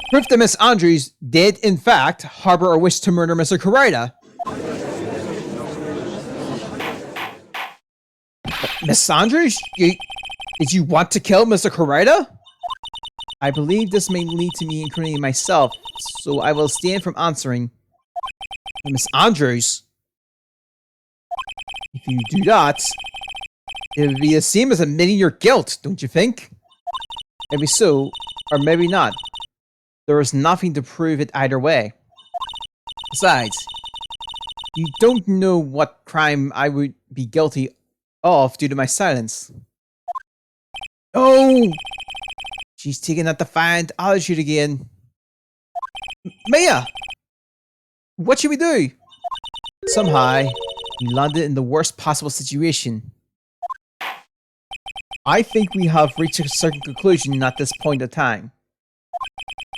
Proof that Miss Andrews did, in fact, harbor or wish to murder Mr. Kurita. Miss Andrews? Did you want to kill Mr. Kurita? I believe this may lead to me incriminating myself, so I will abstain from answering. Miss Andrews? If you do that, it would be the same as admitting your guilt, don't you think? Maybe so, or maybe not. There is nothing to prove it either way. Besides, you don't know what crime I would be guilty of due to my silence. Oh! She's taking that defiant attitude again. Mia! What should we do? Somehow, we landed in the worst possible situation. I think we have reached a certain conclusion at this point in time.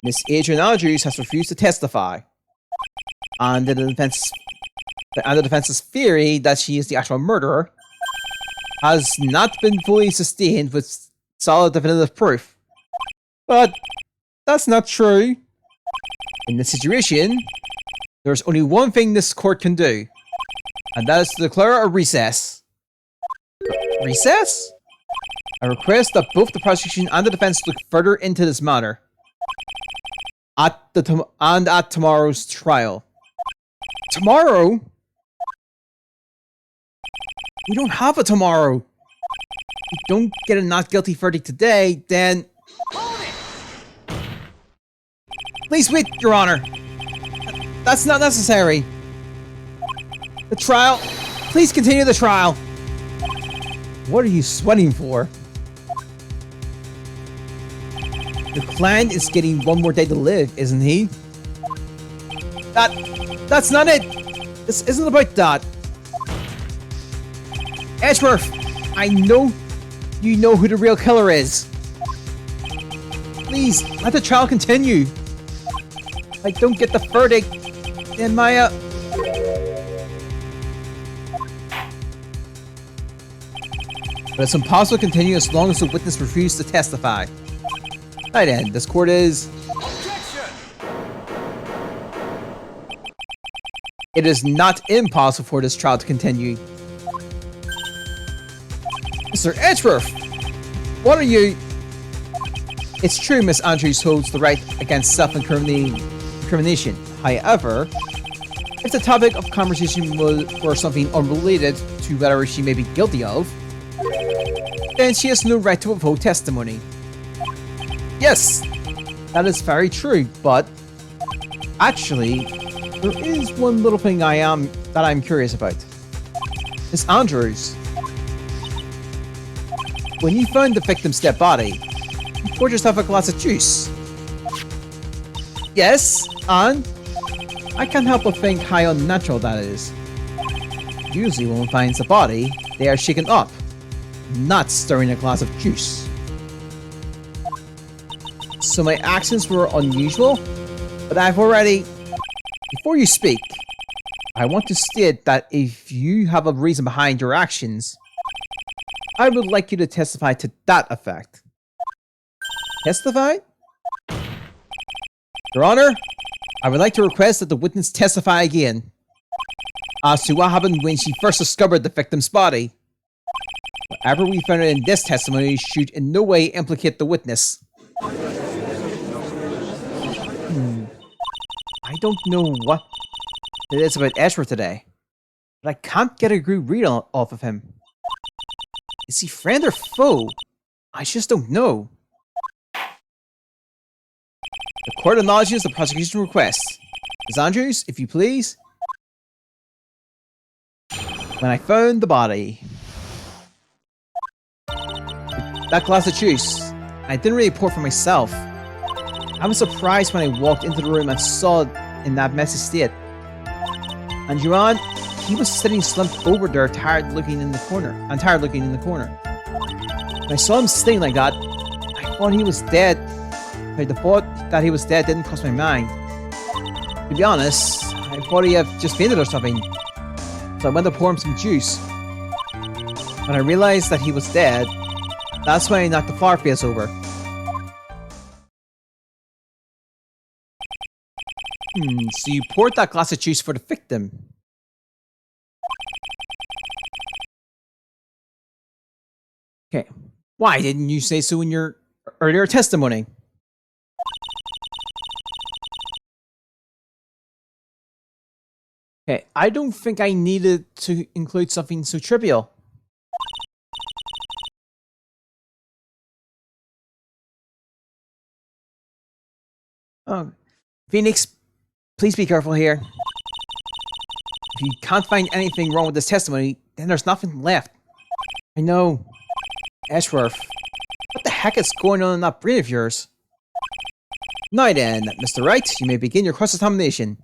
Miss Adrian Andrews has refused to testify, and the defense's theory that she is the actual murderer has not been fully sustained with solid definitive proof. But that's not true. In this situation, there's only one thing this court can do, and that is to declare a recess. Recess? I request that both the prosecution and the defense look further into this matter. At tomorrow's trial. Tomorrow? We don't have a tomorrow. If we don't get a not guilty verdict today, then... Please wait, Your Honor. That's not necessary. The trial... Please continue the trial. What are you sweating for? Your client is getting one more day to live, isn't he? That's not it! This isn't about that. Edgeworth, I know you know who the real killer is. Please, let the trial continue. If I don't get the verdict, then Maya... But it's impossible to continue as long as the witness refuses to testify. Right then, this court is... Objection! It is not impossible for this trial to continue. Mr. Edgeworth! What are you... It's true Miss Andrews holds the right against self-incrimination. However, if the topic of conversation were something unrelated to whatever she may be guilty of, then she has no right to withhold testimony. Yes, that is very true, but actually, there is one little thing that I'm curious about. Miss Andrews, when you found the victim's dead body, you poured yourself a glass of juice. Yes, and I can't help but think how unnatural that is. Usually when one finds a body, they are shaken up, not stirring a glass of juice. So my actions were unusual, but I've already... Before you speak, I want to state that if you have a reason behind your actions, I would like you to testify to that effect. Testify? Your Honor, I would like to request that the witness testify again as to what happened when she first discovered the victim's body. Whatever we found in this testimony should in no way implicate the witness. I don't know what it is about Edgeworth today, but I can't get a good read off of him. Is he friend or foe? I just don't know. The court acknowledges the prosecution request. Ms. Andrews, if you please. When I found the body, that glass of juice, I didn't really pour for myself. I was surprised when I walked into the room and saw it in that messy state. And Juan, he was sitting slumped over there, tired looking in the corner. When I saw him sitting like that, I thought he was dead. The thought that he was dead didn't cross my mind. To be honest, I thought he had just fainted or something. So I went to pour him some juice. When I realized that he was dead, that's when I knocked the flower face over. So you poured that glass of juice for the victim. Okay. Why didn't you say so in your earlier testimony? Okay, I don't think I needed to include something so trivial. Oh, Phoenix, please be careful here. If you can't find anything wrong with this testimony, then there's nothing left. I know. Edgeworth, what the heck is going on in that brain of yours? Now then, Mr. Wright, you may begin your cross-examination.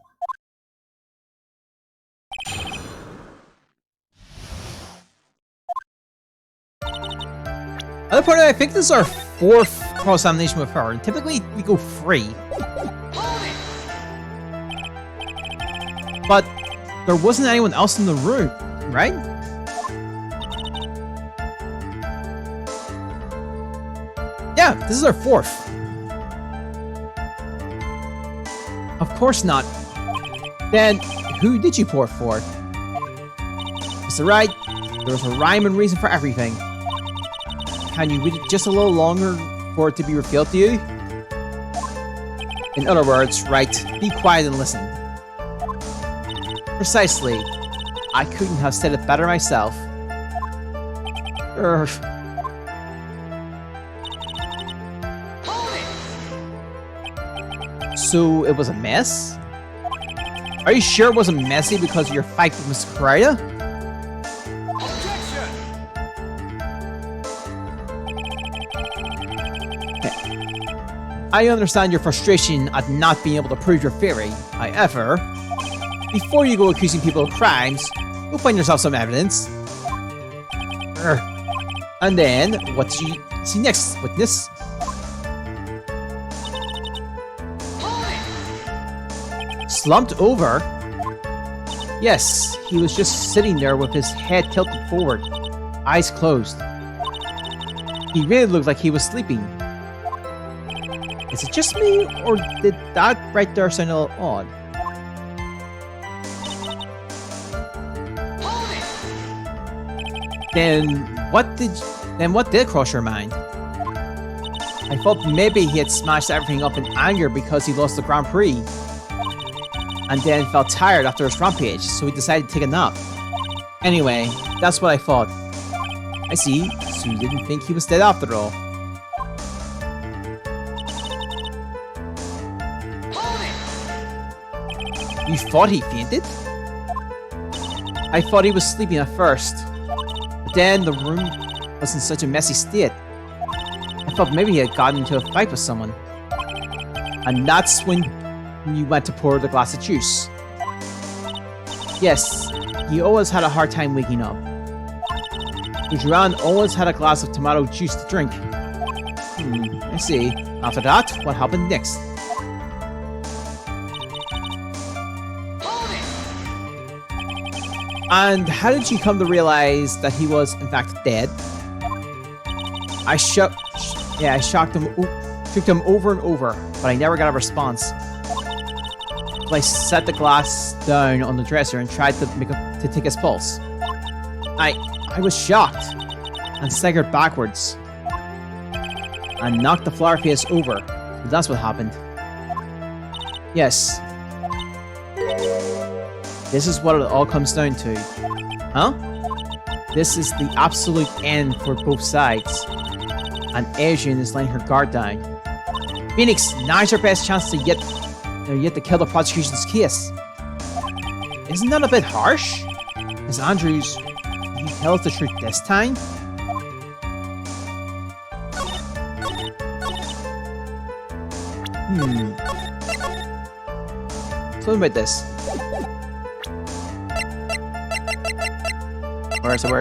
Other part, I think this is our fourth cross-examination with her, and typically we go 3. But there wasn't anyone else in the room, right? Yeah, this is our 4th. Of course not. Then, who did you pour for? Mr. Wright, there was a rhyme and reason for everything. Can you read it just a little longer for it to be revealed to you? In other words, Wright, be quiet and listen. Precisely. I couldn't have said it better myself. So it was a mess? Are you sure it wasn't messy because of your fight with Miss Correa? I understand your frustration at not being able to prove your theory. However, before you go accusing people of crimes, go find yourself some evidence. And then, what did you see next, witness? Slumped over? Yes, he was just sitting there with his head tilted forward, eyes closed. He really looked like he was sleeping. Is it just me, or did that right there sound a little odd? Then what did cross your mind? I thought maybe he had smashed everything up in anger because he lost the Grand Prix. And then felt tired after his rampage, so he decided to take a nap. Anyway, that's what I thought. I see, so you didn't think he was dead after all. You thought he fainted? I thought he was sleeping at first. But then the room was in such a messy state. I thought maybe he had gotten into a fight with someone. And that's when you went to pour the glass of juice. Yes, he always had a hard time waking up. Bujuan always had a glass of tomato juice to drink. I see. After that, what happened next? And how did you come to realize that he was in fact dead? I shocked him, shook him over and over, but I never got a response. So I set the glass down on the dresser and tried to take his pulse. I was shocked and staggered backwards and knocked the flower face over. So that's what happened. Yes. This is what it all comes down to. Huh? This is the absolute end for both sides. And Asian is letting her guard down. Phoenix, now's your best chance to yet to kill the prosecution's case. Isn't that a bit harsh? Miss Andrews, did you tell us the truth this time? Tell me about this. Where is it?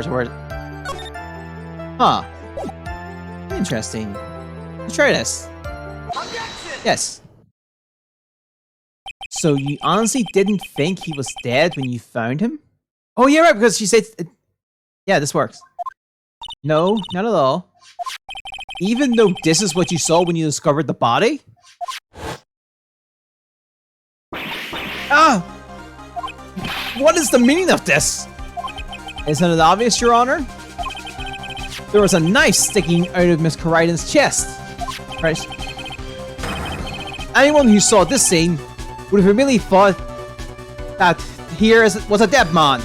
Huh. Interesting. Let's try this. Yes. So you honestly didn't think he was dead when you found him? Oh yeah, right, because she said... yeah, this works. No, not at all. Even though this is what you saw when you discovered the body? Ah! What is the meaning of this? Isn't it obvious, Your Honor? There was a knife sticking out of Miss Corridan's chest. Right? Anyone who saw this scene would have really thought that here was a dead man.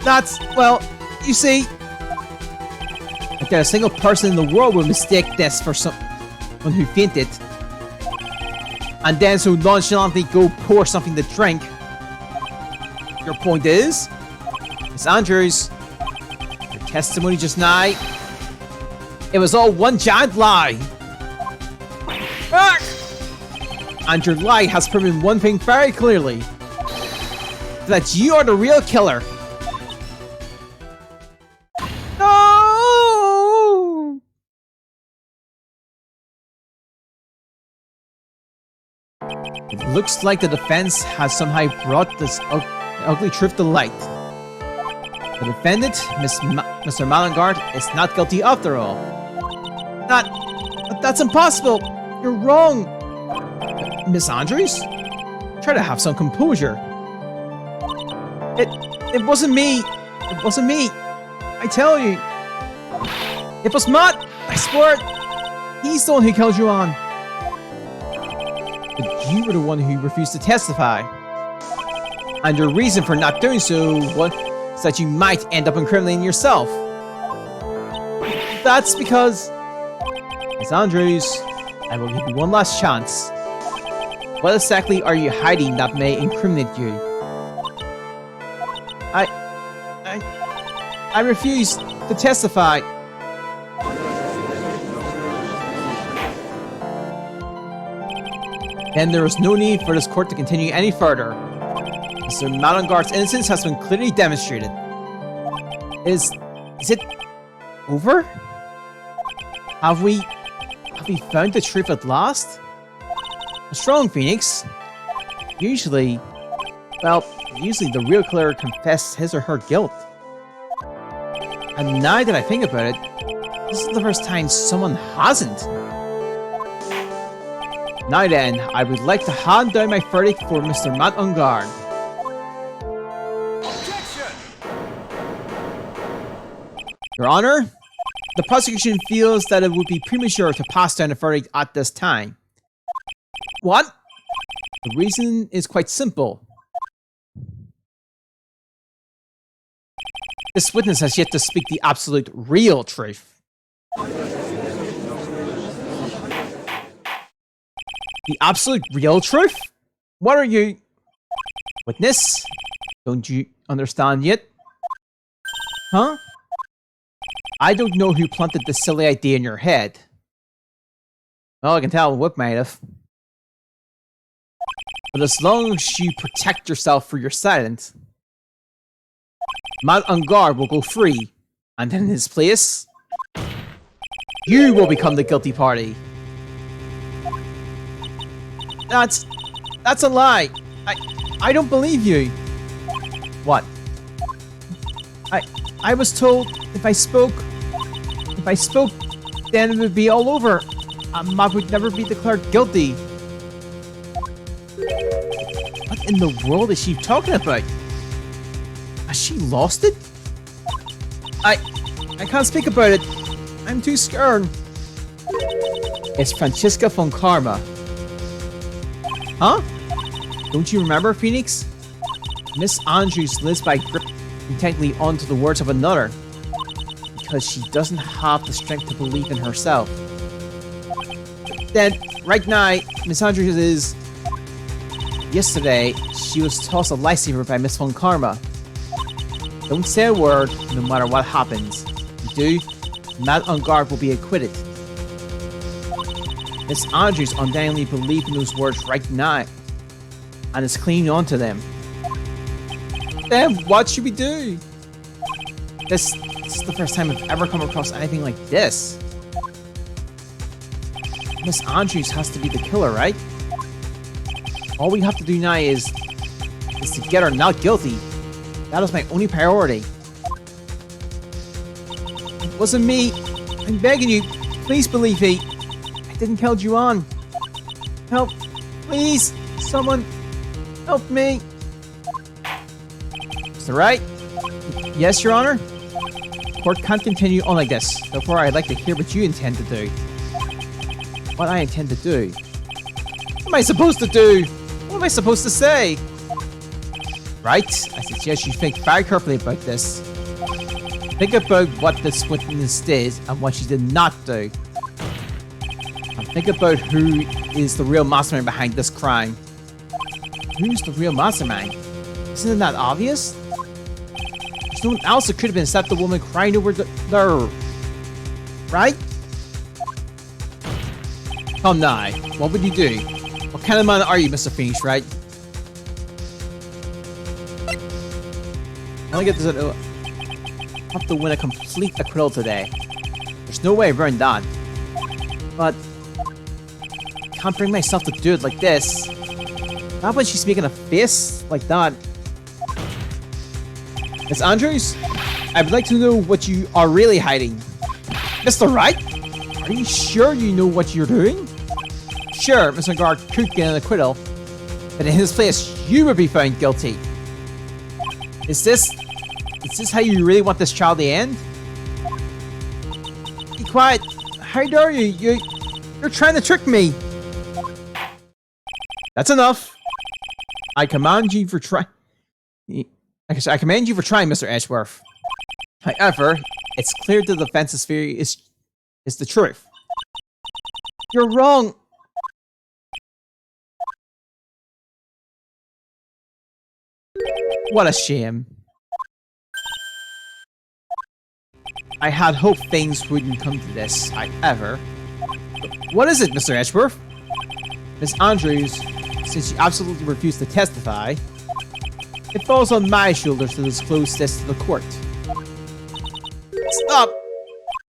That's, well, you see, I doubt a single person in the world would mistake this for someone who fainted. And then so nonchalantly go pour something to drink. Your point is, Miss Andrews, your testimony just now, it was all one giant lie. Ah! And your lie has proven one thing very clearly. That you are the real killer. No! It looks like the defense has somehow brought this ugly truth to light. The defendant, Mr. Malengard, is not guilty after all. That's impossible! You're wrong! Miss Andrews? Try to have some composure. It wasn't me! It wasn't me! I tell you! It was Matt! I swear it! He's the one who killed you on! But you were the one who refused to testify. And your reason for not doing so was that you might end up incriminating yourself. That's because... Miss Andrews, I will give you one last chance. What exactly are you hiding that may incriminate you? I refuse to testify. Then there is no need for this court to continue any further. Mr. Malengard's innocence has been clearly demonstrated. Is it over? Have we found the truth at last? A strong Phoenix. Usually the real killer confessed his or her guilt. And now that I think about it, this is the first time someone hasn't. Now then, I would like to hand down my verdict for Mr. Malengard. Objection! Your Honor, the prosecution feels that it would be premature to pass down a verdict at this time. What? The reason is quite simple. This witness has yet to speak the absolute real truth. The absolute real truth? What are you? Witness? Don't you understand yet? Huh? I don't know who planted this silly idea in your head. Well, I can tell what might have. But as long as you protect yourself for your silence, Matt on guard will go free, and in his place, you will become the guilty party. That's a lie. I don't believe you. What? I was told if I spoke, then it would be all over. Matt would never be declared guilty. What in the world is she talking about? Has she lost it? I can't speak about it. I'm too scared. It's Franziska von Karma. Huh? Don't you remember, Phoenix? Miss Andrews lives by gripping intently onto the words of another because she doesn't have the strength to believe in herself. Then, right now, Miss Andrews is... Yesterday, she was tossed a lifesaver by Miss Von Karma. Don't say a word, no matter what happens. If you do, Matt on guard will be acquitted. Miss Andrews undoubtedly believed in those words right now, and is clinging on to them. Then what should we do? This is the first time I've ever come across anything like this. Miss Andrews has to be the killer, right? All we have to do now is to get her not guilty. That is my only priority. It wasn't me. I'm begging you. Please believe me. I didn't kill Juan. Help. Please. Someone. Help me. Mr. Wright? Yes, Your Honor? Court can't continue on like this. Therefore, I'd like to hear what you intend to do. What I intend to do? What am I supposed to do? What am I supposed to say? Right? I suggest you think very carefully about this. Think about what this witness did and what she did not do. And think about who is the real mastermind behind this crime. Who's the real mastermind? Isn't that obvious? There's no one else that could have been except the woman crying over there. Right? Come now, what would you do? What kind of man are you, Mr. Phoenix, right? I only get this. I have to win a complete acquittal today. There's no way around that. But I can't bring myself to do it like this. Not when she's making a face like that. Miss Andrews, I would like to know what you are really hiding. Mr. Wright, are you sure you know what you're doing? Sure, Mr. Guard could get an acquittal, but in his place, you would be found guilty. Is this how you really want this trial to end? Be quiet. How dare you? You're trying to trick me. That's enough. I command you for trying, Mr. Edgeworth. However, it's clear the defense's theory is the truth. You're wrong. What a shame. I had hoped things wouldn't come to this, however. What is it, Mr. Edgeworth? Miss Andrews, since you absolutely refuse to testify, it falls on my shoulders to disclose this to the court. Stop!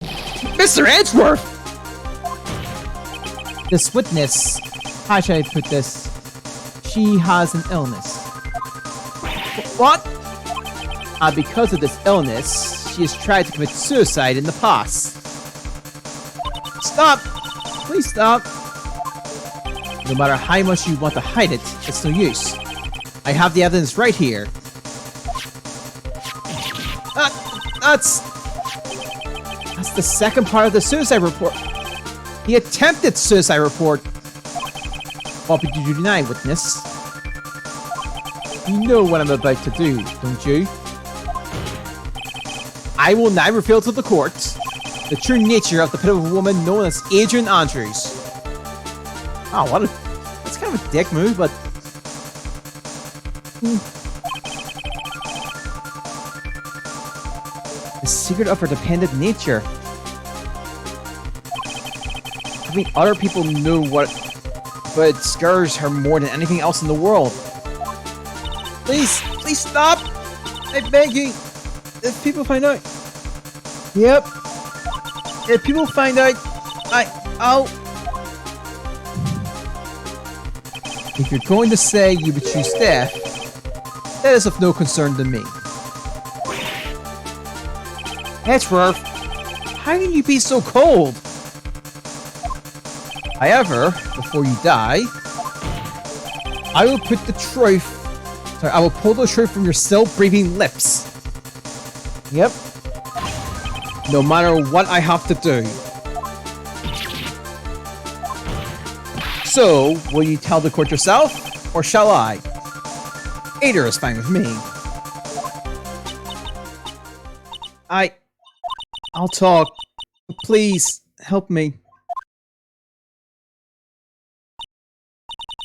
Mr. Edgeworth! This witness, how should I put this? She has an illness. What? And because of this illness, she has tried to commit suicide in the past. Stop! Please stop. No matter how much you want to hide it, it's no use. I have the evidence right here. That's the second part of the suicide report. The attempted suicide report. What would you deny, witness? You know what I'm about to do, don't you? I will now reveal to the court the true nature of the pitiful woman known as Adrian Andrews. Oh, that's kind of a dick move, but The secret of her dependent nature. I think other people know what, but it scares her more than anything else in the world. Please, please stop! I beg you! If people find out... Yep. If people find out, I'll... If you're going to say you would choose death, that is of no concern to me. Edgeworth, how can you be so cold? However, before you die, I will put the truth... Sorry, I will pull the truth from your still breathing lips. Yep. No matter what I have to do. So, will you tell the court yourself, or shall I? Either is fine with me. I'll talk. Please, help me.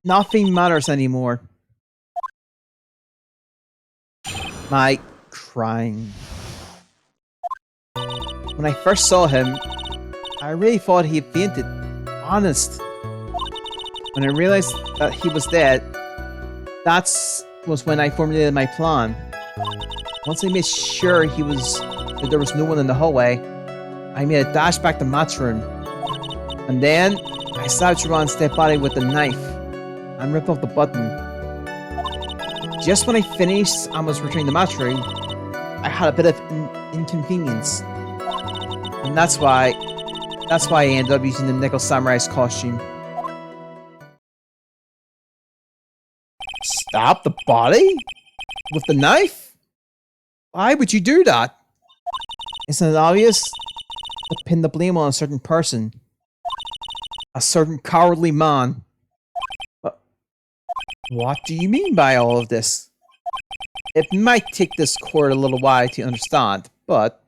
Nothing matters anymore. My crying. When I first saw him, I really thought he had fainted. Honest. When I realized that he was dead, that was when I formulated my plan. Once I made sure that there was no one in the hallway, I made a dash back to Matt's room. And then, I stabbed Juron's dead body with a knife and ripped off the button. Just when I finished and was returning to Matt's room, I had a bit of inconvenience. And that's why I ended up using the Nickel Samurai's costume. Stop the body? With the knife? Why would you do that? Isn't it obvious? To pin the blame on a certain person. A certain cowardly man. But what do you mean by all of this? It might take this court a little while to understand, but...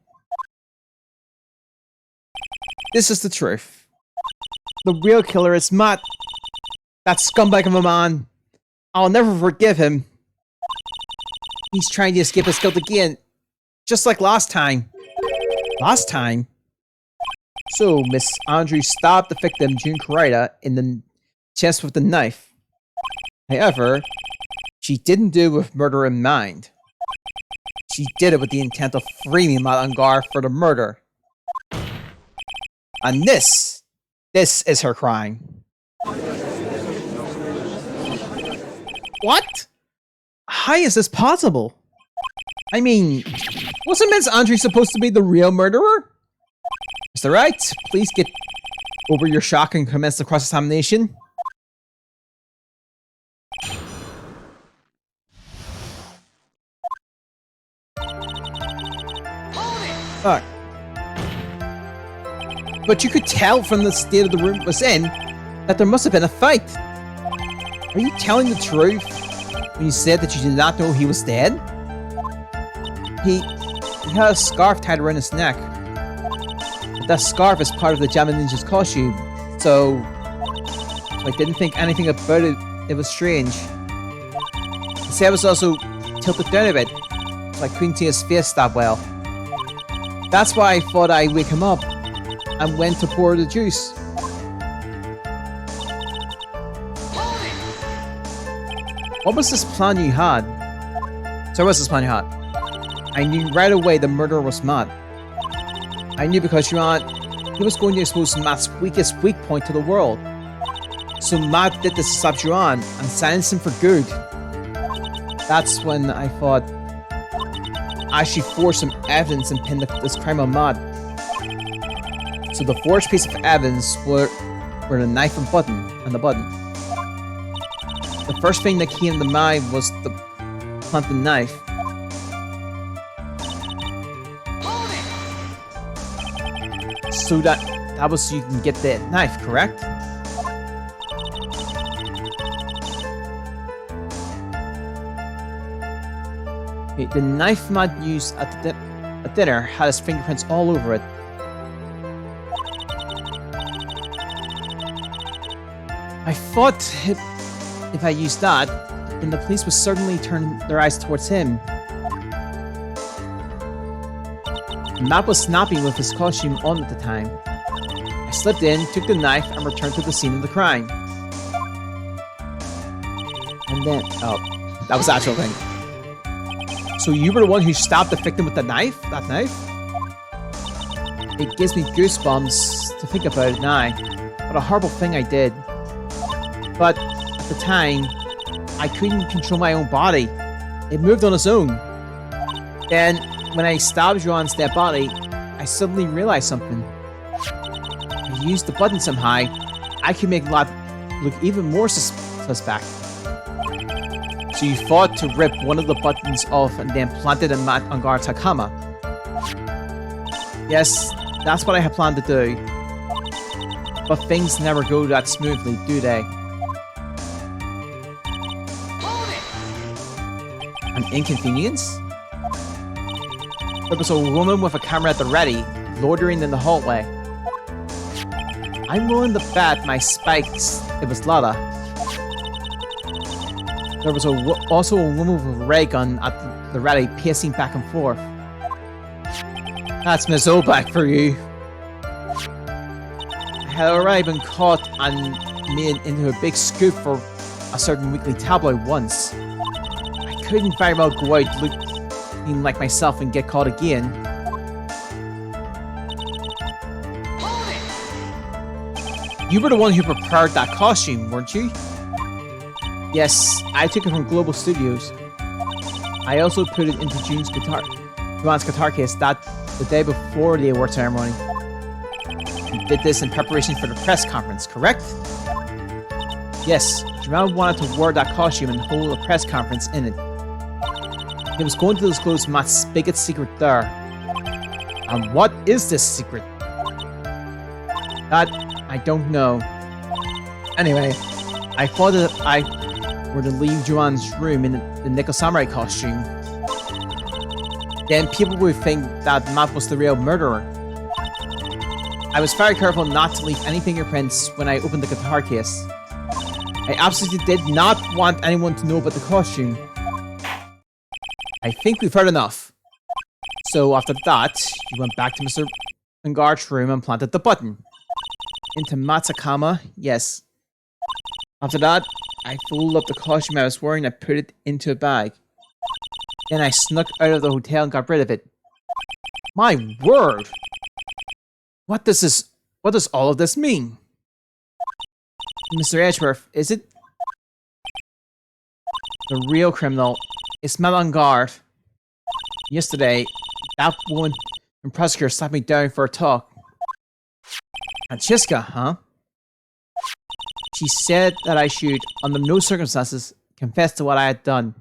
this is the truth. The real killer is Matt. That scumbag of a man. I'll never forgive him. He's trying to escape his guilt again. Just like last time. Last time? So, Miss Andrews stabbed the victim, June Kurita, in the chest with the knife. However, she didn't do it with murder in mind. She did it with the intent of freeing Matt Angar for the murder. And this is her crime. What? How is this possible? I mean, wasn't Miss Andrews supposed to be the real murderer? Mr. Wright, please get over your shock and commence the cross-examination. Alright. But you could tell from the state of the room it was in that there must have been a fight. Are you telling the truth when you said that you did not know he was dead? He had a scarf tied around his neck. But that scarf is part of the Jama Ninja's costume, so I didn't think anything about it. It was strange. His head was also tilted down a bit, so I couldn't see his face that well. That's why I thought I'd wake him up and went to pour the juice. What was this plan you had? So what's this plan you had? I knew right away the murderer was Matt. I knew because he was going to expose Matt's weakest weak point to the world. So Matt did this to stop Juron and silence him for good. That's when I thought I should forge some evidence and pin this crime on Matt. So the forged piece of evidence were the knife and the button. The first thing that came to mind was the plant the knife. So that was so you can get the knife, correct? Okay, the knife Matt used at dinner had his fingerprints all over it. I thought if I used that, then the police would certainly turn their eyes towards him. Matt was snapping with his costume on at the time. I slipped in, took the knife, and returned to the scene of the crime. And then, oh, that was the actual thing. So you were the one who stabbed the victim with the knife? That knife? It gives me goosebumps to think about it now. What a horrible thing I did. But at the time, I couldn't control my own body. It moved on its own. Then, when I stabbed Joanne's dead body, I suddenly realized something. If I used the button somehow, I could make Lad look even more suspect. So you fought to rip one of the buttons off and then planted a Matt Ungar's Hakama. Yes, that's what I had planned to do. But things never go that smoothly, do they? An inconvenience? There was a woman with a camera at the ready, loitering in the hallway. I'm willing to bet my spikes it was Lada. There was also a woman with a ray gun at the ready, pacing back and forth. That's Miss Oback for you. I had already been caught and made into a big scoop for a certain weekly tabloid once. I couldn't very well go out looking like myself and get caught again. You were the one who prepared that costume, weren't you? Yes, I took it from Global Studios. I also put it into Joanne's guitar case the day before the award ceremony. You did this in preparation for the press conference, correct? Yes, Joanne wanted to wear that costume and hold a press conference in it. He was going to disclose Matt's biggest secret there. And what is this secret? That I don't know. Anyway, I thought that I were to leave Joanne's room in the Nickel Samurai costume. Then people would think that Matt was the real murderer. I was very careful not to leave any fingerprints when I opened the guitar case. I absolutely did not want anyone to know about the costume. I think we've heard enough. So after that, you went back to Mr. Ungar's room and planted the button. Into Matt's Hakama, yes. After that, I folded up the costume I was wearing and put it into a bag. Then I snuck out of the hotel and got rid of it. My word! What does all of this mean? Mr. Edgeworth, is it? The real criminal is Matt Ungar. Yesterday, that woman and prosecutor slapped me down for a talk. Francesca, huh? She said that I should, under no circumstances, confess to what I had done.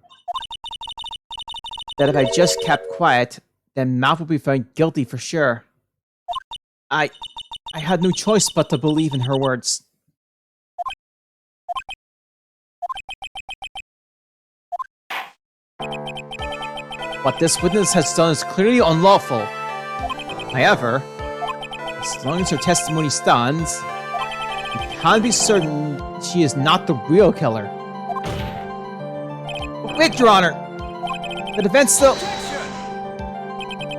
That if I just kept quiet, then Matt would be found guilty for sure. I had no choice but to believe in her words. What this witness has done is clearly unlawful. However, as long as her testimony stands, we can be certain she is not the real killer. Wait, Your Honor! The defense still...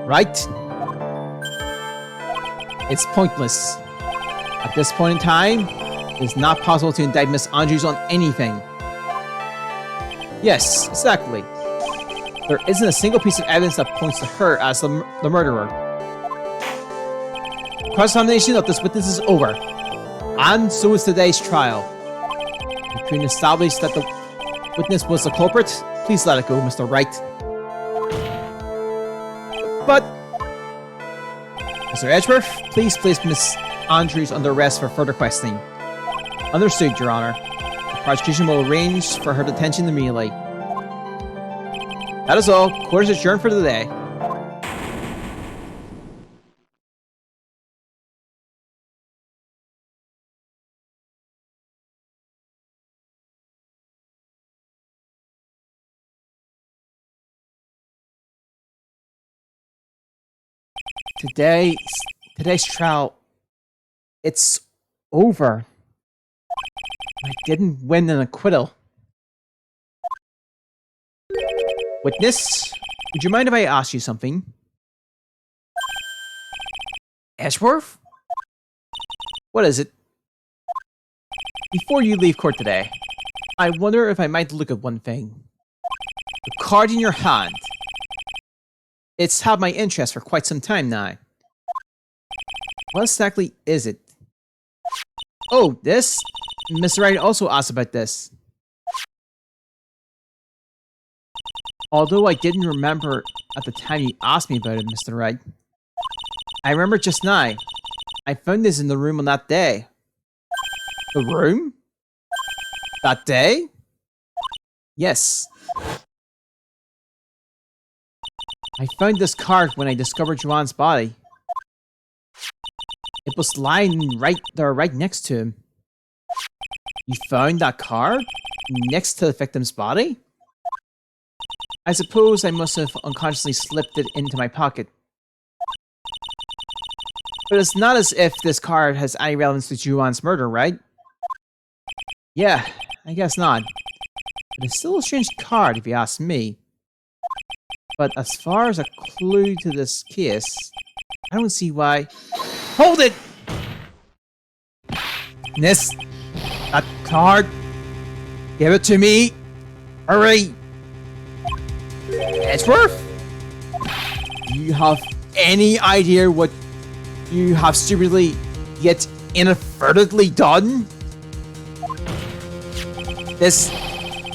Right? It's pointless. At this point in time, it is not possible to indict Miss Andrews on anything. Yes, exactly. There isn't a single piece of evidence that points to her as the murderer. Cross-examination of this witness is over. And so is today's trial. We couldn't establish that the witness was the culprit. Please let it go, Mr. Wright. But, Mr. Edgeworth, please place Miss Andrews under arrest for further questioning. Understood, Your Honor. The prosecution will arrange for her detention immediately. That is all. Court is adjourned for the day. Today's trial, it's over. I didn't win an acquittal. Witness, would you mind if I ask you something? Ashworth? What is it? Before you leave court today, I wonder if I might look at one thing. The card in your hand. It's had my interest for quite some time now. What exactly is it? Oh, this? Mr. Wright also asked about this. Although I didn't remember at the time you asked me about it, Mr. Wright. I remember just now. I found this in the room on that day. The room? That day? Yes. I found this card when I discovered Joanne's body. It was lying right there, right next to him. You found that card? Next to the victim's body? I suppose I must have unconsciously slipped it into my pocket. But it's not as if this card has any relevance to Joanne's murder, right? Yeah, I guess not. But it's still a strange card if you ask me. But as far as a clue to this case, I don't see why... Hold it! Miss, that card. Give it to me. Hurry. Edgeworth? Do you have any idea what you have stupidly yet inadvertently done? This...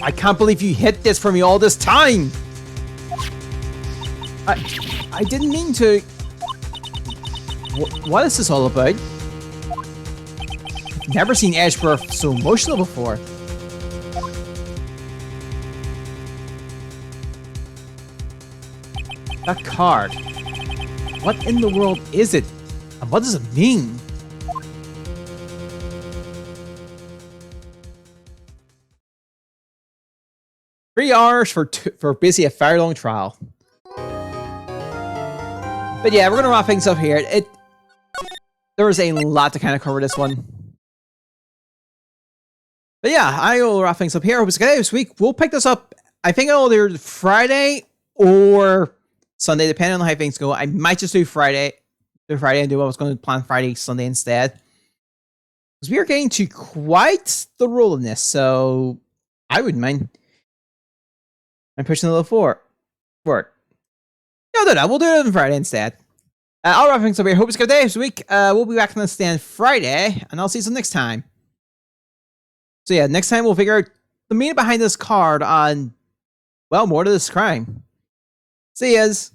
I can't believe you hid this from me all this time! I didn't mean to... What is this all about? Never seen Edgeworth so emotional before. That card. What in the world is it? And what does it mean? Three hours for basically a very long trial. But yeah, we're gonna wrap things up here. There was a lot to kind of cover this one. But yeah, I will wrap things up here. Hope it's good this week. We'll pick this up, I think either Friday or Sunday, depending on how things go. I might just do Friday and do what I was going to plan Friday, Sunday instead. Because we are getting to quite the roll in this, so I wouldn't mind. I'm pushing a little forward. No, we'll do it on Friday instead. I'll wrap things up here. Hope it's a good day this week. We'll be back on the stand Friday, and I'll see you next time. So yeah, next time we'll figure out the meaning behind this card on, well, more to this crime. See yas.